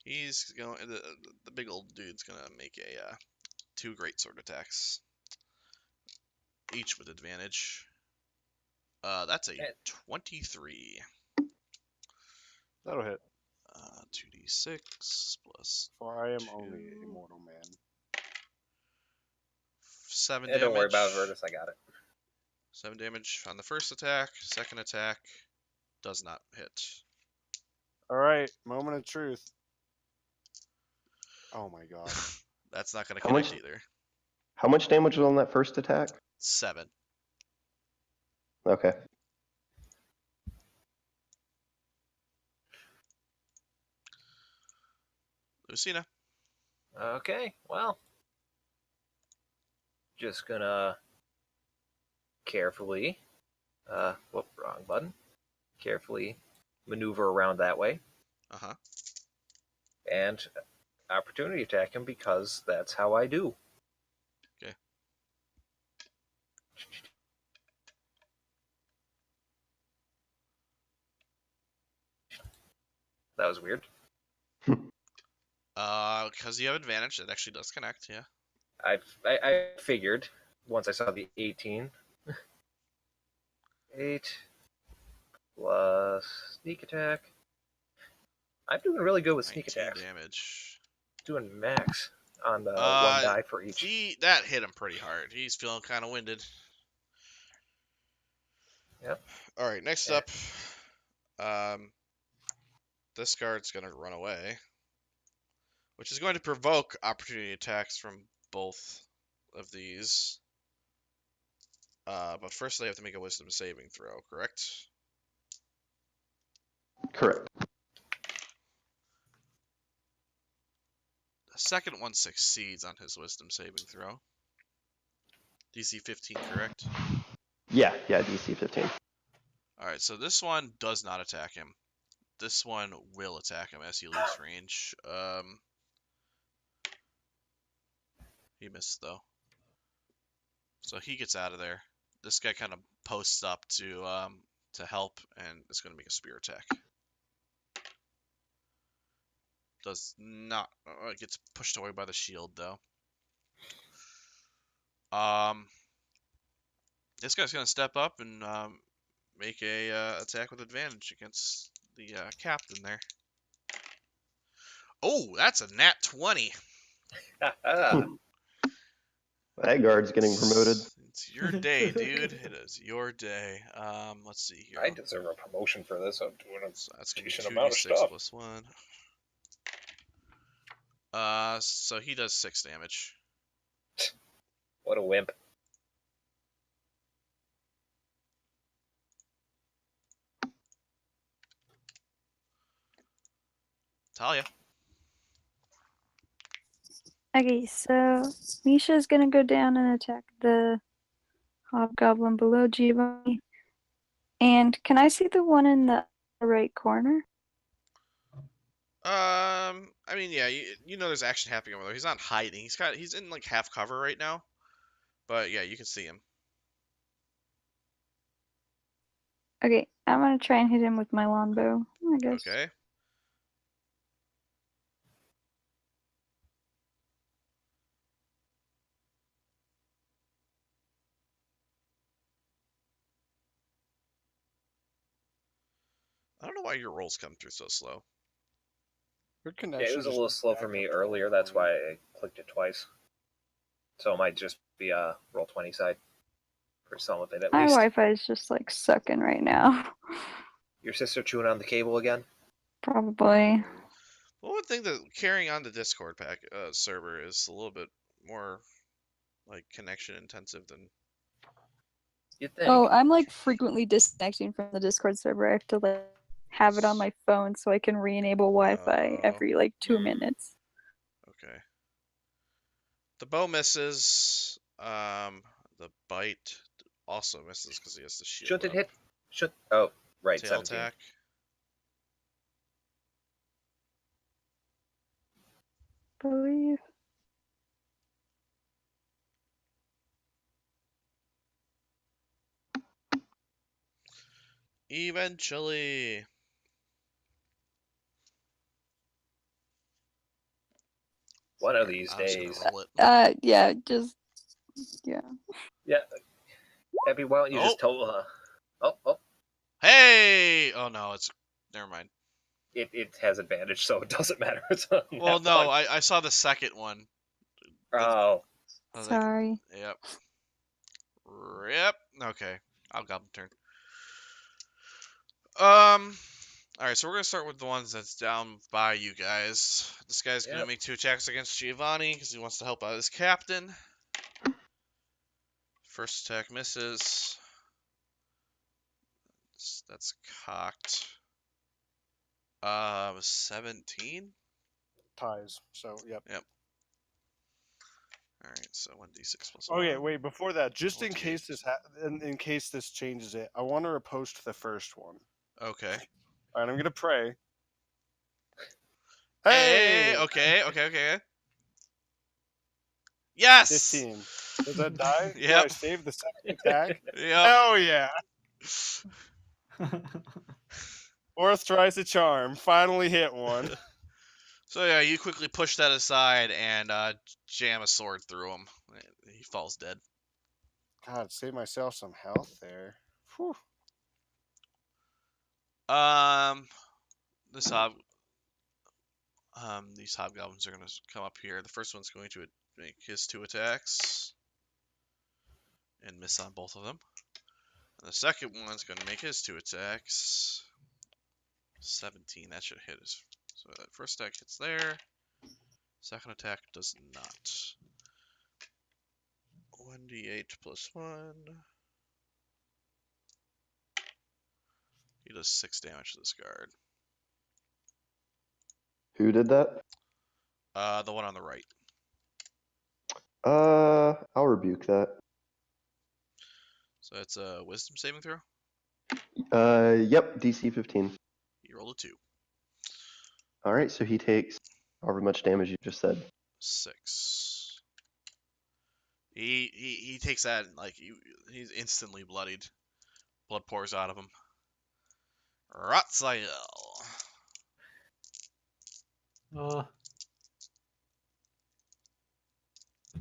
He's going. The big old dude's gonna make a 2 greatsword attacks, each with advantage. That's a 23. That'll hit. 2d6 plus For I am 2. only a mortal man. 7 Yeah, damage. don't worry about it, Virtus. I got it. 7 damage on the first attack. Second attack Does not hit. All right, moment of truth. Oh my god. That's not going to How connect much? either. How much damage was on that first attack? 7. Okay. Lucina. Okay, well, just gonna carefully, wrong button. Carefully maneuver around that way Uh-huh. and opportunity attack him because that's how I do. Okay. That was weird. Because you have advantage, it actually does connect, yeah. I figured once I saw the 18. 8 plus sneak attack. I'm doing really good with sneak 19 attacks. damage. Doing max on the one die for each. That hit him pretty hard. He's feeling kind of winded. Yep. All right, next up, this guard's gonna run away, which is going to provoke opportunity attacks from both of these. But first they have to make a wisdom saving throw, correct? Correct. The second one succeeds on his wisdom saving throw. DC 15, correct? Yeah, DC 15. Alright, so this one does not attack him. This one will attack him as he leaves range. He missed though. So he gets out of there. This guy kind of posts up to help and is going to make a spear attack. Does not gets pushed away by the shield though. This guy's going to step up and make a attack with advantage against the captain there. Oh, that's a nat 20. That guard's getting promoted. It's your day, dude. It is your day. Let's see here. I deserve a promotion for this. I'm doing a So that's gonna be decent amount of 2d6 stuff. plus 1. So he does 6 damage. What a wimp. Taliah. Okay, so Misha's gonna go down and attack the hobgoblin below Giovanni. And can I see the one in the right corner? I mean, yeah, you know there's action happening over there. He's not hiding. He's in like half cover right now. But yeah, you can see him. Okay, I'm gonna try and hit him with my longbow, I guess. Okay. I don't know why your rolls come through so slow. Your Yeah, connection it was a just little went slow back for me up to earlier. like That's 20. why I clicked it twice. So it might just be a roll 20 side for some of it at My least. Wi-Fi is just like sucking right now. Your sister chewing on the cable again? Probably. Well, one thing that carrying on the Discord server is a little bit more like connection intensive than. You'd think. Oh, I'm like frequently disconnecting from the Discord server. I have to like have it on my phone so I can re-enable Wi-Fi Oh. every like 2 minutes. Okay. The bow misses. The bite also misses because he has the shield. Should it up. hit? Should. Oh, right, Tail 17. attack. Believe. Eventually. One of these I'm just days. gonna roll it. Yeah, just yeah. Yeah. Abby, why don't you just tell Oh, Hey! Oh no, it's never mind. it has advantage, so it doesn't matter. It's Well, no, I saw the second one. Oh. I was Sorry. like, yep. Yep. Okay. I'll goblin turn. All right, so we're gonna start with the ones that's down by you guys. This guy's gonna Yep. make 2 attacks against Giovanni because he wants to help out his captain. First attack misses. That's cocked. 17. Ties. So, yep. All right, so 1d6 plus Okay, 1. wait. Before that, just in 1d8. case in case this changes it, I want to riposte the first one. Okay. All right, I'm gonna pray. Hey. Hey, Okay. Yes. 15. Does that die? Do Yep. I save the second attack? Yep. Hell yeah! Fourth tries a charm. Finally hit one. So yeah, you quickly push that aside and jam a sword through him. He falls dead. God, save myself some health there. Whew. These hobgoblins are gonna come up here. The first one's going to make his 2 attacks and miss on both of them. And the second one's going to make his 2 attacks. 17. That should hit his. So that first attack hits there. Second attack does not. 1d8 plus 1. He does 6 damage to this guard. Who did that? The one on the right. I'll rebuke that. So it's a wisdom saving throw. Yep, DC 15. He rolled a 2. All right, so he takes however much damage you just said. 6. He takes that and, like, he's instantly bloodied. Blood pours out of him. Ratzael.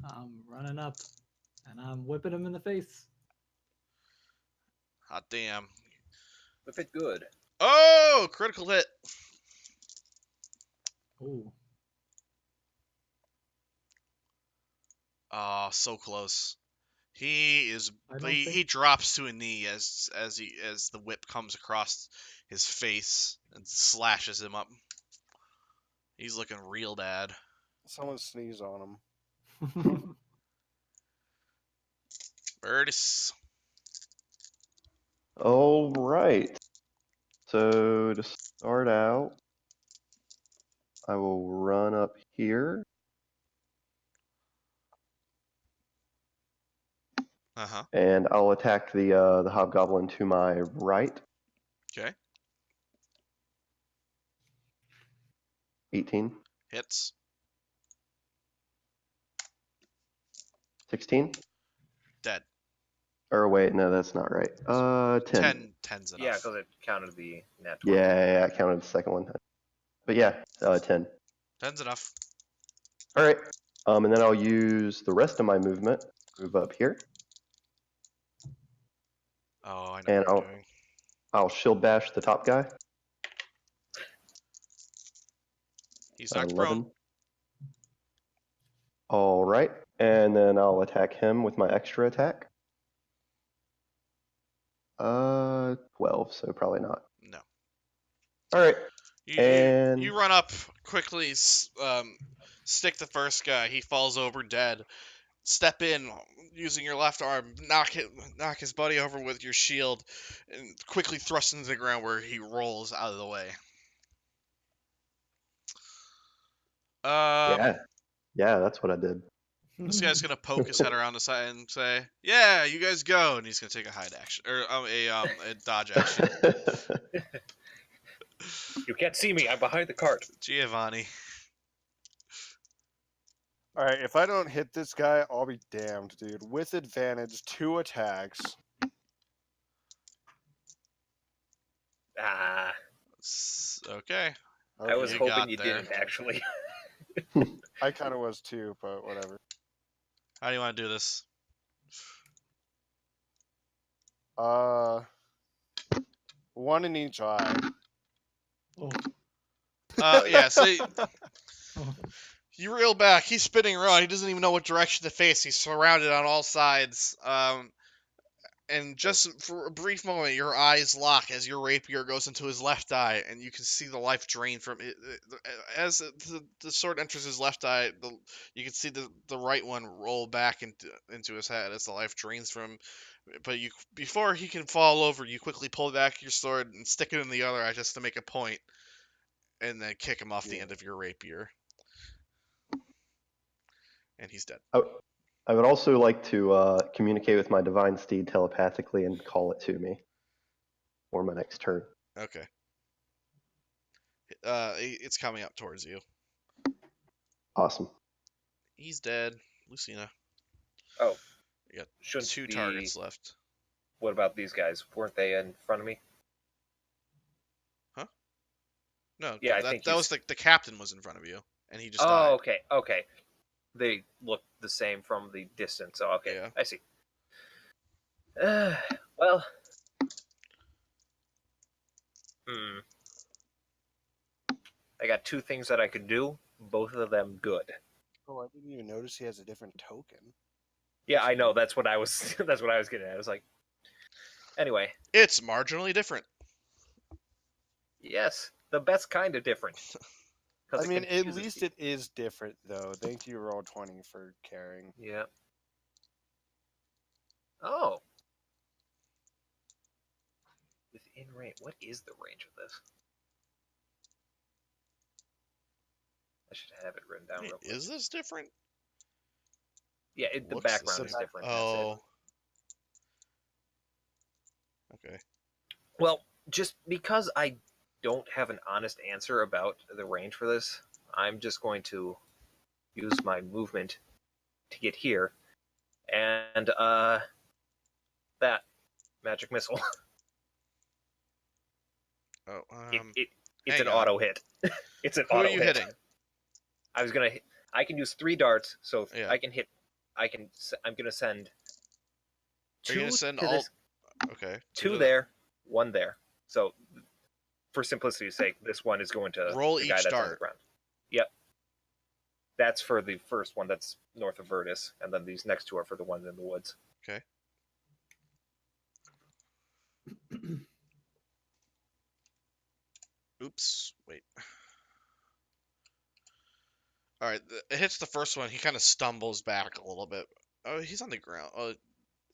I'm running up, and I'm whipping him in the face. Hot damn. Whip it good. Oh, critical hit. Ooh. Oh, so close. He drops to a knee as the whip comes across his face and slashes him up. He's looking real bad. Someone sneeze on him. Virtus. All right. So to start out, I will run up here. Uh-huh. And I'll attack the hobgoblin to my right. Okay. 18. Hits. 16. Dead. Or wait, no, that's not right. 10. 10's enough. Yeah, because it counted the net 20. Yeah, I counted the second one. But yeah, 10. 10's enough. All right. And then I'll use the rest of my movement. Move up here. Oh, I know And what you're doing. I'll shield bash the top guy. He's knocked 11. prone. All right. And then I'll attack him with my extra attack. 12, so probably not. No. All right. You run up quickly, stick the first guy. He falls over dead. Step in using your left arm, knock his buddy over with your shield, and quickly thrust into the ground where he rolls out of the way. Yeah, that's what I did. This guy's gonna poke his head around the side and say, "Yeah, you guys go," and he's gonna take a hide action or a dodge action. You can't see me. I'm behind the cart. Giovanni. All right, if I don't hit this guy, I'll be damned, dude. With advantage, 2 attacks. Ah, Okay. I was You hoping got you there. didn't actually. I kind of was too, but whatever. How do you want to do this? 1 in each eye. Oh. Yeah, so Oh. you reel back. He's spinning around. He doesn't even know what direction to face. He's surrounded on all sides. And just for a brief moment, your eyes lock as your rapier goes into his left eye, and you can see the life drain from it. As the sword enters his left eye, you can see the right one roll back into his head as the life drains from. But before he can fall over, you quickly pull back your sword and stick it in the other eye just to make a point, and then kick him off the end of your rapier. And he's dead. I would also like to communicate with my divine steed telepathically and call it to me for my next turn. Okay. It's coming up towards you. Awesome. He's dead. Lucina. Oh. You got Shouldn't two targets left. What about these guys? Weren't they in front of me? Huh? No. Yeah, I think that was the captain was in front of you, and he just Oh, died. okay. They look the same from the distance. So okay, Yeah. I see. Well. I got two things that I could do. Both of them good. Oh, I didn't even notice he has a different token. Yeah, I know. That's what I was. That's what I was getting at. I was like, anyway. It's marginally different. Yes, the best kind of different. I mean, at least it is different, though. Thank you, Roll20, for caring. Yeah. Oh. Within range. What is the range of this? I should have it written down real quick. Is this different? Yeah, the background is different. Oh. Okay. Well, just because I don't have an honest answer about the range for this, I'm just going to use my movement to get here, and that magic missile. Oh, it's an auto hit. It's an auto hit. Who are you hitting? I was gonna. I can use 3 darts, so Yeah. I can hit. I'm gonna send. Are you gonna send all? This, okay. 2 there, 1 there. So, for simplicity's sake, this one is going to roll the each guy that's dart. on the ground. Yep. That's for the first one that's north of Virtus, and then these next 2 are for the ones in the woods. Okay. Oops. Wait. All right. It hits the first one. He kind of stumbles back a little bit. Oh, he's on the ground. Oh,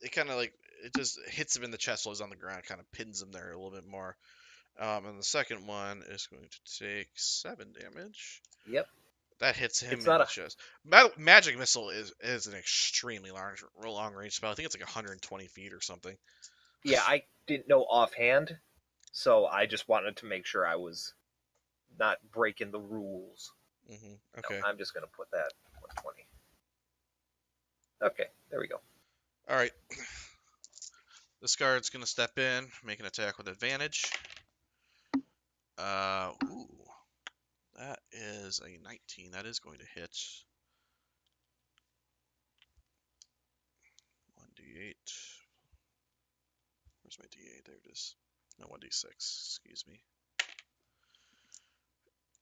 it kind of it just hits him in the chest while he's on the ground. Kind of pins him there a little bit more. And the second one is going to take 7 damage. Yep. That hits him It's in not the chest. Magic Missile is an extremely long range spell. I think it's like 120 feet or something. Yeah, I didn't know offhand, so I just wanted to make sure I was not breaking the rules. Okay. No, I'm just going to put that 120. Okay, there we go. All right. This guard's going to step in, make an attack with advantage. Ooh. That is a 19. That is going to hit. 1d8. Where's my d8? There it is. No, 1d6. Excuse me.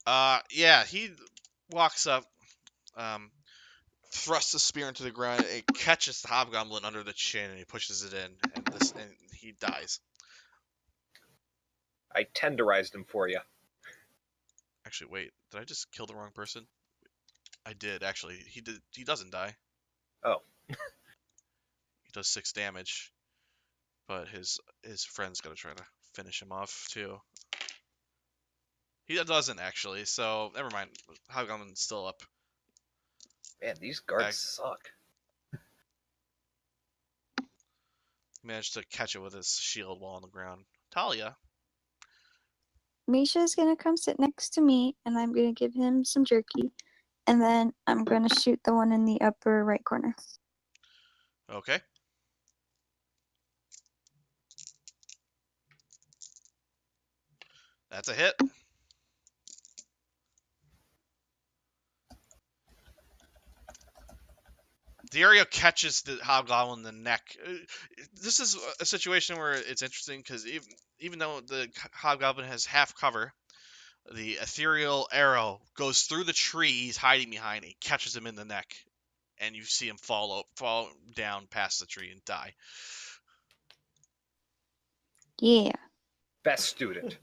Yeah, he walks up, thrusts the spear into the ground. It catches the hobgoblin under the chin, and he pushes it in, and he dies. I tenderized him for you. Actually, wait. Did I just kill the wrong person? I did, actually. He doesn't die. Oh. He does 6 damage. But his friend's gonna try to finish him off, too. He doesn't, actually, so never mind. Hobgoblin's still up. Man, these guards suck. He managed to catch it with his shield while on the ground. Taliah. Misha's gonna come sit next to me, and I'm gonna give him some jerky, and then I'm gonna shoot the one in the upper right corner. Okay. That's a hit. The arrow catches the hobgoblin in the neck. This is a situation where it's interesting because even though the hobgoblin has half cover, the ethereal arrow goes through the tree he's hiding behind and catches him in the neck, and you see him fall down past the tree and die. Yeah. Best student.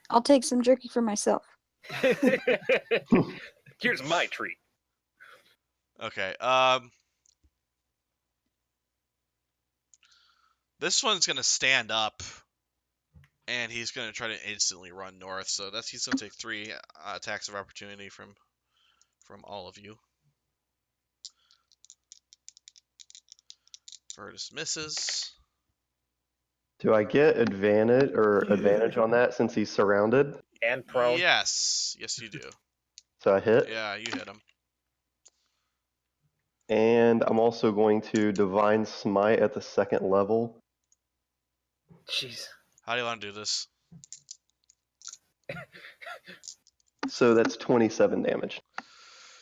I'll take some jerky for myself. Here's my treat. Okay. This one's gonna stand up, and he's gonna try to instantly run north. So he's gonna take 3 attacks of opportunity from all of you. Virtus misses. Do I get advantage on that since he's surrounded? And prone. Yes, you do. So I hit. Yeah, you hit him. And I'm also going to Divine Smite at the 2nd level. Jeez. How do you want to do this? So that's 27 damage.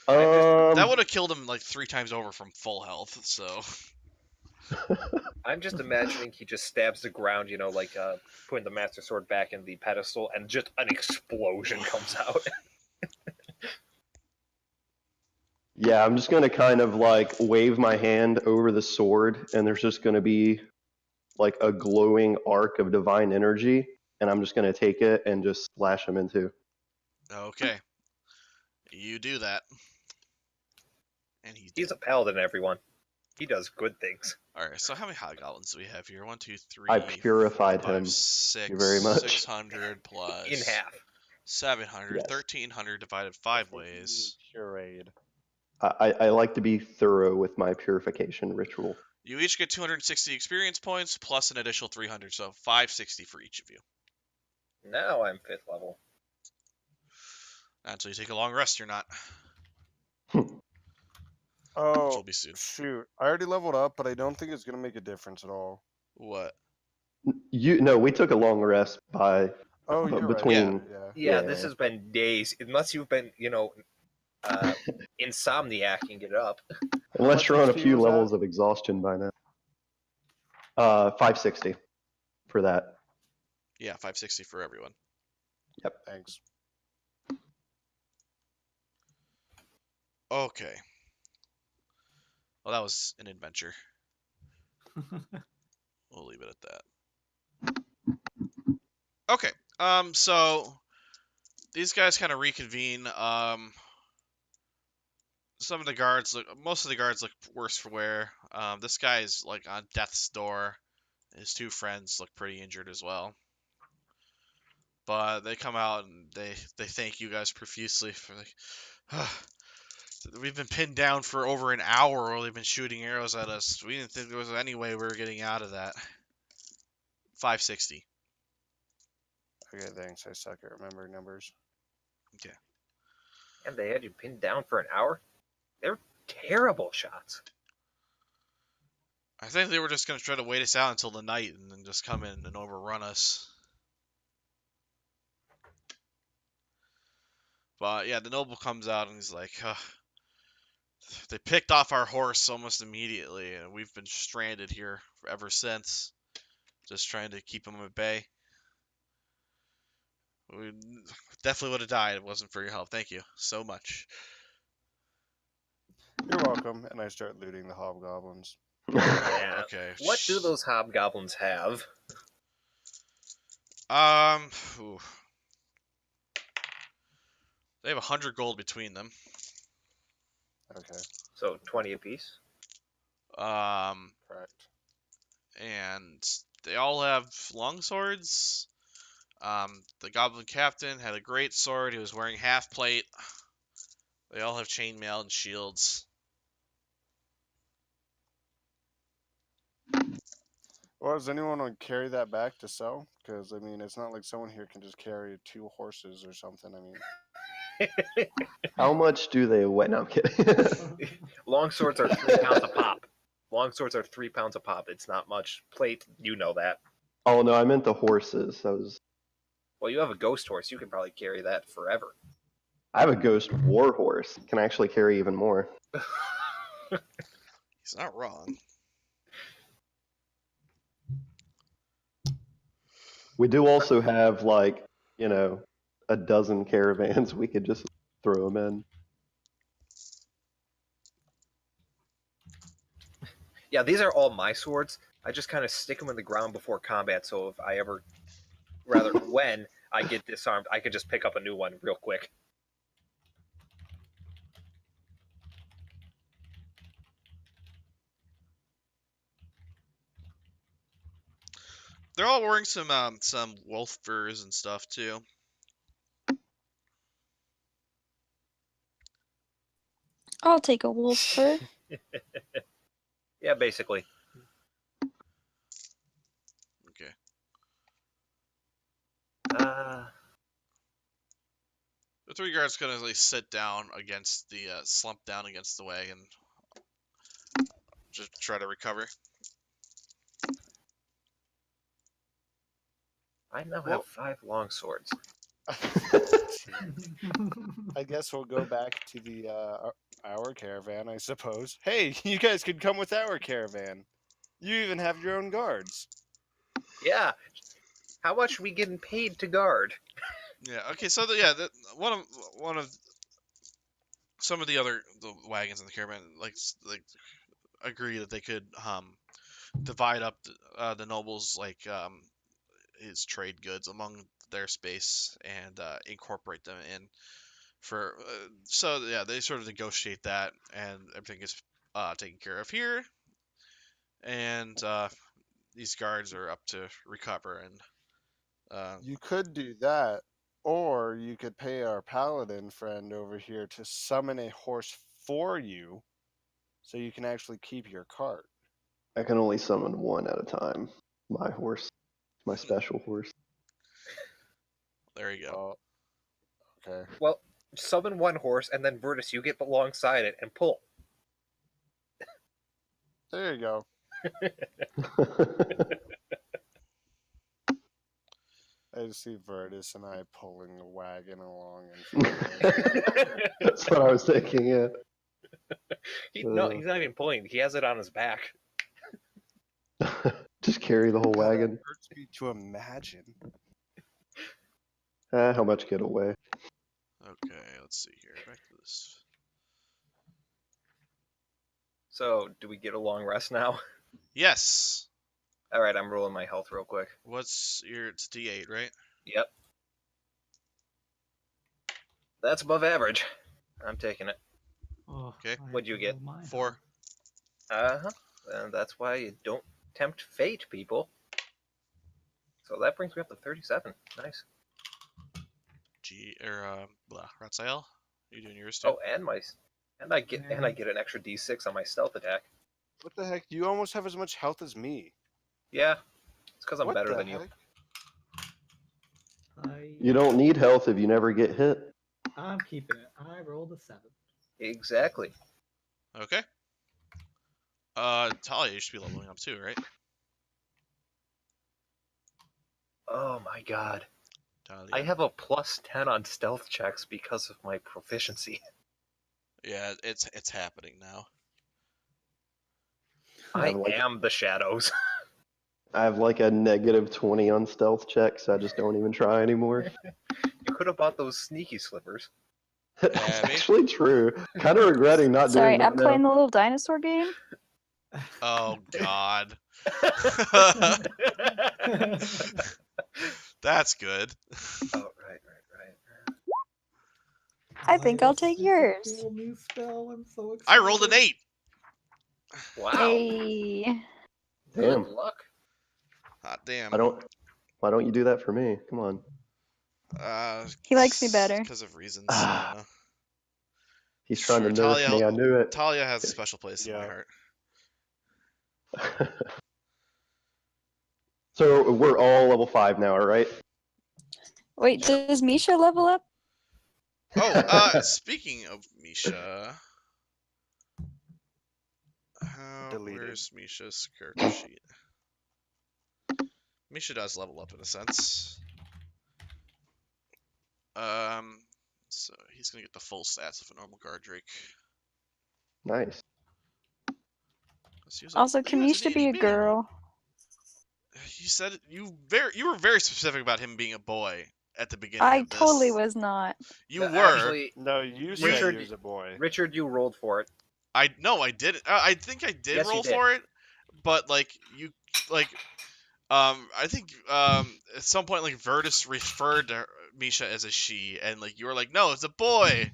That would have killed him like 3 times over from full health. So I'm just imagining he just stabs the ground, like putting the Master Sword back in the pedestal, and just an explosion comes out. Yeah, I'm just going to kind of like wave my hand over the sword, and there's just going to be like a glowing arc of divine energy, and I'm just going to take it and just slash him into. okay, you do that, and He's a paladin, everyone. He does good things. All right. So how many hobgoblins do we have here? 1, 2, 3. I purified 5, him. 6. Thank you very much. 600 plus In half. 700. Yes. 1300 divided 5 ways. Pureed. I like to be thorough with my purification ritual. You each get 260 experience points plus an additional 300, so 560 for each of you. Now I'm 5th level. Not until you take a long rest, you're not. Which Oh, will be soon. shoot. I already leveled up, but I don't think it's going to make a difference at all. What? No, we took a long rest by Oh, you're between. right. Yeah. Yeah, Yeah. this has been days. Unless you've been, insomniacking it up. Unless you're on a HP few was that? levels of exhaustion by now. 560 for that. Yeah, 560 for everyone. Thanks. Okay. Well, that was an adventure. We'll leave it at that. Okay. So these guys kind of reconvene. Most of the guards look worse for wear. This guy's like on death's door. His 2 friends look pretty injured as well. But they come out and they thank you guys profusely for like, we've been pinned down for over an hour while they've been shooting arrows at us. We didn't think there was any way we were getting out of that. 560. Okay, thanks. I suck at remembering numbers. Okay. And they had you pinned down for an hour? They're terrible shots. I think they were just going to try to wait us out until the night and then just come in and overrun us. But yeah, the noble comes out and he's like, they picked off our horse almost immediately, and we've been stranded here ever since, just trying to keep him at bay. We definitely would have died if it wasn't for your help. Thank you so much. You're welcome. And I start looting the hobgoblins. Yeah. Okay. What do those hobgoblins have? Ooh. They have 100 gold between them. Okay, So 20 apiece. correct. And they all have long swords. The goblin captain had a great sword. He was wearing half plate. They all have chainmail and shields. Well, does anyone want to carry that back to sell? Because, I mean, it's not like someone here can just carry 2 horses or something. I mean, How much do they weigh? No, I'm kidding. Long swords are 3 pounds a pop. Long swords are 3 pounds a pop. It's not much. Plate, you know that. Oh no, I meant the horses. Well, you have a ghost horse. You can probably carry that forever. I have a ghost war horse. Can actually carry even more. He's not wrong. We do also have like, a dozen caravans we could just throw them in. Yeah, these are all my swords. I just kind of stick them in the ground before combat, so if I ever, when I get disarmed, I can just pick up a new one real quick. They're all wearing some wolf furs and stuff too. I'll take a wolf fur. Yeah, basically. Okay. The 3 guards gonna like sit down against the slump down against the wagon, just try to recover. I now have 5 long swords. I guess we'll go back to the our caravan, I suppose. Hey, you guys could come with our caravan. You even have your own guards. Yeah. How much are we getting paid to guard? Yeah. Okay. So one of some of the wagons in the caravan like agree that they could divide up the nobles his trade goods among their space and incorporate them in for so yeah, they sort of negotiate that, and everything is taken care of here, and these guards are up to recover. And You could do that, or you could pay our paladin friend over here to summon a horse for you, so you can actually keep your cart. I can only summon one at a time. My horse, my special horse. there you go. Okay. Well, summon one horse, and then Virtus, you get alongside it and pull. There you go. I just see Virtus and I pulling a wagon along. That's what I was thinking, yeah. No, he's not even pulling. He has it on his back. Just carry the whole wagon. It hurts me to imagine. How much get away? Okay, let's see here. Back to this. So, do we get a long rest now? Yes. All right, I'm rolling my health real quick. What's your? It's D8, right? Yep. That's above average. I'm taking it. Oh, Okay. What'd you get? 4. Uh-huh. And that's why you don't tempt fate, people. So that brings me up to 37. Nice. Ratsael, you doing yours too? Oh, and I get an extra D6 on my stealth attack. What the heck? You almost have as much health as me. Yeah, it's because I'm What better the than you. heck? You don't need health if you never get hit. I'm keeping it. I rolled a 7. Exactly. Okay. Taliah, you should be leveling up too, right? Oh my god. Taliah. I have a +10 on stealth checks because of my proficiency. Yeah, it's happening now. I am the shadows. I have like a -20 on stealth checks, so I just don't even try anymore. You could have bought those sneaky slippers. That's actually true. Kind of regretting not Sorry, doing that I'm playing the little dinosaur game. Oh God. That's good. Oh, right. I think I'll take yours. Cool new spell. I'm so I excited. rolled an 8. Wow. Hey. Good Damn. luck. Hot damn. Why don't you do that for me? Come on. He likes me better. Because of reasons. I don't know. He's trying to Sure, nerf me. I knew it. Taliah has a special place in my heart. So we're all level 5 now, right? Wait, does Misha level up? Oh, speaking of Misha, where's Misha's character sheet? Misha does level up in a sense. So he's gonna get the full stats of a normal guard Drake. Nice. Also, can Misha be a girl? You said you were very specific about him being a boy at the beginning. I of this. totally was not. You were. Actually, No, you said Richard, he was a boy. Richard, you rolled for it. I didn't. I think I did Yes, you roll did. for it, but like you I think at some point like Virtus referred to Misha as a she, and like you were like, no, it's a boy.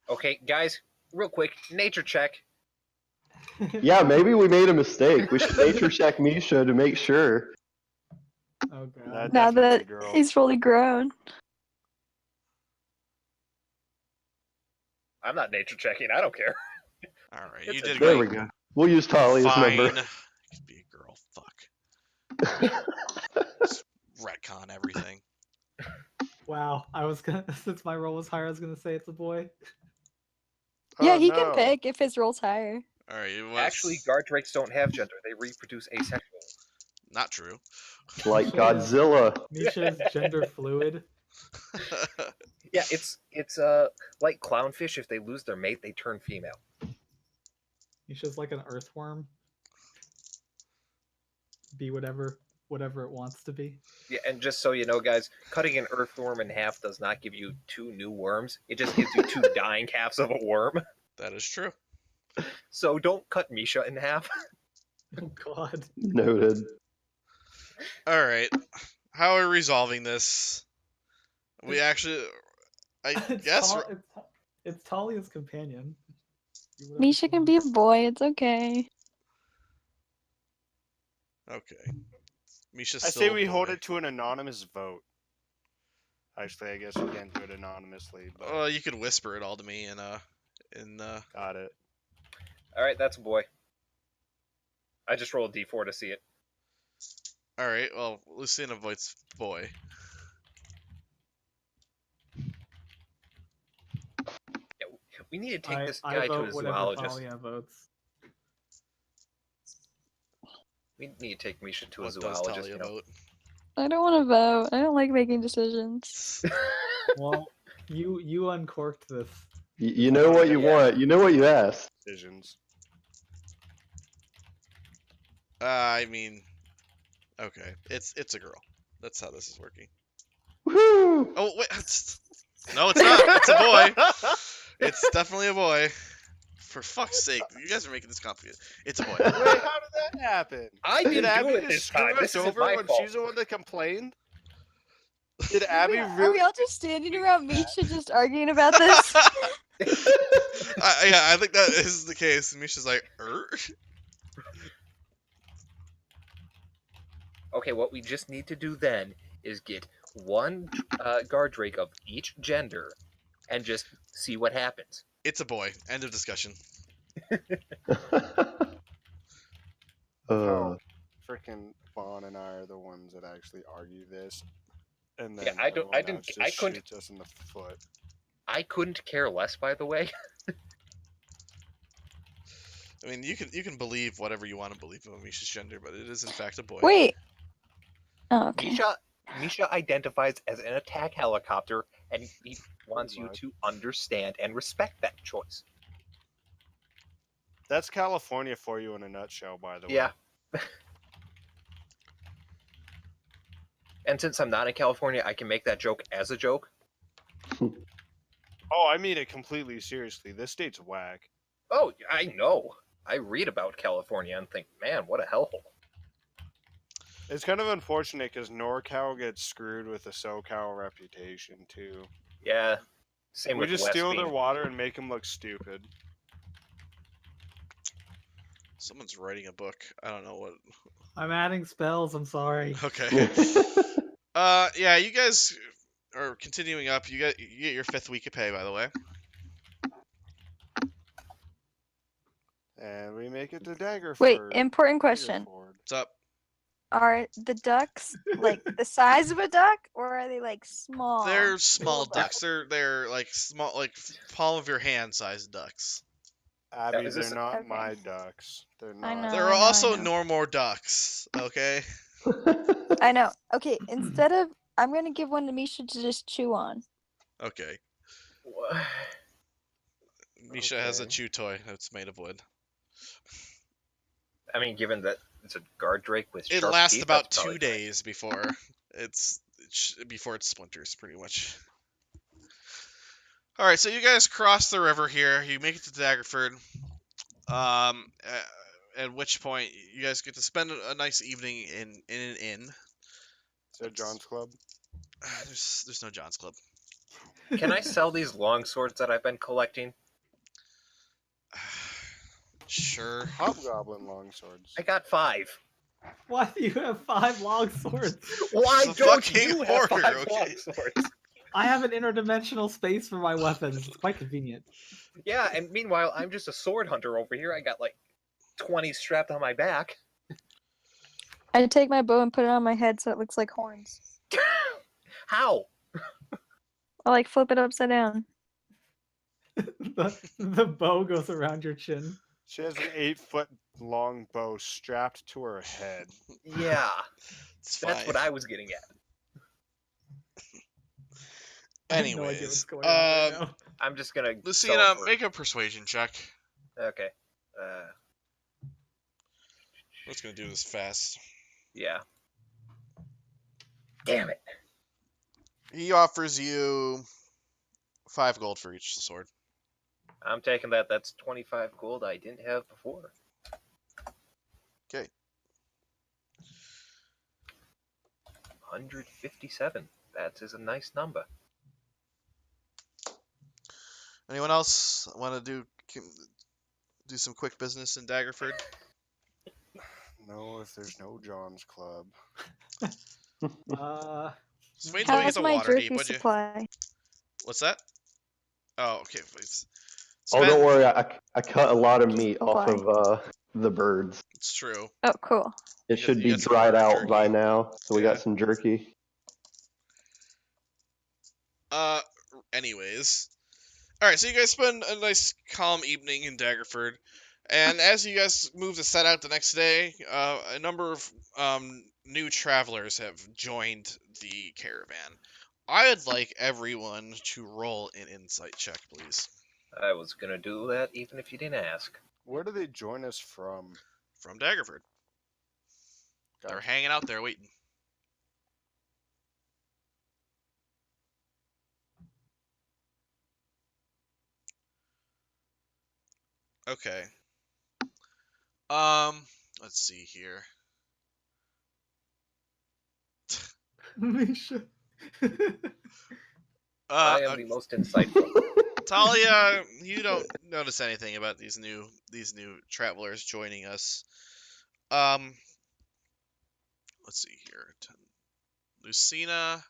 Okay, guys, real quick, nature check. Yeah, maybe we made a mistake. We should nature check Misha to make sure. Oh god. That Now definitely that girl. he's fully grown. I'm not nature checking. I don't care. All right, It's you a did There great. we go. We'll use Taliah's Fine. number. It could be a girl. Fuck. Just retcon everything. Wow. I was gonna since my roll was higher, I was gonna say it's a boy. Yeah, Oh, he no. can pick if his roll's higher. All right, Actually, guard drakes don't have gender. They reproduce asexual. not true. Like Misha Godzilla. Misha's gender fluid. Yeah, it's like clownfish. If they lose their mate, they turn female. Misha's like an earthworm. Be whatever it wants to be. Yeah, and just so you know, guys, cutting an earthworm in half does not give you 2 new worms. It just gives you 2 dying halves of a worm. That is true. So don't cut Misha in half. Oh god. Noted. All right, how are we resolving this? We actually, I guess. It's Talia's companion. Do whatever Misha she can be a wants. boy. It's okay. Okay. Misha's I still say a we hold boy. it to an anonymous vote. Actually, I guess we can't do it anonymously, but Well, you could whisper it all to me got it. All right, that's a boy. I just rolled a d4 to see it. All right. Well, Lucina votes boy. Yeah, we need to take I this guy to vote a whatever zoologist. Talia votes. We need to take Misha to a What does zoologist. Taliah vote? I don't want to vote. I don't like making decisions. Well, you uncorked this. You know what you Yeah. want. You know what you asked. Decisions. I mean, okay, it's a girl. That's how this is working. Woohoo! Oh wait, no, it's not. It's a boy. It's definitely a boy. For fuck's sake, you guys are making this complicated. It's a boy. Wait, how did that happen? I Did didn't Abby do it just this screw time. us This isn't over my when fault. she's the one that complained? Did Abby Are really? we all just standing around Misha just arguing about this? Yeah, I think that is the case. Misha's like, Okay, what we just need to do then is get one guard drake of each gender and just see what happens. It's a boy. End of discussion. Oh, freaking Vaughn and I are the ones that actually argue this, and then Yeah, I everyone didn't- else just I couldn't- shoots us in the foot. I couldn't care less, by the way. I mean, you can believe whatever you want to believe about Misha's gender, but it is in fact a boy. Wait. Oh, okay. Misha identifies as an attack helicopter, and he wants you much. to understand and respect that choice. That's California for you in a nutshell, by the way. Yeah. And since I'm not in California, I can make that joke as a joke. Oh, I mean it completely seriously. This state's whack. Oh, I know. I read about California and think, man, what a hellhole. It's kind of unfortunate because NorCal gets screwed with the SoCal reputation too. Yeah. Same We with just West steal Bean. their water and make them look stupid. Someone's writing a book. I don't know what. I'm adding spells. I'm sorry. Okay. Yeah, you guys are continuing up. You get your 5th week of pay, by the way. And we make it to Daggerford. Wait, important question. Daggerford. What's up? Are the ducks like the size of a duck, or are they like small? They're small little ducks. They're like small, like palm of your hand sized ducks. Abby, is they're this- not okay. my ducks. They're not. I know. There are also I know. Normor ducks. Okay. I know. Okay, instead of I'm gonna give one to Misha to just chew on. Okay. What? Misha has a Okay. chew toy that's made of wood. I mean, given that it's a guard drake with It sharp lasts teeth, about that's probably 2 days before it splinters, pretty much. All right, so you guys cross the river here. You make it to Daggerford. at which point you guys get to spend a nice evening in an inn. Is there John's Club? There's no John's Club. Can I sell these long swords that I've been collecting? Sure. Hobgoblin longswords. I got 5. Why do you have 5 long swords? Why He's a don't fucking you have hoarder, 5 okay? long swords? I have an interdimensional space for my weapons. It's quite convenient. Yeah, and meanwhile, I'm just a sword hunter over here. I got like 20 strapped on my back. I take my bow and put it on my head so it looks like horns. How? I like flip it upside down. the bow goes around your chin. She has an 8-foot long bow strapped to her head. Yeah, It's that's fine. what I was getting at. I have no idea what's Anyways, going on right now. I'm just gonna. Lucina, sell it for- make a persuasion check. Okay. Let's gonna do this fast. Yeah. Damn it. He offers you 5 gold for each sword. I'm taking that. That's 25 gold I didn't have before. Okay. 157. That is a nice number. Anyone else want to do some quick business in Daggerford? No, if there's no John's Club. Just wait until we get How's to my Waterdeep, jerky would you? supply? What's that? Oh, okay. Please. Oh, don't worry. I cut a lot of meat off Why? of the birds. It's true. Oh, cool. It You should got be some dried bird out jerky. by now, so we Yeah. got some jerky. Anyways. Alright, so you guys spend a nice calm evening in Daggerford. And as you guys move to set out the next day, a number of new travelers have joined the caravan. I would like everyone to roll an insight check, please. I was gonna do that even if you didn't ask. Where do they join us from? From Daggerford. They're Gotcha. hanging out there waiting. Okay. Let's see here. Misha. I am the most insightful. Talia, you don't notice anything about these new travelers joining us. Let's see here. Lucina,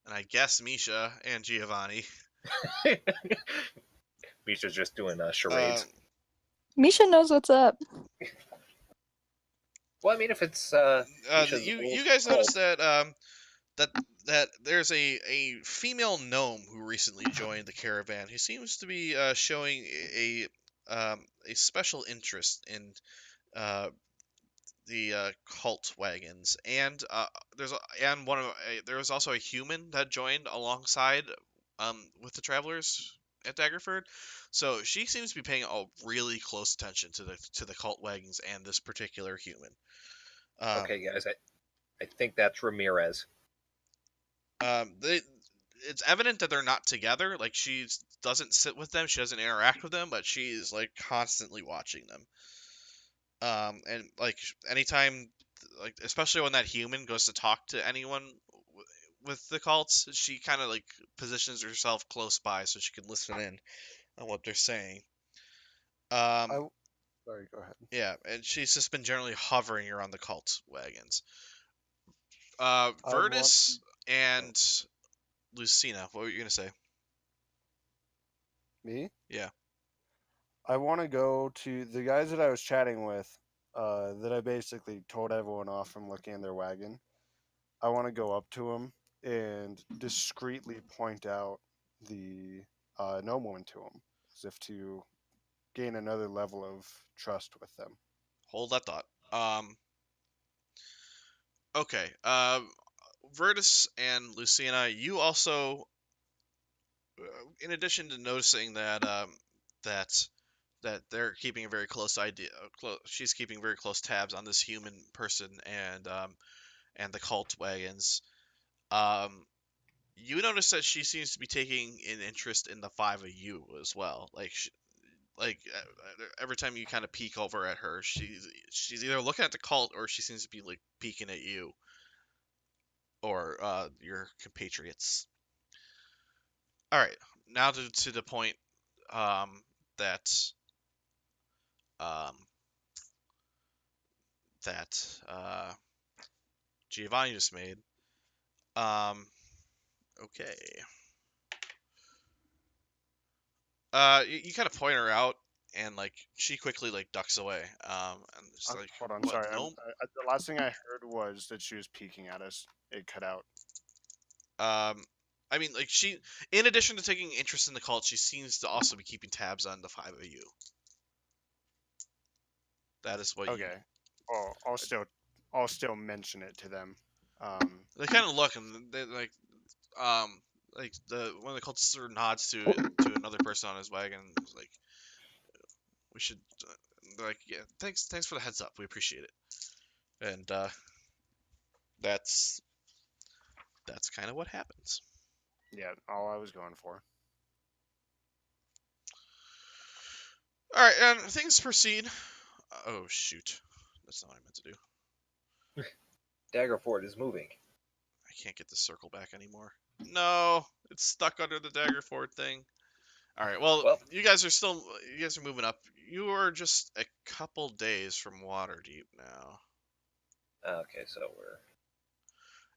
and I guess Misha and Giovanni. Misha's just doing charades. Misha knows what's up. Well, I mean, if it's Misha's You old guys cult. noticed that that there's a female gnome who recently joined the caravan who seems to be showing a special interest in the cult wagons, and there was also a human that joined alongside with the travelers at Daggerford. So she seems to be paying a really close attention to the cult wagons and this particular human. Okay, guys, I think that's Ramirez. It's evident that they're not together. Like, she doesn't sit with them, she doesn't interact with them, but she's like constantly watching them. And like anytime, like especially when that human goes to talk to anyone with the cults, she kind of like positions herself close by so she can listen in on what they're saying. Sorry, go ahead. Yeah, and she's just been generally hovering around the cult wagons. Virtus and Lucina, what were you gonna say? Me? Yeah. I want to go to the guys that I was chatting with, that I basically told everyone off from looking in their wagon. I want to go up to them and discreetly point out the gnome woman to them, as if to gain another level of trust with them. Hold that thought. Okay. Virtus and Lucina, you also, in addition to noticing that they're keeping a very close she's keeping very close tabs on this human person and the cult wagons. You notice that she seems to be taking an interest in the 5 of you as well. Like like every time you kind of peek over at her, she's either looking at the cult or she seems to be like peeking at you or your compatriots. All right, now to the point that um, that Giovanni just made. Okay. You kind of point her out, and like she quickly like ducks away. And it's like, Hold on, what? sorry. No. The last thing I heard was that she was peeking at us. It cut out. I mean, like in addition to taking interest in the cult, she seems to also be keeping tabs on the five of you. That is what you. Okay. Well, I'll still mention it to them. They kind of look and they like the one of the cultists sort of nods to another person on his wagon. And is like, we should. They're like, yeah, thanks for the heads up. We appreciate it. And that's kind of what happens. Yeah, all I was going for. All right, and things proceed. Oh shoot, that's not what I meant to do. Daggerford is moving. I can't get the circle back anymore. No, it's stuck under the Daggerford thing. All right, well, you guys are moving up. You are just a couple days from Waterdeep now. Okay, so we're.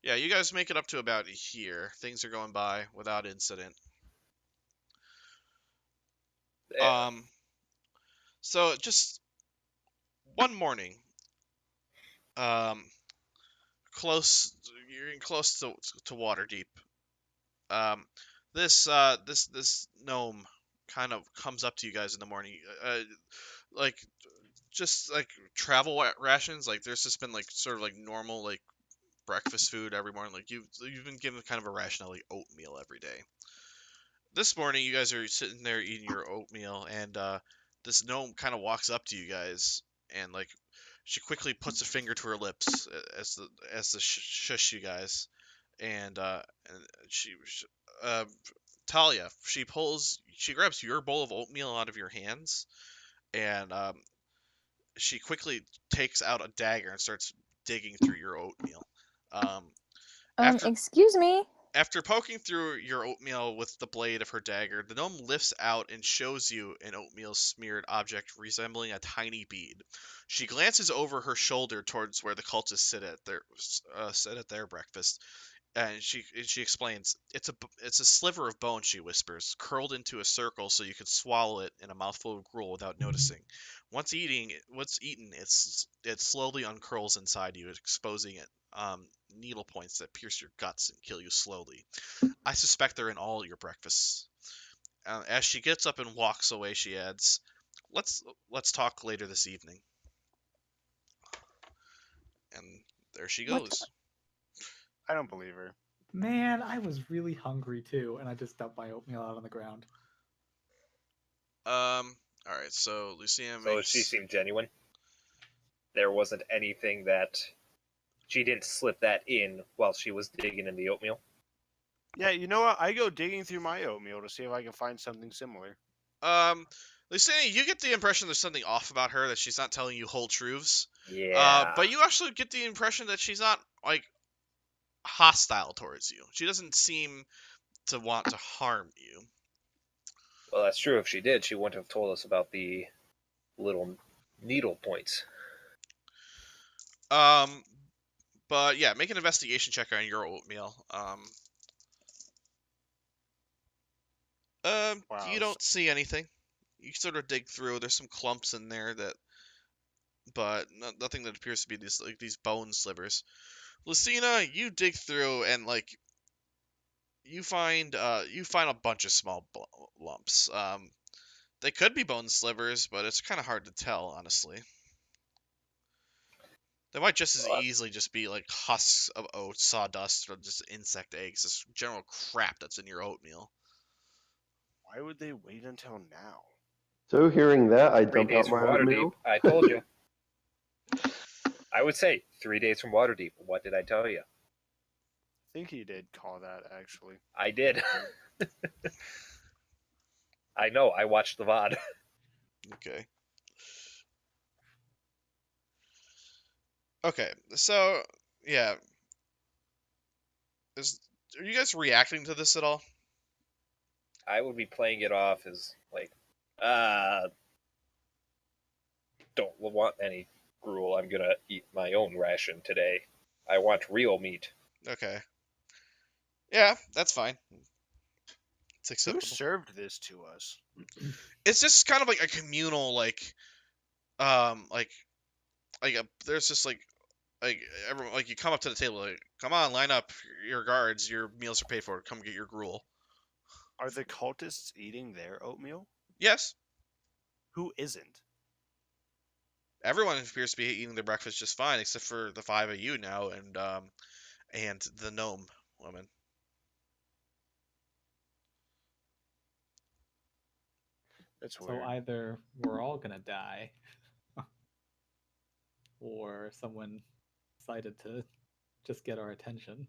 Yeah, you guys make it up to about here. Things are going by without incident. Yeah. So just one morning, you're in close to Waterdeep. This gnome kind of comes up to you guys in the morning, like just like travel rations. Like there's just been like sort of like normal like breakfast food every morning. Like you've been given kind of a ration of like oatmeal every day. This morning, you guys are sitting there eating your oatmeal, and this gnome kind of walks up to you guys, and like she quickly puts a finger to her lips as the shush you guys, and uh, Talia, she grabs your bowl of oatmeal out of your hands, and she quickly takes out a dagger and starts digging through your oatmeal. After Excuse me. After poking through your oatmeal with the blade of her dagger, the gnome lifts out and shows you an oatmeal smeared object resembling a tiny bead. She glances over her shoulder towards where the cultists sit at their breakfast, and she explains, it's a sliver of bone. She whispers, curled into a circle so you could swallow it in a mouthful of gruel without noticing. Once eaten, it slowly uncurls inside you, exposing it needle points that pierce your guts and kill you slowly. I suspect they're in all your breakfasts. As she gets up and walks away, she adds, "Let's talk later this evening." And there she goes. I don't believe her. Man, I was really hungry too, and I just dumped my oatmeal out on the ground. All right. So Lucia So makes. she seemed genuine. There wasn't anything that she didn't slip that in while she was digging in the oatmeal. Yeah, you know what? I go digging through my oatmeal to see if I can find something similar. Lucia, you get the impression there's something off about her, that she's not telling you whole truths. Yeah. But you actually get the impression that she's not like hostile towards you. She doesn't seem to want to harm you. Well, that's true. If she did, she wouldn't have told us about the little needle points. But yeah, make an investigation check on your oatmeal. Wow. You don't see anything. You sort of dig through. There's some clumps in there but nothing that appears to be these bone slivers. Lucina, you dig through and like you find a bunch of small lumps. They could be bone slivers, but it's kind of hard to tell, honestly. They might just as easily just be like husks of oat, sawdust, or just insect eggs. This general crap that's in your oatmeal. Why would they wait until now? So hearing that, I 3 dump days out from my oatmeal. Waterdeep. I told you. I would say 3 days from Waterdeep. What did I tell you? I think he did call that, actually. I did. I know. I watched the VOD. Okay. Okay. So yeah, are you guys reacting to this at all? I would be playing it off as like, don't want any gruel. I'm gonna eat my own ration today. I want real meat. Okay. Yeah, that's fine. It's Who acceptable. served this to us? It's just kind of like a communal like there's just like everyone like you come up to the table like come on line up your guards your meals are paid for come get your gruel. Are the cultists eating their oatmeal? Yes, Who isn't? everyone appears to be eating their breakfast just fine except for the 5 of you now and the gnome woman. That's So weird. either we're all gonna die, or someone decided to just get our attention.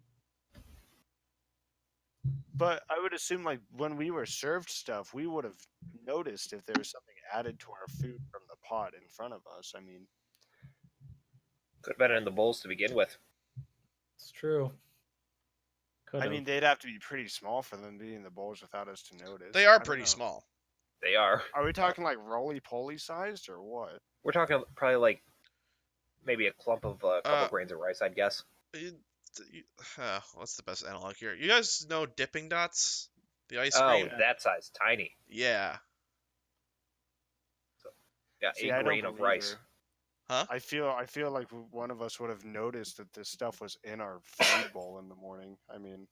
But I would assume, like, when we were served stuff, we would have noticed if there was something added to our food from the pot in front of us. I mean, Could have been in the bowls to begin with. It's true. Could have. they'd have to be pretty small for them to be in the bowls without us to notice. They I are don't pretty know. small. They are. Are we talking like roly-poly sized or what? We're talking probably like maybe a clump of a couple Uh, grains of rice, I'd guess. What's the best analog here? You guys know Dipping Dots, the ice Oh, cream? that size, tiny. Yeah. Yeah, See, a I don't grain of believe rice. her. Huh? I feel like one of us would have noticed that this stuff was in our food bowl in the morning. I mean,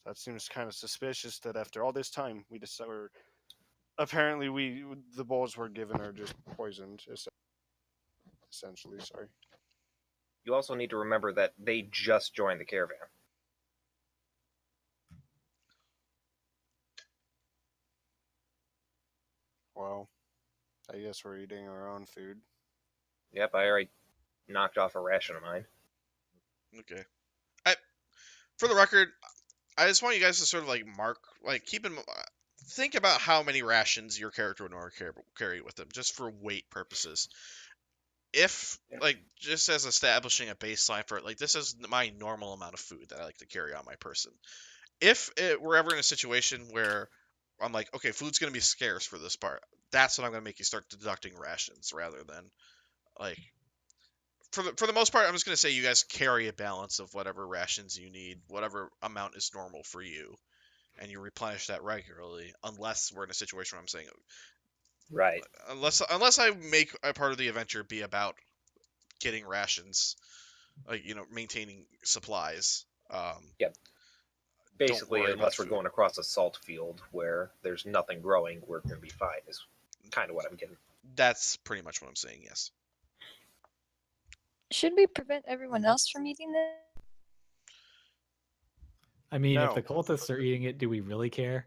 that seems kind of suspicious that after all this time we discovered apparently the bowls we're given are just poisoned essentially. Sorry. You also need to remember that they just joined the caravan. Well, I guess we're eating our own food. Yep, I already knocked off a ration of mine. Okay. For the record, I just want you guys to sort of like think about how many rations your character would normally carry with them, just for weight purposes. If just as establishing a baseline for it, like this is my normal amount of food that I like to carry on my person. If we're ever in a situation where I'm like, okay, food's gonna be scarce for this part, that's when I'm gonna make you start deducting rations rather than like for the most part, I'm just gonna say you guys carry a balance of whatever rations you need, whatever amount is normal for you, and you replenish that regularly. Unless we're in a situation where I'm saying, Right. unless I make a part of the adventure be about getting rations, like maintaining supplies. Yep. Don't Basically, worry about unless we're food. going across a salt field where there's nothing growing, we're going to be fine, is kind of what I'm getting. That's pretty much what I'm saying. Yes. Should we prevent everyone else from eating this? I mean, if No. the cultists are eating it, do we really care?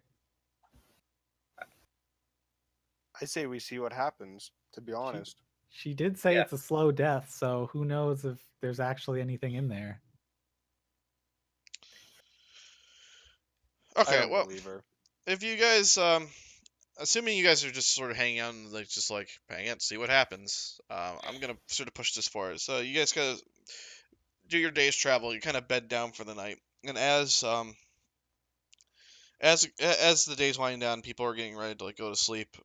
I say we see what happens, to be honest. She did say Yeah. it's a slow death, so who knows if there's actually anything in there. I Okay. don't Well, believe her. if you guys, assuming you guys are just sort of hanging out and just hang out, see what happens. I'm gonna sort of push this forward. So you guys gotta do your day's travel. You kind of bed down for the night, and as the days wind down, people are getting ready to go to sleep.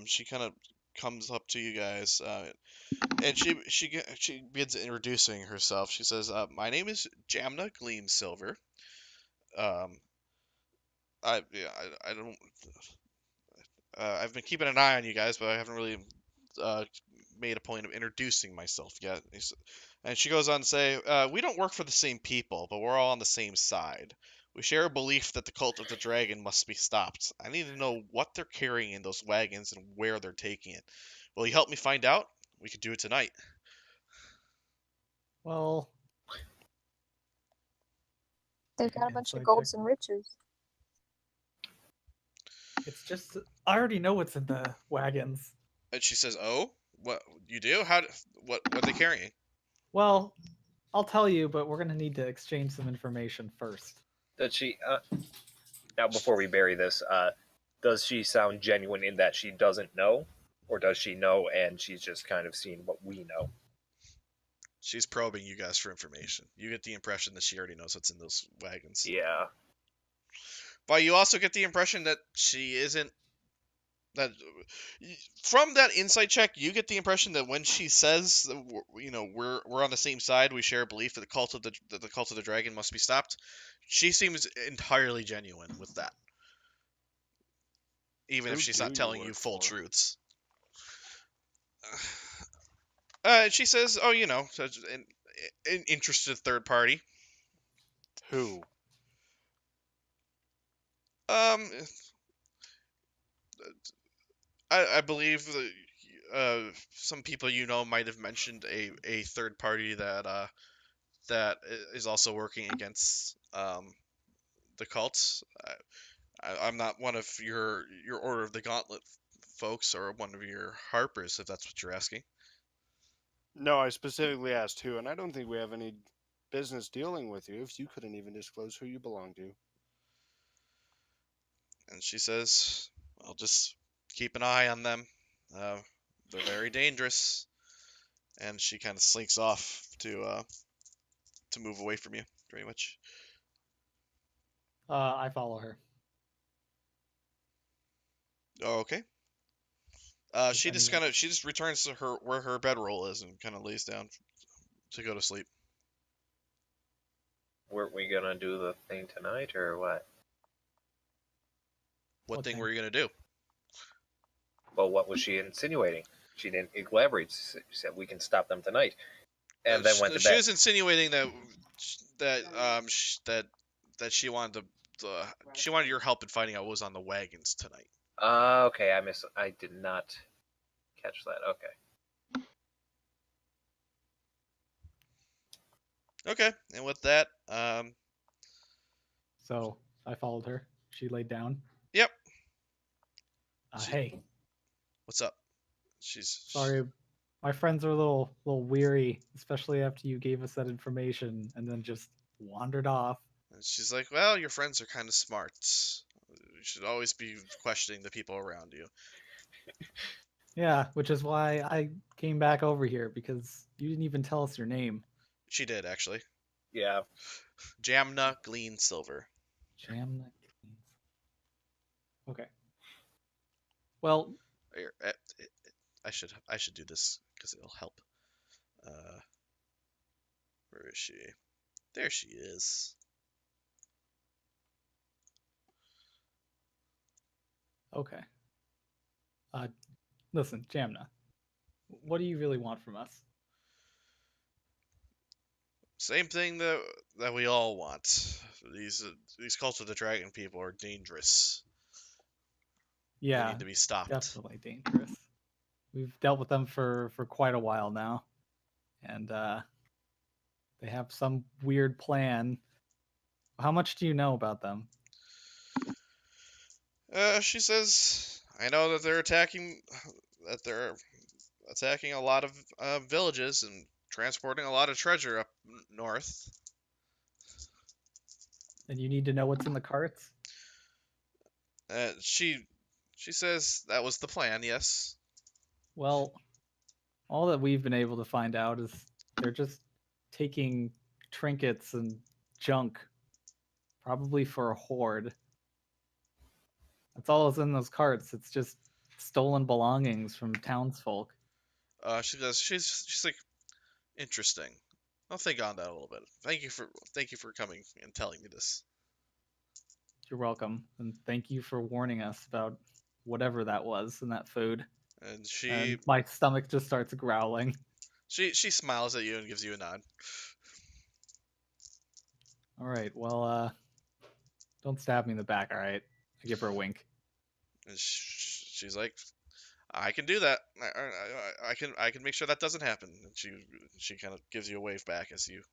She kind of comes up to you guys, and she begins introducing herself. She says, "My name is Jamna Gleamsilver. Um, I don't. I've been keeping an eye on you guys, but I haven't really uh, made a point of introducing myself yet." And she goes on to say, "We don't work for the same people, but we're all on the same side. We share a belief that the cult of the dragon must be stopped. I need to know what they're carrying in those wagons and where they're taking it. Will you help me find out? We could do it tonight." Well, They've got a bunch of inside golds check. and riches. It's just I already know what's in the wagons. And she says, "Oh, what you do? What are they carrying?" Well, I'll tell you, but we're gonna need to exchange some information first. Does she? Now, before we bury this, does she sound genuine in that she doesn't know? Or does she know and she's just kind of seeing what we know? She's probing you guys for information. You get the impression that she already knows what's in those wagons. Yeah. But you also get the impression that she isn't that from that insight check, you get the impression that when she says that we're on the same side, we share a belief that the cult of the dragon must be stopped. She seems entirely genuine with that, even if Who she's do not you telling you work full for? truths. She says, "Oh, so an interested third party. Who? Um, I believe some people might have mentioned a third party that is also working against the cults. I'm not one of your Order of the Gauntlet folks or one of your Harpers, if that's what you're asking." No, I specifically asked who, and I don't think we have any business dealing with you if you couldn't even disclose who you belong to. And she says, "Well, just keep an eye on them. They're very dangerous." And she kind of slinks off to move away from you, pretty much. I follow her. Oh, okay. She just returns to where her bedroll is and kind of lays down to go to sleep. Weren't we gonna do the thing tonight or what? What thing thing? were you gonna do? Well, what was she insinuating? She didn't elaborate. She said we can stop them tonight, and then went to She bed. was insinuating that she wanted she wanted your help in finding out what was on the wagons tonight. Okay, I did not catch that. Okay. Okay, and with that, So I followed her. She laid down. yep. Hey, What's up? She's sorry, my friends are a little weary, especially after you gave us that information and then just wandered off. she's like, "Well, your friends are kind of smart. You should always be questioning the people around you." Yeah, which is why I came back over here because you didn't even tell us your name. She did actually. Yeah. Jamna Glean Silver. Jamna. Okay. Well, Here, I should do this because it'll help. Where is she? There she is. okay. Listen, Jamna, what do you really want from us? Same thing that we all want. These Cult of the Dragon people are dangerous. They Yeah, need to be stopped. definitely dangerous. We've dealt with them for quite a while now, and they have some weird plan. How much do you know about them? She says, "I know that they're attacking a lot of villages and transporting a lot of treasure up north." And you need to know what's in the carts? She says that was the plan. Yes. Well, all that we've been able to find out is they're just taking trinkets and junk, probably for a hoard. That's all that's in those carts. It's just stolen belongings from townsfolk. She does. She's like, "Interesting. I'll think on that a little bit. Thank you for coming and telling me this." You're welcome, and thank you for warning us about whatever that was in that food. And And my stomach just starts growling. she smiles at you and gives you a nod. All right, well, don't stab me in the back, all right? I give her a wink. And she's like, "I can do that. I can make sure that doesn't happen." And she kind of gives you a wave back as you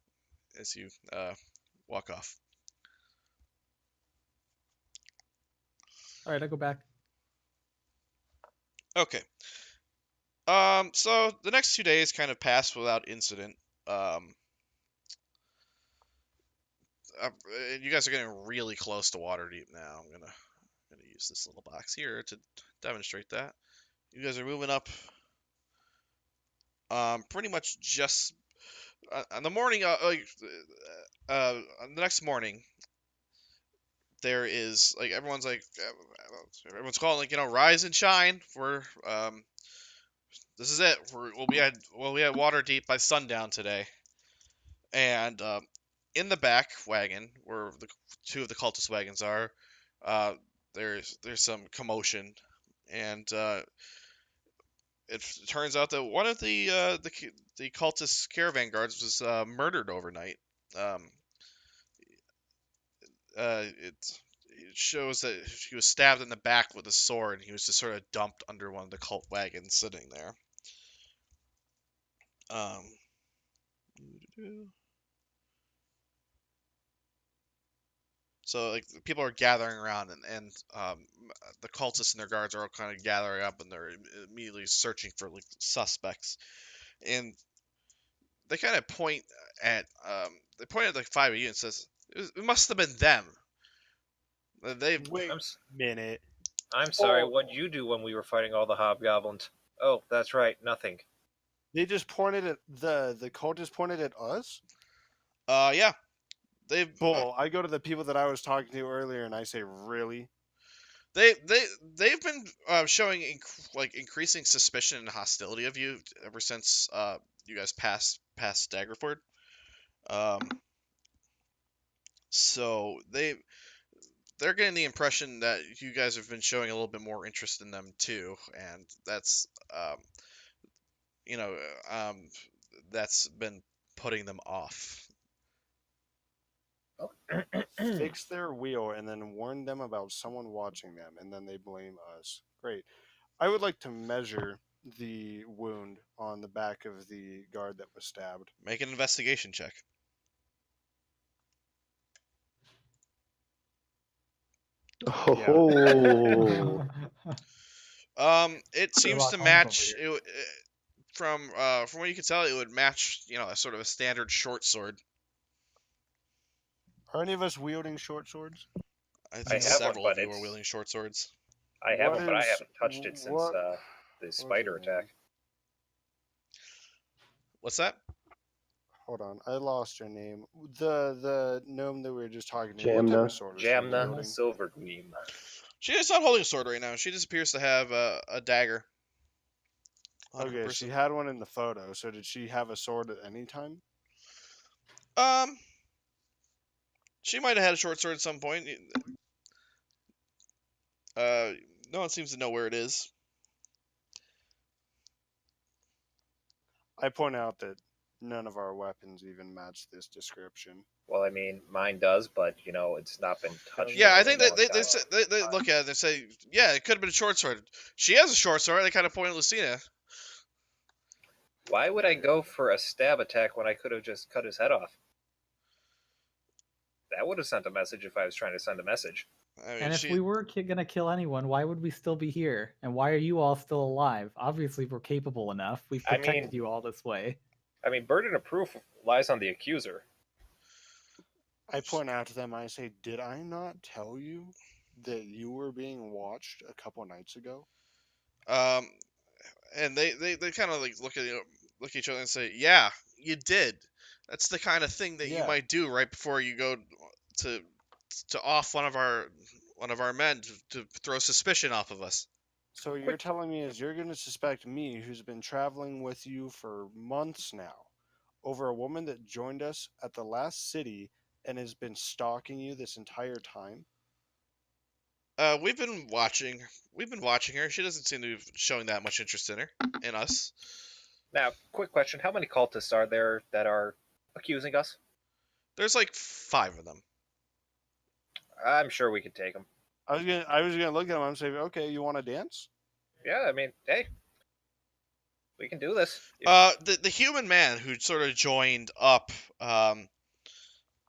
walk off. All right, I go back. Okay. So the next 2 days kind of pass without incident. You guys are getting really close to Waterdeep now. I'm gonna use this little box here to demonstrate that. you guys are moving up. Pretty much just on the morning, on the next morning, there is like everyone's calling like rise and shine. This is it. We'll be at Waterdeep by sundown today. And in the back wagon, where the two of the cultist wagons are, uh, there's some commotion, and it turns out that one of the cultist caravan guards was murdered overnight. Um, it shows that he was stabbed in the back with a sword, and he was just sort of dumped under one of the cult wagons sitting there. Um, so like people are gathering around, and the cultists and their guards are all kind of gathering up, and they're immediately searching for like suspects, and they kind of point at like five of you and says it must have been them. They Wait I'm, a minute. I'm sorry. Oh. What'd you do when we were fighting all the hobgoblins? Oh, that's right. Nothing. They just pointed at the cultists pointed at us. yeah, they've Bull. I go to the people that I was talking to earlier, and I say, "Really?" they've been showing increasing suspicion and hostility of you ever since you guys passed Daggerford. So they're getting the impression that you guys have been showing a little bit more interest in them too, and that's you know um, that's been putting them off. Fix their wheel and then warn them about someone watching them, and then they blame us. Great. I would like to measure the wound on the back of the guard that was stabbed. Make an investigation check. Oh, It seems Sherlock to Holmes over match here. from what you can tell, it would match a sort of a standard short sword. Are any of us wielding short swords? I I think have one, several of but you are wielding short swords. I have What one, but I is- haven't touched it since what- the what's spider her name? attack. What's that? Hold on, I lost her name. The gnome that we were just talking to. What type Jamna. of sword is she Jamna wielding? Silvergleam. She is not holding a sword right now. She just appears to have a dagger on her Okay, person. she had one in the photo. So did she have a sword at any time? She might have had a short sword at some point. No one seems to know where it is. I point out that none of our weapons even match this description. Well, I mean, mine does, but it's not been touched. Yeah, I in a think that long they time. they look at it and say, yeah, it could have been a short sword. She has a short sword. They kind of point at Lucina. Why would I go for a stab attack when I could have just cut his head off? That would have sent a message if I was trying to send a message. I mean, And if we were gonna kill anyone, why would we still be here? And why are you all still alive? Obviously, we're capable enough. We've I protected mean- you all this way. I mean, burden of proof lies on the accuser. I point out to them, I say, did I not tell you that you were being watched a couple nights ago? And they kind of like look at each other and say, yeah, you did. That's the kind of thing that you Yeah. might do right before you go to off one of our men to throw suspicion off of us. So you're telling me is you're going to suspect me, who's been traveling with you for months now, over a woman that joined us at the last city and has been stalking you this entire time? We've been watching her. She doesn't seem to be showing that much interest in us. Now, quick question: how many cultists are there that are accusing us? There's like 5 of them. I'm sure we could take them. I was gonna look at him and say, okay, you want to dance? Yeah, I mean, hey, we can do this. The human man who sort of joined up, and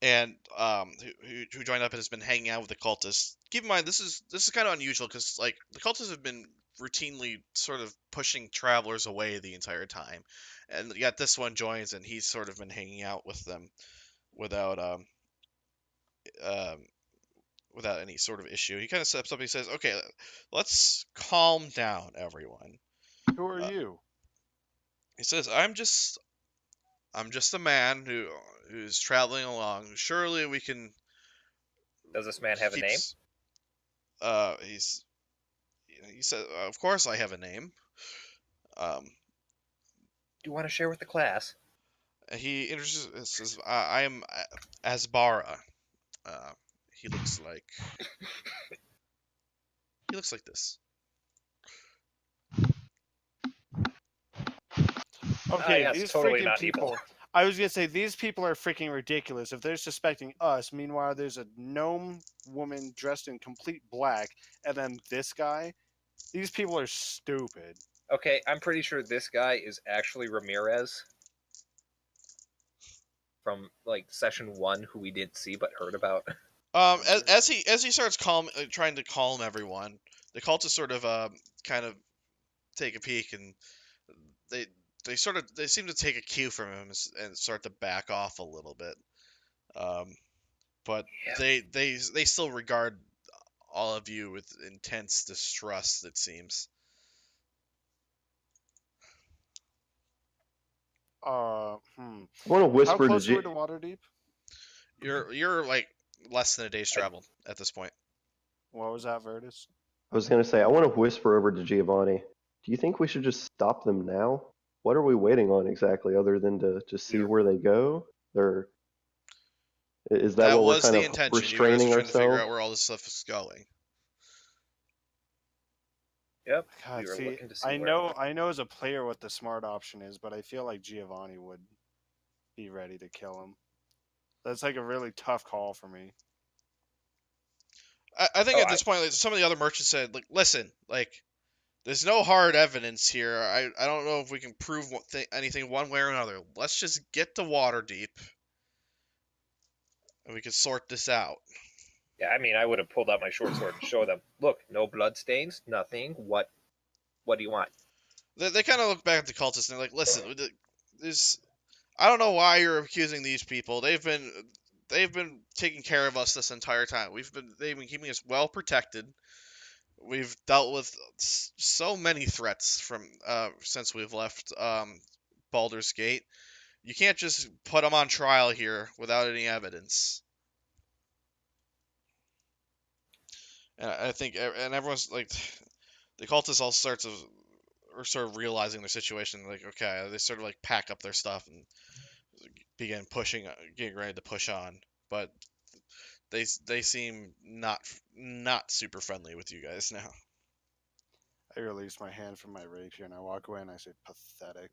who joined up and has been hanging out with the cultists. Keep in mind, this is kind of unusual because like the cultists have been routinely sort of pushing travelers away the entire time, and yet this one joins and he's sort of been hanging out with them without um, without any sort of issue. He kind of steps up and he says, "Okay, let's calm down, everyone. Who are you? He says, I'm just a man who's traveling along. Surely we can Does this man have a keep. name? He said, of course I have a name. Um, Do you want to share with the class? he introduces. I am Asbara. Uh, he looks like this. Okay, yes, these totally freaking not people. evil. I was gonna say these people are freaking ridiculous. If they're suspecting us, meanwhile there's a gnome woman dressed in complete black, and then this guy. These people are stupid. Okay, I'm pretty sure this guy is actually Ramirez from like session 1, who we did see but heard about. As he starts trying to calm everyone, the cultists sort of kind of take a peek, and they they seem to take a cue from him and start to back off a little bit. But Yeah. they still regard all of you with intense distrust, it seems. I want to whisper How close to are we to Waterdeep? You're like less than a day's travel at this point. What was that, Virtus? I was going to say, I want to whisper over to Giovanni. Do you think we should just stop them now? What are we waiting on exactly, other than to just see where they go? Or is that what we're was kind the of intention. You guys restraining are trying to figure ourselves? out where all this stuff is going. Yep. God, We were see, looking to see I where- know as a player what the smart option is, but I feel like Giovanni would be ready to kill him. That's like a really tough call for me. I think at this point, like, some of the other merchants said, like, listen, like, there's no hard evidence here. I don't know if we can prove anything one way or another. Let's just get to Waterdeep, and we can sort this out. Yeah, I mean, I would have pulled out my short sword and show them. Look, no blood stains, nothing. What do you want? They kind of look back at the cultists and they're like, listen, I don't know why you're accusing these people. They've been taking care of us this entire time. They've been keeping us well protected. We've dealt with so many threats from since we've left Baldur's Gate. You can't just put them on trial here without any evidence. And I think, and everyone's like, the cultists all sort of realizing their situation. Like, okay, they sort of like pack up their stuff and begin getting ready to push on. But they seem not super friendly with you guys now. I release my hand from my rapier and I walk away and I say, pathetic.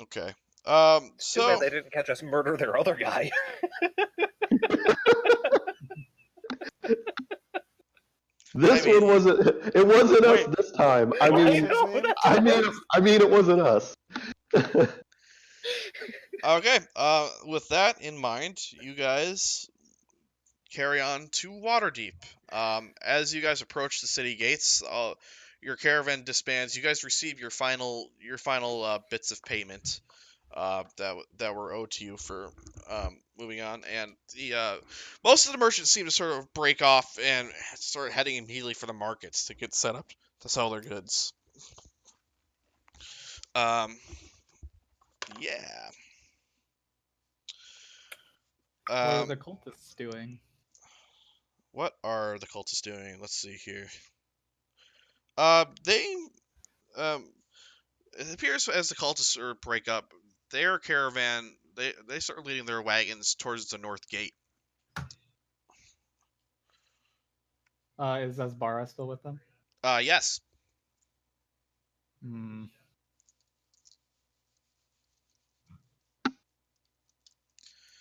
Okay. Too So bad they didn't catch us murder their other guy. It wasn't us Wait. this time. What was his name? I mean, it wasn't us. okay. With that in mind, you guys carry on to Waterdeep. As you guys approach the city gates, your caravan disbands. You guys receive your final bits of payment that were owed to you for moving on, and the most of the merchants seem to sort of break off and start heading immediately for the markets to get set up to sell their goods. Yeah. What are the cultists doing? What are the cultists doing? Let's see here. They it appears as the cultists break up, their caravan they start leading their wagons towards the north gate. Is Asbara still with them? Yes. Hmm.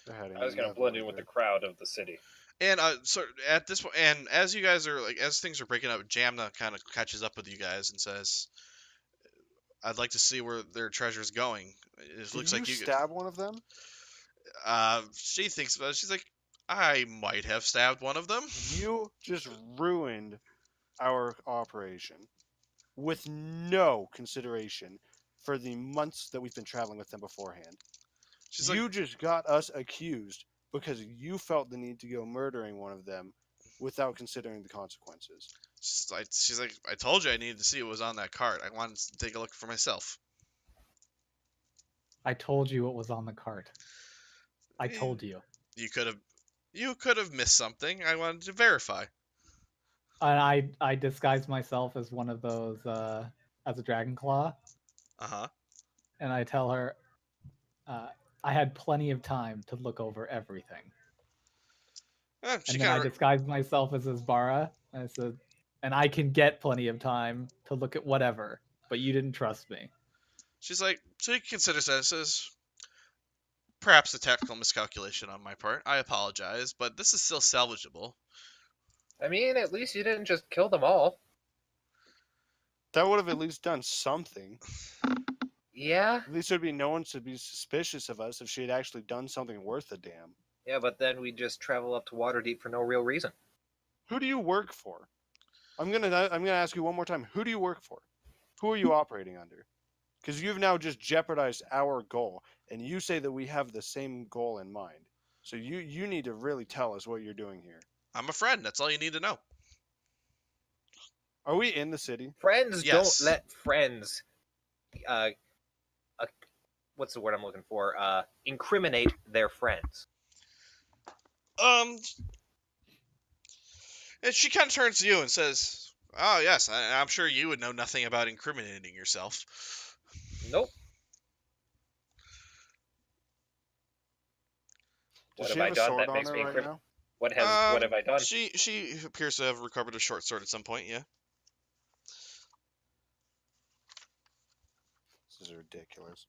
I was going to blend in with the crowd of the city. And so at this point, and as you guys are as things are breaking up, Jamna kind of catches up with you guys and says, "I'd like to see where their treasure's going." It looks like you stab one of them. She thinks about it. She's like, "I might have stabbed one of them." You just ruined our operation with no consideration for the months that we've been traveling with them beforehand. You just got us accused because you felt the need to go murdering one of them without considering the consequences. She's like, I told you I needed to see what was on that cart. I wanted to take a look for myself. I told you what was on the cart. I Eh, told you. You could have missed something. I wanted to verify. And I disguised myself as one of those as a dragon claw, Uh-huh. and I tell her I had plenty of time to look over everything. She And then I kind of disguised myself as Isbara, and I said, and I can get plenty of time to look at whatever, but you didn't trust me. she's like, so he considers this as perhaps a tactical miscalculation on my part. I apologize, but this is still salvageable. I mean, at least you didn't just kill them all. That would have at least done something. Yeah. At least there'd be no one to be suspicious of us if she had actually done something worth a damn. Yeah, but then we just travel up to Waterdeep for no real reason. Who do you work for? I'm gonna ask you one more time. Who do you work for? Who are you operating under? Because you've now just jeopardized our goal, and you say that we have the same goal in mind. So you need to really tell us what you're doing here. I'm a friend. That's all you need to know. Are we in the city? Friends Yes. don't let friends, what's the word I'm looking for? Incriminate their friends. And she kind of turns to you and says, "Oh yes, I'm sure you would know nothing about incriminating yourself." Nope. Does What she have I have a done sword that on makes her me right now? What have I done? She appears to have recovered a short sword at some point. Yeah. This is ridiculous.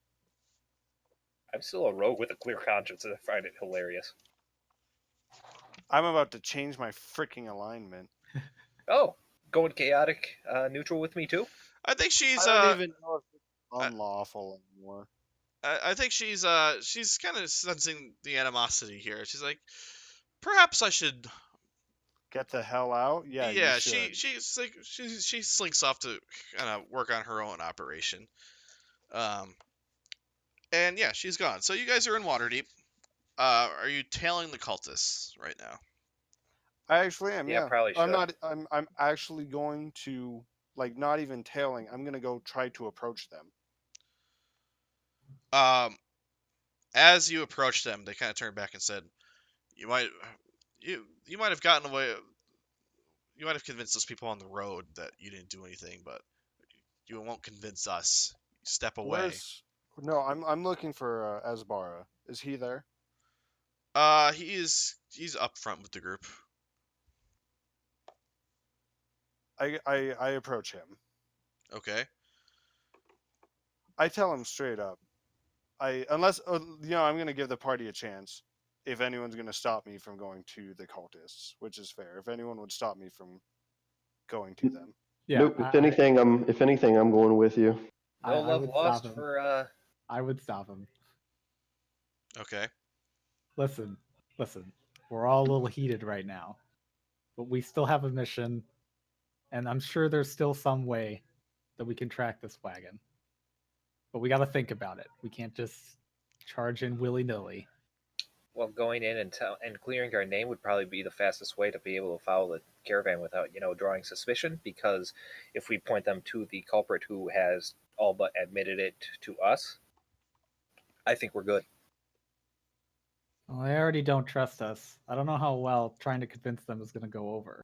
I'm still a rogue with a clear conscience, and I find it hilarious. I'm about to change my freaking alignment. Oh, going chaotic neutral with me too? I think she's I don't even know if it's unlawful anymore. I think she's kind of sensing the animosity here. She's like, perhaps I should. Get the hell out? Yeah, you Yeah, should. she slinks off to kind of work on her own operation. Um, and yeah, she's gone. So you guys are in Waterdeep. Are you tailing the cultists right now? I actually am. Yeah, Yeah, probably I'm should. not. I'm actually going to not even tailing. I'm gonna go try to approach them. Um, as you approach them, they kind of turn back and said, "You might, you might have gotten away. You might have convinced those people on the road that you didn't do anything, but you won't convince us. Step away." Where's? No, I'm looking for Asbara. Is he there? He's up front with the group. I approach him. Okay. I tell him straight up. Unless I'm gonna give the party a chance. If anyone's gonna stop me from going to the cultists, which is fair. If anyone would stop me from going to them. Yeah. Nope. If anything, I'm going with you. No love would lost stop him. for I would stop him. Okay. Listen. We're all a little heated right now, but we still have a mission, and I'm sure there's still some way that we can track this wagon. But we got to think about it. We can't just charge in willy-nilly. well, going in and clearing our name would probably be the fastest way to be able to follow the caravan without, drawing suspicion. Because if we point them to the culprit who has all but admitted it to us, I think we're good. Well, they already don't trust us. I don't know how well trying to convince them is going to go over.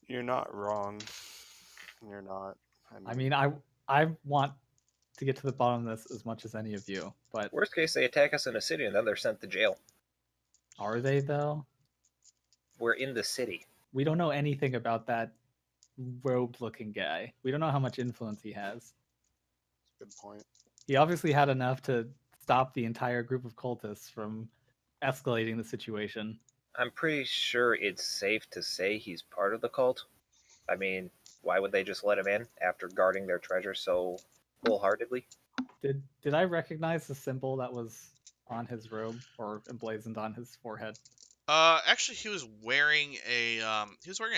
You're not wrong. You're not. I mean, I want to get to the bottom of this as much as any of you, but Worst case, they attack us in a city and then they're sent to jail. are they though? We're in the city. We don't know anything about that robed-looking guy. We don't know how much influence he has. Good point. He obviously had enough to stop the entire group of cultists from escalating the situation. I'm pretty sure it's safe to say he's part of the cult. I mean, why would they just let him in after guarding their treasure so wholeheartedly? Did I recognize the symbol that was on his robe or emblazoned on his forehead? Actually, he was wearing a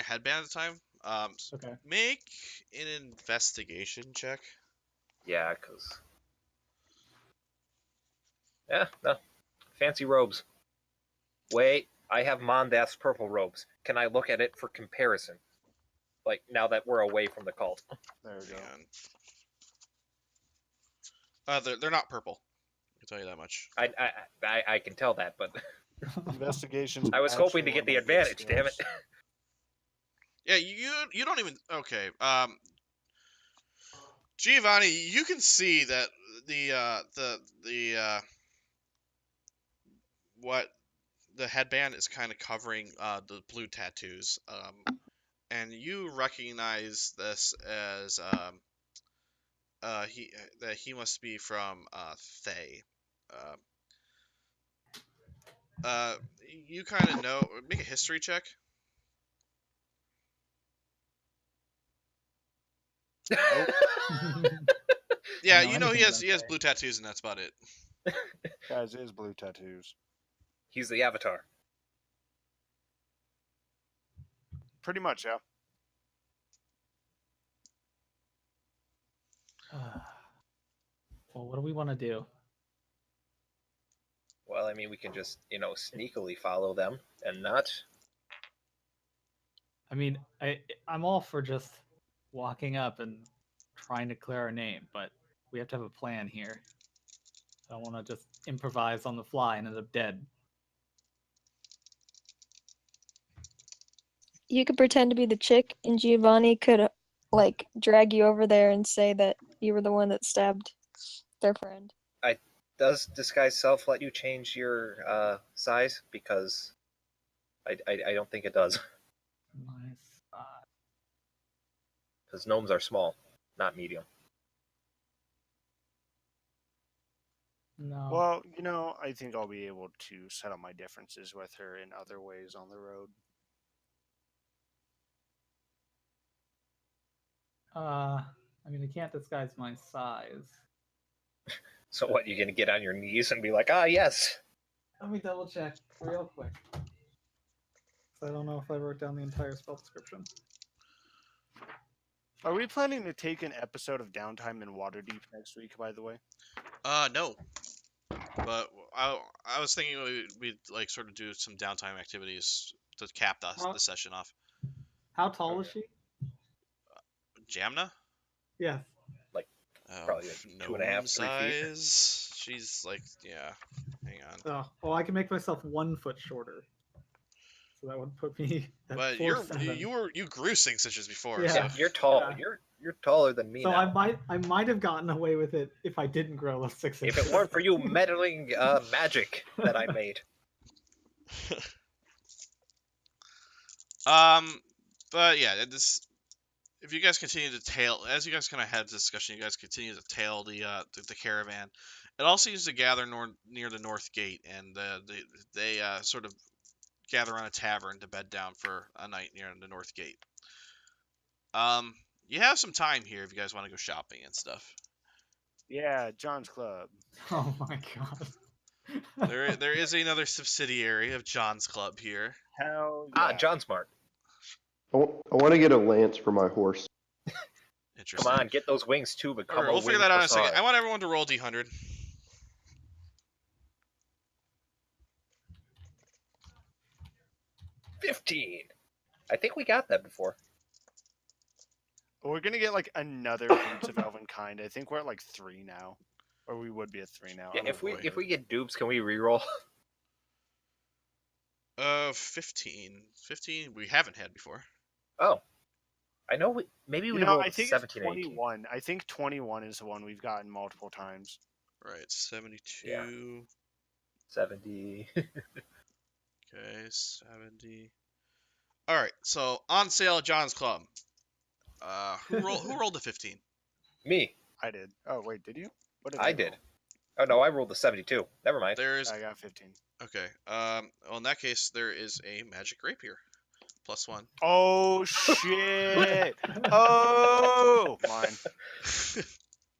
headband at the time. Okay. Make an investigation check. Yeah, because... Yeah, no. Fancy robes. Wait, I have Mondath's purple robes. Can I look at it for comparison? Like now that we're away from the cult. There we go. They're not purple. I can tell you that much. I can tell that, but Investigations. I was hoping to actually get the one of my good advantage. Damn it! skills. Yeah, you don't even. Okay. Giovanni, you can see that the what the headband is kind of covering the blue tattoos. And you recognize this as he must be from Thay. Uh, uh, you kind of know. Make a history check. Yeah, know you know anything he has about blue tattoos and that's about it. Guys, it is blue tattoos. He's the Avatar. Pretty much, yeah. Well, what do we want to do? Well, I mean, we can just sneakily follow them and not. I mean, I'm all for just walking up and trying to clear our name, but we have to have a plan here. I don't want to just improvise on the fly and end up dead. You could pretend to be the chick, and Giovanni could like drag you over there and say that you were the one that stabbed their friend. Does disguise self let you change your size? Because I don't think it does. Nice. Because gnomes are small, not medium. No. Well, I think I'll be able to settle my differences with her in other ways on the road. I mean, I can't disguise my size. So what? You gonna get on your knees and be like, "Ah, yes." Let me double check real quick. I don't know if I wrote down the entire spell description. Are we planning to take an episode of Downtime in Waterdeep next week, by the way? No. But I was thinking we'd like sort of do some downtime activities to cap the session off. How tall is she? Jamna? Yes. Probably like 2.5, 3 feet. size. She's like, yeah. Hang on. Oh, well, I can make myself 1 foot shorter. So that would put me at But 4'7". you grew 6 inches before. Yeah. So. You're tall. Yeah. You're taller than me So now. I might have gotten away with it if I didn't grow 6 inches. If it weren't for you meddling magic that I made. But yeah, if you guys continue to as you guys kind of had this discussion, you guys continue to tail the caravan. It all seems to gather near the north gate, and they sort of gather on a tavern to bed down for a night near the north gate. You have some time here if you guys want to go shopping and stuff. Yeah, John's Club. Oh my god. There is another subsidiary of John's Club here. Hell yeah. Ah, John Smart. I want to get a lance for my horse. Interesting. Come on, get those wings too, but come We'll figure that out in a second. facade. I want everyone to roll D100. 15. I think we got that before. We're gonna get like another Boots of Elvenkind. I think we're at like 3 now, or we would be at 3 now. Yeah, I'm if avoiding we it. get dupes, can we reroll? 15. 15 we haven't had before. Oh, I know. Maybe we rolled I think 17, it's 18. 21. I think 21 is the one we've gotten multiple times. Right, 72. Yeah. 70. Okay, 70. All right, so on sale at John's Club. Who rolled the 15? Me. I did. Oh wait, did you? What I did. Oh no, I rolled the 72. Never mind. There's I got 15. okay. Well, in that case, there is a magic rapier, +1. Oh shit! Oh, mine.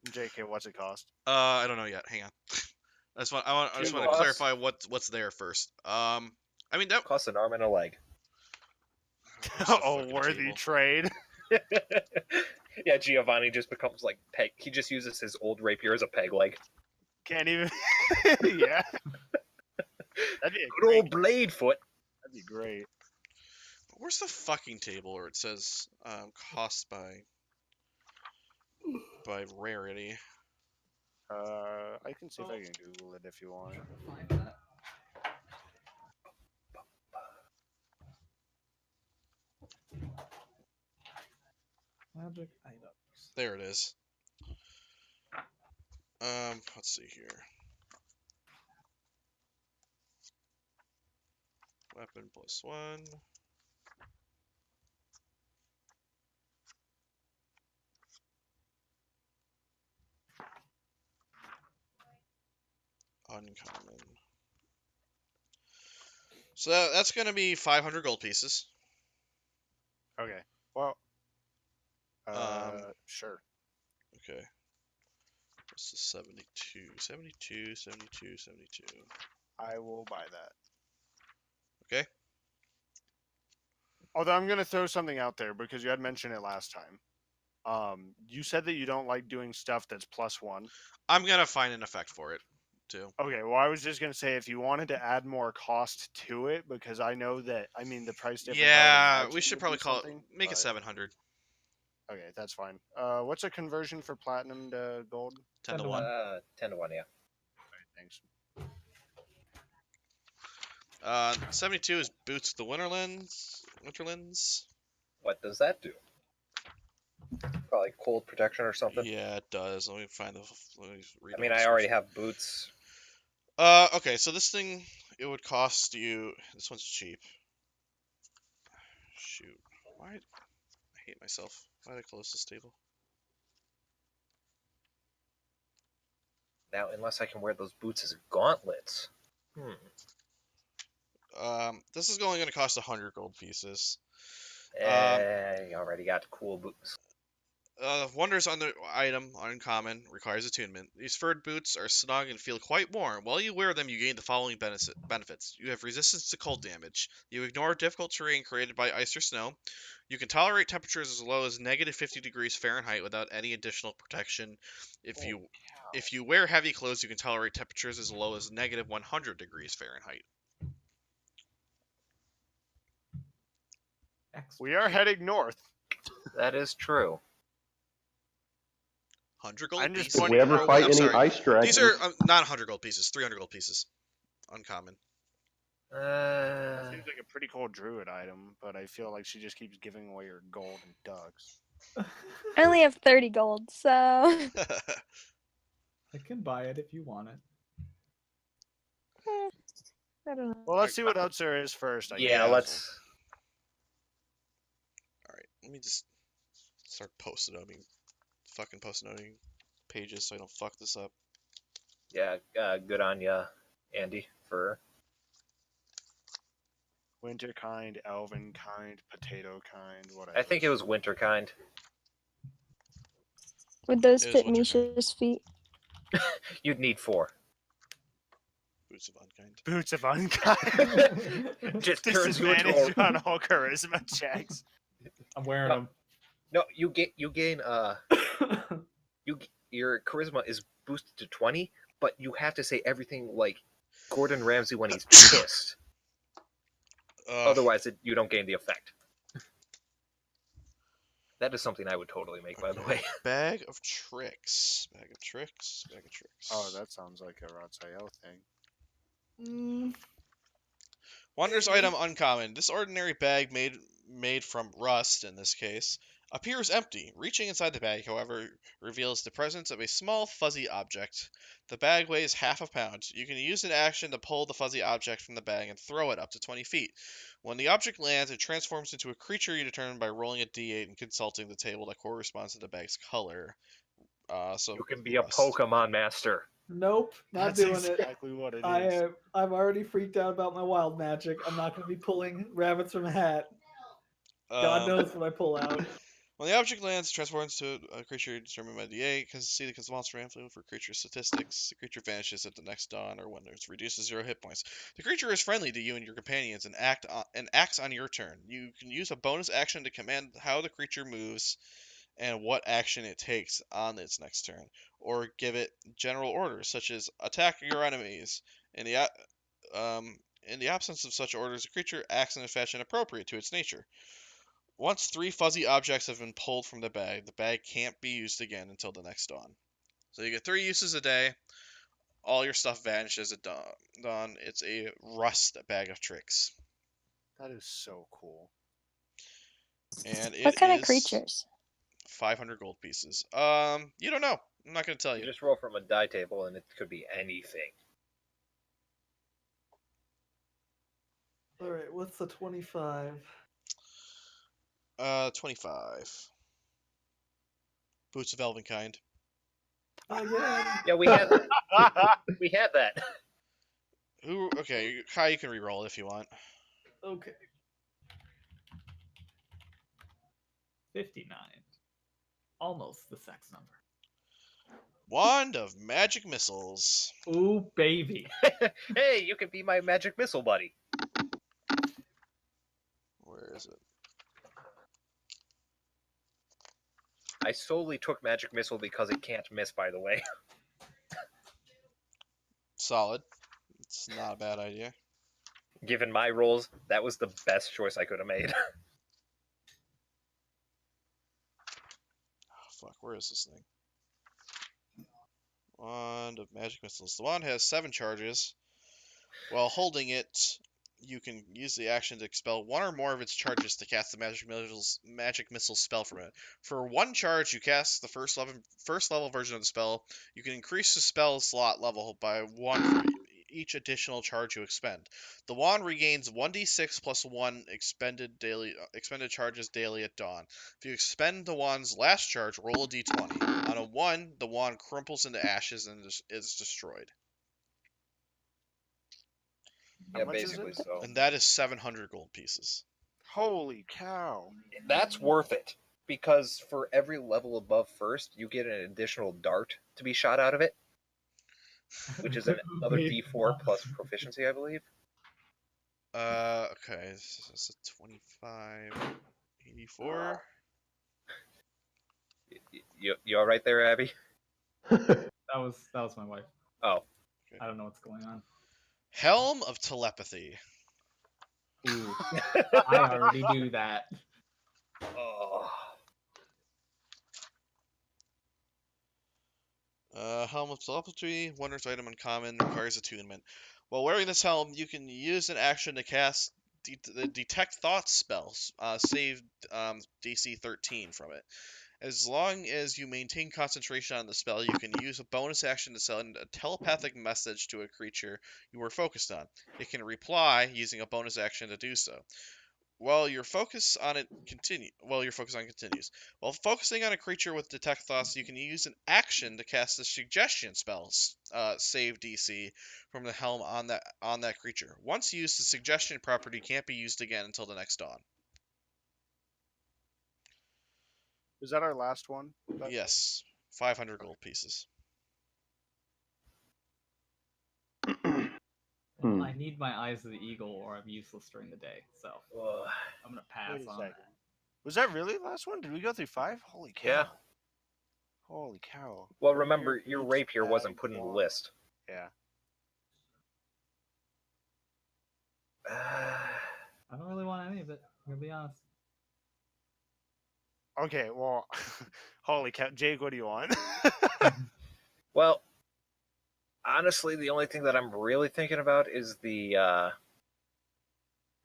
JK, what's it cost? I don't know yet. Hang on. I just want to clarify what's there first. I mean that Costs an arm and a leg. Oh, worthy trade. Yeah, Giovanni just becomes like peg. He just uses his old rapier as a peg leg. Can't even. Yeah. That'd be a Good great. old blade foot. That'd be great. Where's the fucking table where it says cost by rarity? I can see if I can Google it if you want. Find that. Magic items. There it is. Let's see here. Weapon +1. Uncommon. So that's going to be 500 gold pieces. Okay. Well. Um, Sure. Okay. What's the 72? 72, 72, 72. I will buy that. Okay. Although I'm gonna throw something out there because you had mentioned it last time. You said that you don't like doing stuff that's +1. I'm going to find an effect for it, too. Okay, well, I was just gonna say if you wanted to add more cost to it, because I know that the price difference. Yeah, we should probably make it 700. Okay, that's fine. What's a conversion for platinum to gold? 10 to 1. 10 to 1, yeah. All right, thanks. 72 is Boots of the Winterlands. What does that do? Probably cold protection or something. Yeah, it does. Let me find the. Let me read I the mean, I already description. have boots. Okay, so this thing, it would cost you. This one's cheap. Shoot. Why? I hate myself. Why did I close this table? Now, unless I can wear those boots as gauntlets. This is only going to cost 100 gold pieces. You already got cool boots. Wonders on the item, uncommon, requires attunement. These furred boots are snug and feel quite warm. While you wear them, you gain the following benefits. You have resistance to cold damage. You ignore difficult terrain created by ice or snow. You can tolerate temperatures as low as -50 degrees Fahrenheit without any additional protection. If you wear heavy clothes, you can tolerate temperatures as low as -100 degrees Fahrenheit. We are heading north. That is true. 100 gold I'm just pieces. If we ever fight I'm any sorry. ice dragons, These are not 100 gold pieces. 300 gold pieces. Uncommon. That seems like a pretty cool druid item, but I feel like she just keeps giving away her gold and ducks. I only have 30 gold, so I can buy it if you want it. I don't know. Well, let's see what else there is first. I Yeah, guess. let's. Alright, let me just start fucking post-noting pages so I don't fuck this up. Yeah, good on ya, Andy, for. Winter kind, elven kind, potato kind, whatever. I think it was winter kind. Would those It is fit winter Misha's feet? You'd need 4. Boots of Unkind. Boots of unkind. Just turns you into Disadvantage a... on all charisma checks. I'm wearing them. No, you gain your charisma is boosted to 20, but you have to say everything like Gordon Ramsay when he's pissed. Otherwise, you don't gain the effect. That is something I would totally make, by the way. Bag of Tricks. Bag of Tricks. Bag of Tricks. Oh, that sounds like a Ratsael thing. Wonders item uncommon. This ordinary bag made from rust, in this case, appears empty. Reaching inside the bag, however, reveals the presence of a small fuzzy object. The bag weighs half a pound. You can use an action to pull the fuzzy object from the bag and throw it up to 20 feet. When the object lands, it transforms into a creature you determine by rolling a d8 and consulting the table that corresponds to the bag's color. So You can be a rust. Pokemon master. Nope, not That's doing exactly what it is. I'm already freaked out about my wild magic. I'm not going to be pulling rabbits from a hat. God knows what I pull out. When the object lands, it transforms to a creature determined by D8. Because the monster influence for creature statistics. The creature vanishes at the next dawn or when it's reduced to 0 hit points. The creature is friendly to you and your companions and acts on your turn. You can use a bonus action to command how the creature moves and what action it takes on its next turn, or give it general orders such as attack your enemies. In the In the absence of such orders, a creature acts in a fashion appropriate to its nature. Once 3 fuzzy objects have been pulled from the bag can't be used again until the next dawn. So you get 3 uses a day. All your stuff vanishes at dawn. It's a rust bag of tricks. That is so cool. And What it kind of is creatures? 500 gold pieces. You don't know. I'm not going to tell You you. just roll from a die table, and it could be anything. All right, what's the 25? 25. Boots of Elvenkind. Again. Yeah, we had that. Okay, Kai, you can reroll it if you want. Okay. 59. Almost the sex number. Wand of Magic Missiles. Ooh, baby. Hey, you can be my magic missile buddy. Where is it? I solely took magic missile because it can't miss, by the way. Solid. It's not a bad idea. Given my rolls, that was the best choice I could have made. Oh, fuck, where is this thing? Wand of Magic Missiles. The wand has 7 charges. While holding it, you can use the action to expel 1 or more of its charges to cast the magic missile spell from it. For 1 charge, you cast the first level version of the spell. You can increase the spell slot level by 1 for each additional charge you expend. The wand regains 1d6 plus 1 expended charges daily at dawn. If you expend the wand's last charge, roll a d20. On a 1, the wand crumples into ashes and is destroyed. Yeah, much is basically it? so. And that is 700 gold pieces. Holy cow. That's worth it. Because for every level above first, you get an additional dart to be shot out of it, which is another d4 plus proficiency, I believe. Okay, this is a 25, 84. You all right there, Abby? That was my wife. Oh. I don't know what's going on. Helm of Telepathy. Ooh. I already do that. Oh. Helm of Telepathy, wondrous item uncommon, requires attunement. While wearing this helm, you can use an action to cast the Detect Thoughts spell, save DC 13 from it. As long as you maintain concentration on the spell, you can use a bonus action to send a telepathic message to a creature you were focused on. It can reply using a bonus action to do so. While your focus on continues. While focusing on a creature with Detect Thoughts, you can use an action to cast the Suggestion spell, save DC, from the helm on that creature. Once used, the Suggestion property can't be used again until the next dawn. Is that our last one? Yes, 500 gold pieces. Well, I need my Eyes of the Eagle or I'm useless during the day, so Ugh. I'm gonna pass Wait a on second. that. Was that really the last one? Did we go through 5? Holy cow. Yeah. Holy cow. Well, remember, your rapier wasn't put in the list. Yeah. I don't really want any of it, I'm gonna be honest. Okay, well, holy cow. Jake, what do you want? Well, honestly, the only thing that I'm really thinking about is the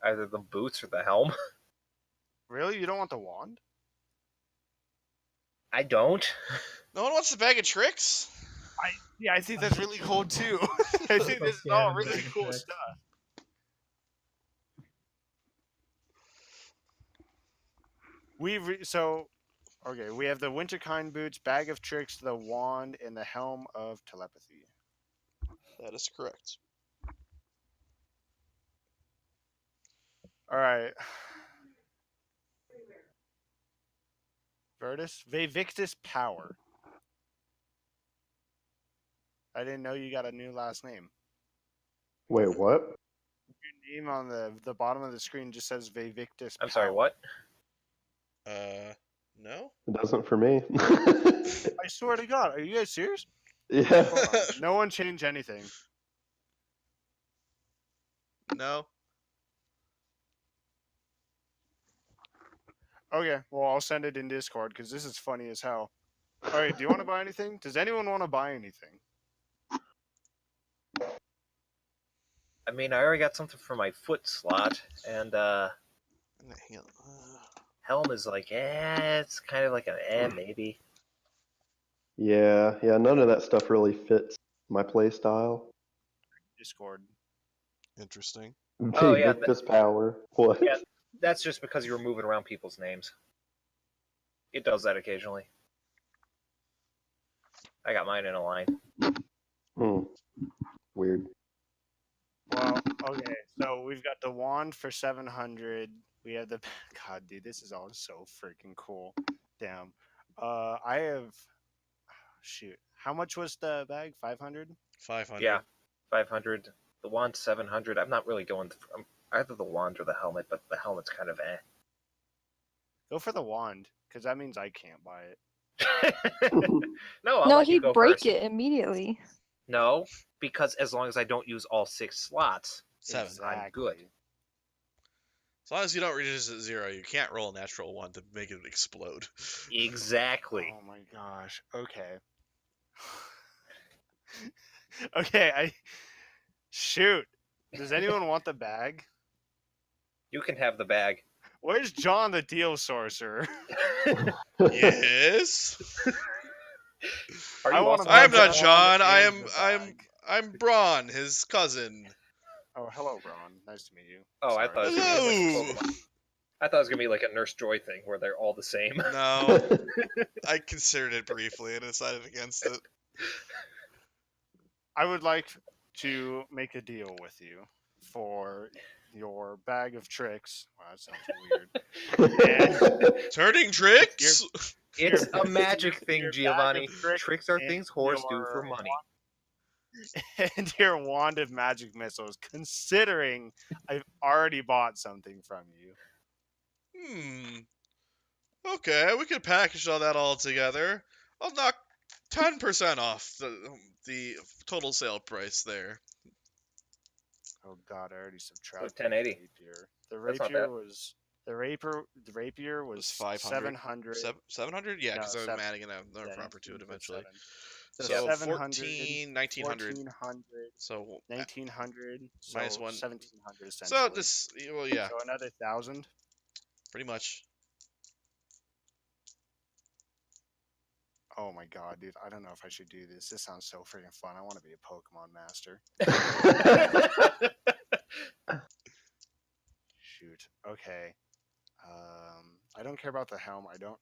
either the boots or the helm. Really? You don't want the wand? I don't. No one wants the bag of tricks? Yeah, I think that's really cool too. I think this is all really cool stuff. We have the Winterkind boots, bag of tricks, the wand, and the helm of telepathy. That is correct. All right. Virtus, Vivictus Power. I didn't know you got a new last name. Wait, what? Your name on the bottom of the screen just says Vivictus Power. I'm sorry, what? No? It doesn't for me. I swear to God, are you guys serious? Yeah. Hold on. No one changed anything. No. Okay, well, I'll send it in Discord because this is funny as hell. All right, do you want to buy anything? Does anyone want to buy anything? I mean, I already got something for my foot slot, and helm is like, it's kind of like an maybe. Yeah, none of that stuff really fits my play style. Discord. Interesting. Oh, Hey, yeah, Victus power. What? Yeah, that's just because you were moving around people's names. It does that occasionally. I got mine in a line. Weird. Well, okay, so we've got the wand for 700. We have the God, dude, this is all so freaking cool. Damn. I have shoot. How much was the bag? 500? 500. Yeah, 500. The wand 700. I'm not really going for either the wand or the helmet, but the helmet's kind of eh. Go for the wand, because that means I can't buy it. No, I'll No, let you he'd go break first. it immediately. No, because as long as I don't use all 6 slots, 7. I'm good. As long as you don't reach it at 0, you can't roll a natural 1 to make it explode. Exactly. Oh my gosh. Okay. Okay, shoot. Does anyone want the bag? You can have the bag. Where's John the deal sorcerer? Yes. Are I you wanna also I am buy not the John. wand I and am the I'm bag. I'm Braun, his cousin. Oh, hello, Ron. Nice to meet you. Oh, I Sorry. thought it was gonna be like Hello. Pokemon. I thought it was gonna be like a Nurse Joy thing where they're all the same. No, I considered it briefly and decided against it. I would like to make a deal with you for your bag of tricks. Wow, that sounds weird. Turning tricks. It's a magic thing, your bag Giovanni. of tricks Tricks are and things whores do your for money. and your wand of magic missiles, considering I've already bought something from you. Okay, we could package all that all together. I'll knock 10% off the total sale price there. Oh God, I already subtracted 1080. the rapier. The That's not rapier bad. was the rapier It was was 500. 700. 700? Yeah, No, because I'm seven. adding another Yeah, proper to it include the eventually. 7. So So 700, 14, 1900. 1400, So 1900, so minus 1. 1700 So essentially. this, well, yeah, So another 1,000. pretty much. Oh my God, dude! I don't know if I should do this. This sounds so freaking fun. I want to be a Pokemon master. Shoot. Okay. I don't care about the helm. I don't.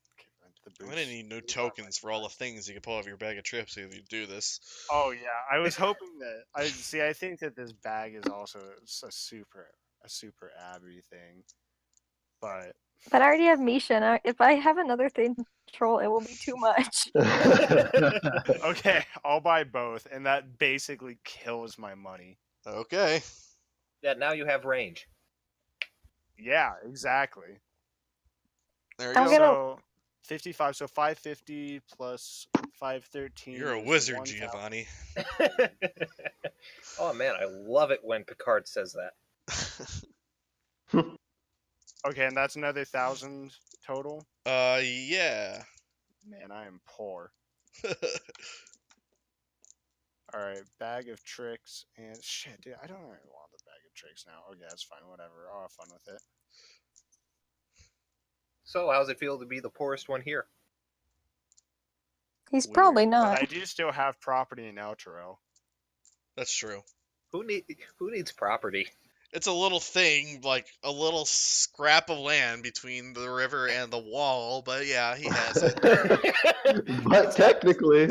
The boots. I'm gonna need new Boots are tokens my for all the best. things you can pull out of your bag of trips if you do this. Oh yeah, I was hoping that. I see. I think that this bag is also a super Abby thing, but But I already have Misha, and if I have another thing to control, it will be too much. okay, I'll buy both, and that basically kills my money. Okay. Yeah, now you have range. Yeah, exactly. There you I'm go. gonna- So 55. So 550 plus 513. You're a is wizard, 1,000. Giovanni. Oh man, I love it when Picard says that. Okay, and that's another 1,000 total. Yeah. Man, I am poor. All right, bag of tricks and shit, dude. I don't really want the bag of tricks now. Okay, that's fine. Whatever. I'll have fun with it. So, how's it feel to be the poorest one here? He's Weird. probably But not. I do still have property in Outro. That's true. Who needs property? It's a little thing, like a little scrap of land between the river and the wall, but yeah, he has it. But technically,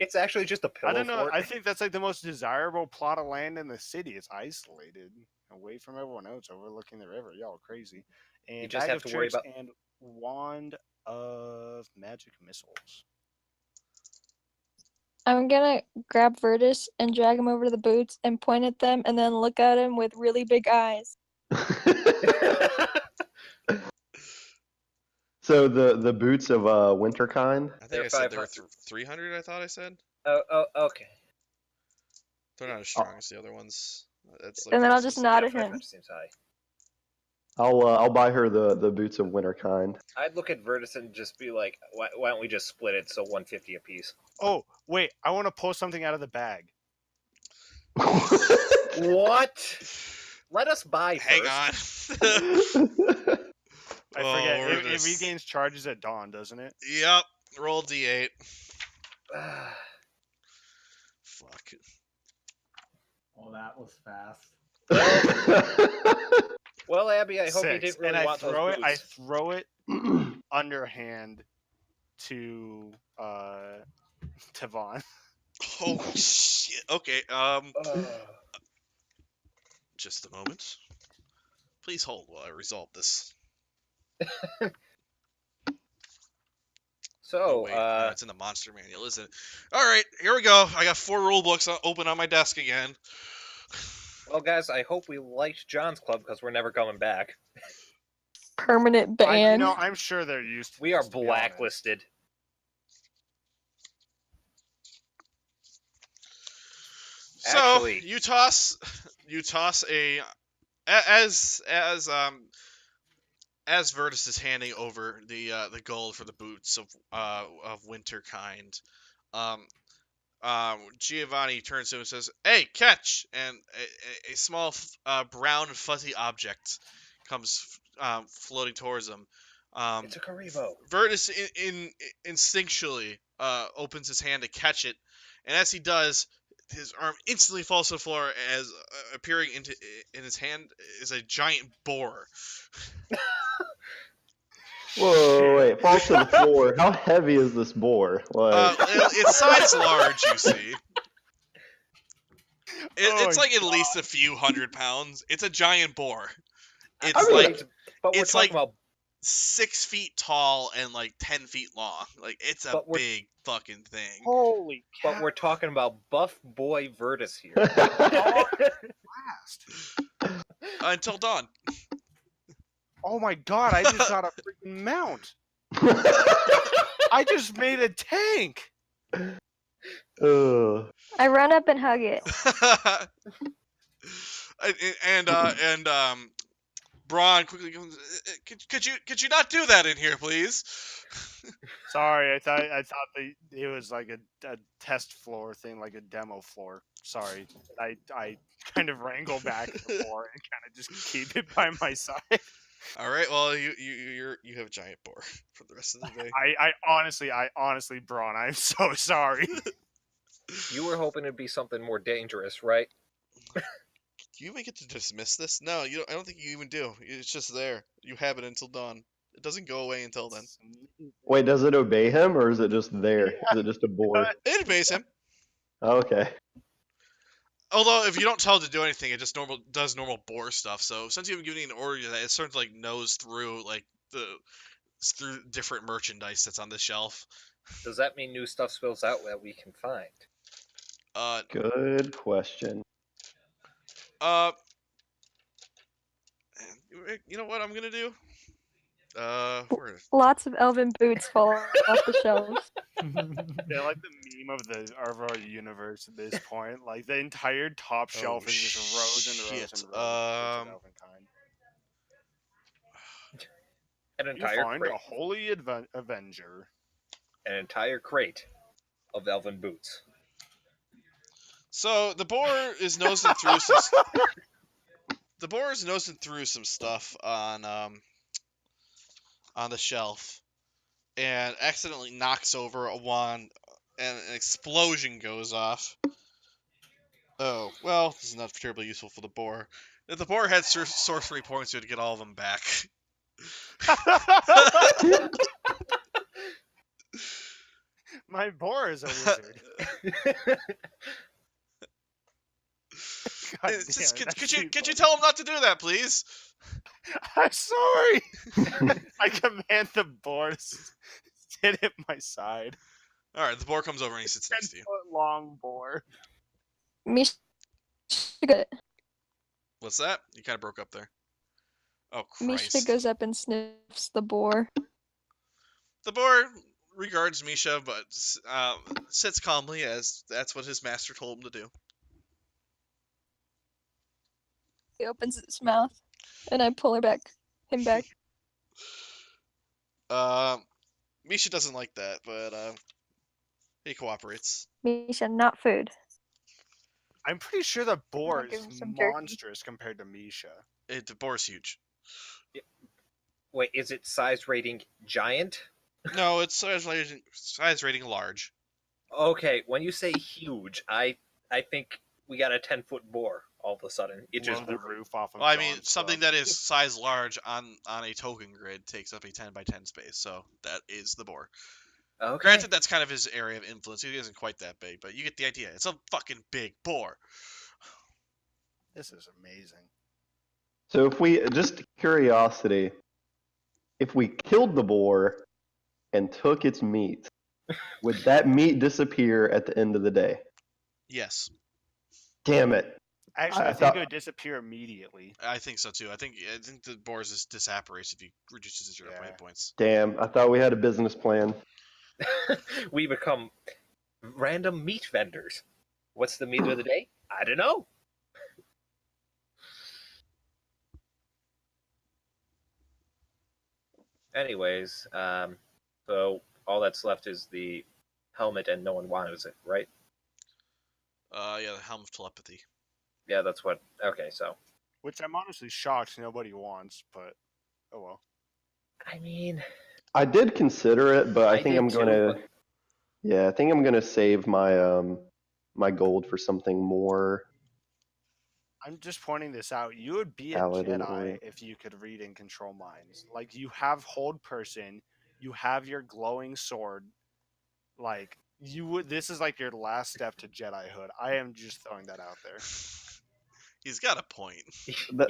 It's actually just a pillow I don't know. fort. I think that's like the most desirable plot of land in the city. It's isolated, away from everyone else, overlooking the river. Y'all crazy. And You just bag have of to worry tricks about- and wand of magic missiles. I'm gonna grab Virtus and drag him over to the boots and point at them and then look at him with really big eyes. so the boots of winter kind. I think They're I said they were 500. 300, I thought I said. Oh, okay. They're not as strong as the other ones. That's And then I'll that's just supposed nod Yeah, at him. 500 seems high. I'll buy her the boots of winter kind. I'd look at Virtus and just be like, why don't we just split it so 150 apiece? Oh, wait, I want to pull something out of the bag. What? Let us buy Hang first. on. I Oh, forget. we're It just- regains charges at dawn, doesn't it? Yep. Roll d8. Fuck. Oh, that was fast. Well, Abby, I hope you 6. didn't really And want those I boots. throw it underhand to Vaughn. Oh shit. Okay. Ugh. Just a moment. Please hold while I resolve this. So, Oh wait, no, it's in the monster manual, isn't it? All right, here we go. I got 4 rule books open on my desk again. well, guys, I hope we liked John's club because we're never coming back. Permanent ban. I'm sure they're used to We are this, to be honest. blacklisted. So Actually- you toss a as Virtus is handing over the gold for the boots of winter kind. Giovanni turns to him and says, "Hey, catch!" And a small brown fuzzy object comes floating towards him. It's a Karibo. Virtus instinctually opens his hand to catch it, and as he does, his arm instantly falls to the floor as appearing in his hand is a giant boar. Whoa, wait, falls to the floor. How heavy is this boar? Like, Its size large, you see. It's Oh, like at least a few 100 pounds. It's a giant boar. It's I mean, like but we're it's talking like- about 6 feet tall and like 10 feet long. Like it's a But we're- big fucking thing. Holy but we're talking about buff boy Virtus here. blast. Until dawn. Oh my god, I just got a freaking mount. I just made a tank. I run up and hug it. and Braun quickly comes. Could you not do that in here, please? Sorry, I thought it was like a test floor thing, like a demo floor. Sorry, I kind of wrangle back the boar and kind of just keep it by my side. All right. Well, you have a giant boar for the rest of the day. I honestly, Braun, I'm so sorry. You were hoping it'd be something more dangerous, right? Do you even get to dismiss this? No, you. I don't think you even do. It's just there. You have it until dawn. It doesn't go away until then. Wait, does it obey him or is it just there? Is it just a boar? It obeys him. Okay. Although, if you don't tell it to do anything, it just does normal boar stuff. So, since you haven't given it an order yet, it starts like nose through through different merchandise that's on the shelf. Does that mean new stuff spills out that we can find? Good question. You know what I'm gonna do? Where? Lots of elven boots fall off the shelves. They're like the meme of our universe at this point. Like the entire top shelf is just rows and rows shit. and rows of elvenkind. An You entire find crate. a holy avenger. An entire crate of elven boots. So the boar is nosing through some. The boar is nosing through some stuff on the shelf, and accidentally knocks over a wand, and an explosion goes off. Oh, well, this is not terribly useful for the boar. If the boar had sorcery points, to get all of them back. My boar is a wizard. God It's just, damn it, could that's you too tell him not to do that, please? funny. I'm sorry. I command the boar to sit at my side. All right, the boar comes over and he sits next to you. 10-foot long boar. Misha, good. What's that? You kind of broke up there. Oh, Misha Christ. goes up and sniffs the boar. The boar regards Misha, but sits calmly as that's what his master told him to do. He opens its mouth, and I pull him back. Misha doesn't like that, but he cooperates. Misha, not food. I'm pretty sure the boar I'll give is him some jerky. monstrous compared to Misha. The boar's huge. Wait, is it size rating giant? No, it's size rating large. Okay, when you say huge, I think we got a 10-foot boar all of a sudden. It Blow just the roof off of Well, I mean, John's something club. that is size large on a token grid takes up a 10 by 10 space, so that is the boar. okay. Granted, that's kind of his area of influence. He isn't quite that big, but you get the idea. It's a fucking big boar. This is amazing. So if we, just curiosity, if we killed the boar and took its meat, would that meat disappear at the end of the day? Yes, Damn it. Actually, I I think thought- it would disappear immediately. I think so too. I think the boar just disapparates if you reduce it to 0 Yeah. hit points. Damn, I thought we had a business plan. We become random meat vendors. What's the meat of the day? I don't know. Anyways, so all that's left is the helmet, and no one wants it, right? Yeah, the helm of telepathy. Yeah, that's what. Okay, so Which I'm honestly shocked nobody wants, but oh well. I mean, I did consider it, but I think did I'm too, gonna. but- Yeah, I think I'm gonna save my my gold for something more. I'm just pointing this out. You would be a Paladin Jedi or- if you could read and control minds. Like you have hold person, you have your glowing sword. Like you would. This is like your last step to Jedihood. I am just throwing that out there. He's got a point. he does.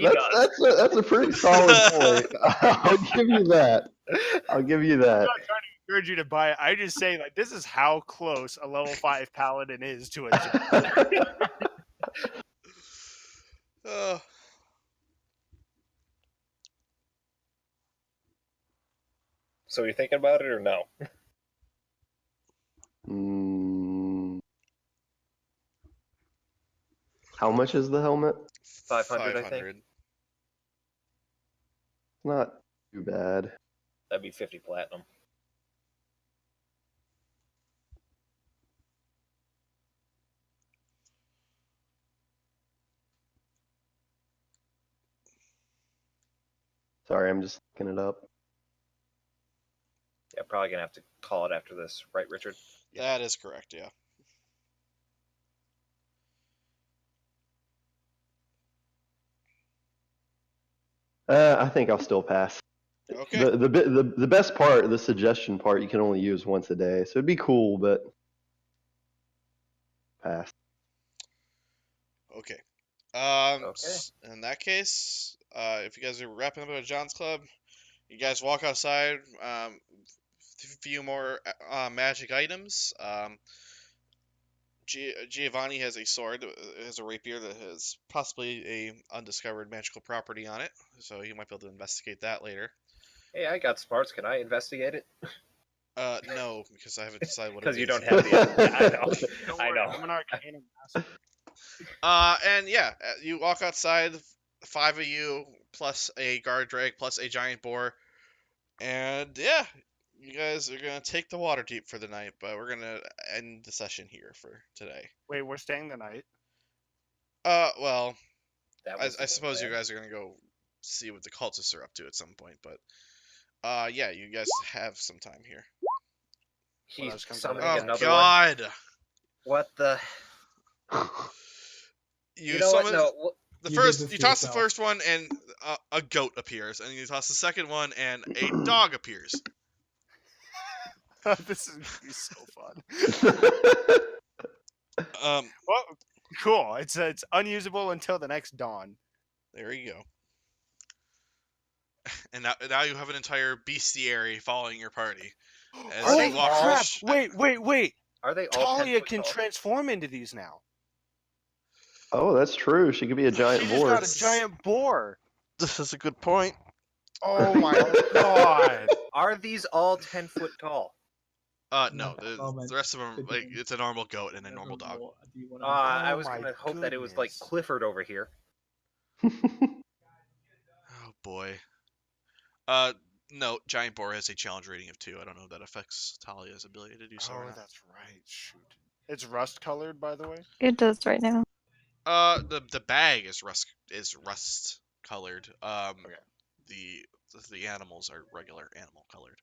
That's a pretty solid point. I'll give you that. I'll give you I'm that. not trying to encourage you to buy it. I just say like this is how close a level 5 paladin is to a Jedi. So you're thinking about it or no? How much is the helmet? 500, I think. Not too bad. That'd be 50 platinum. Sorry, I'm just looking it up. Yeah, probably gonna have to call it after this, right, Richard? That is correct, yeah. I think I'll still pass. Okay. The best part, the suggestion part, you can only use once a day, so it'd be cool, but pass. Okay. Okay. In that case, if you guys are wrapping up at John's Club, you guys walk outside. A few more magic items. Giovanni has a sword, has a rapier that has possibly a undiscovered magical property on it, so you might be able to investigate that later. Hey, I got smarts. Can I investigate it? No, because I haven't decided what it is. Because you don't have the. I know. Don't I worry, know. I'm an arcana master. And yeah, you walk outside, 5 of you, plus a guard drake, plus a giant boar, and yeah, you guys are gonna take the Waterdeep for the night, but we're gonna end the session here for today. Wait, we're staying the night. Well, That I was the suppose you plan. guys are gonna go see what the cultists are up to at some point, but yeah, you guys have some time here. He's else comes summoning out? Oh another one. God! What the? You know what? summon No. the You first. did this You to toss the yourself. first one, and a goat appears, and you toss the second one, and a dog appears. This is gonna be so fun. Well, cool. It's unusable until the next dawn. There you go. And now you have an entire bestiary following your party. As Are you they walk all- Wait! Are they all 10 Taliah foot can tall? transform into these now. Oh, that's true. She could be a giant She just boar. got a giant boar. This is a good point. Oh my god! Are these all 10 foot tall? No, Not that moment. the rest of them, like, it's a normal goat and a normal dog. Do you wanna I Oh was my gonna hope that it was like goodness. Clifford over here. Oh boy. No, Giant Boar has a challenge rating of 2. I don't know if that affects Talia's ability to do so or Oh, not. that's right. Shoot. It's rust colored, by the way. It does right now. The bag is rust colored. Okay. The animals are regular animal colored.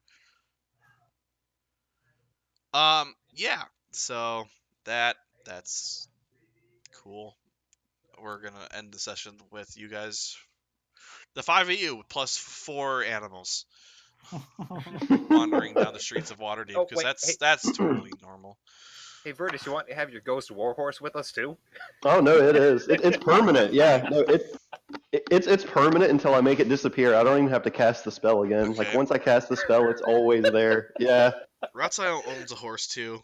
Yeah. So that's cool. We're gonna end the session with you guys, the 5 of you plus 4 animals, wandering down the streets of Waterdeep, Oh, because wait, that's totally normal. Hey, Virtus, you want to have your ghost warhorse with us too? Oh no, it is. It's permanent. Yeah, no, it's permanent until I make it disappear. I don't even have to cast the spell again. Like Okay. once I cast the spell, it's always there. Yeah. Ratsail owns a horse too.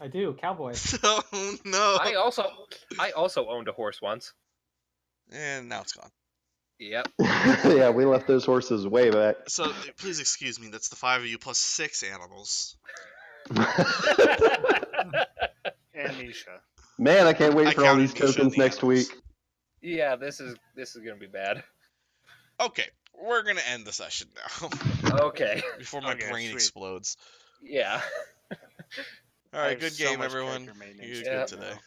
I do, cowboy. Oh no. I also owned a horse once. And now it's gone. Yep. Yeah, we left those horses way back. So please excuse me. That's the 5 of you plus 6 animals. And Misha. Man, I can't wait I for all counted these Misha and tokens the next animals. week. Yeah, this is gonna be bad. Okay, we're gonna end the session now Okay. before my Okay, brain sweet. explodes. Yeah. All I right, have good so game, much everyone. character maintenance You to did Yep. good do today. now.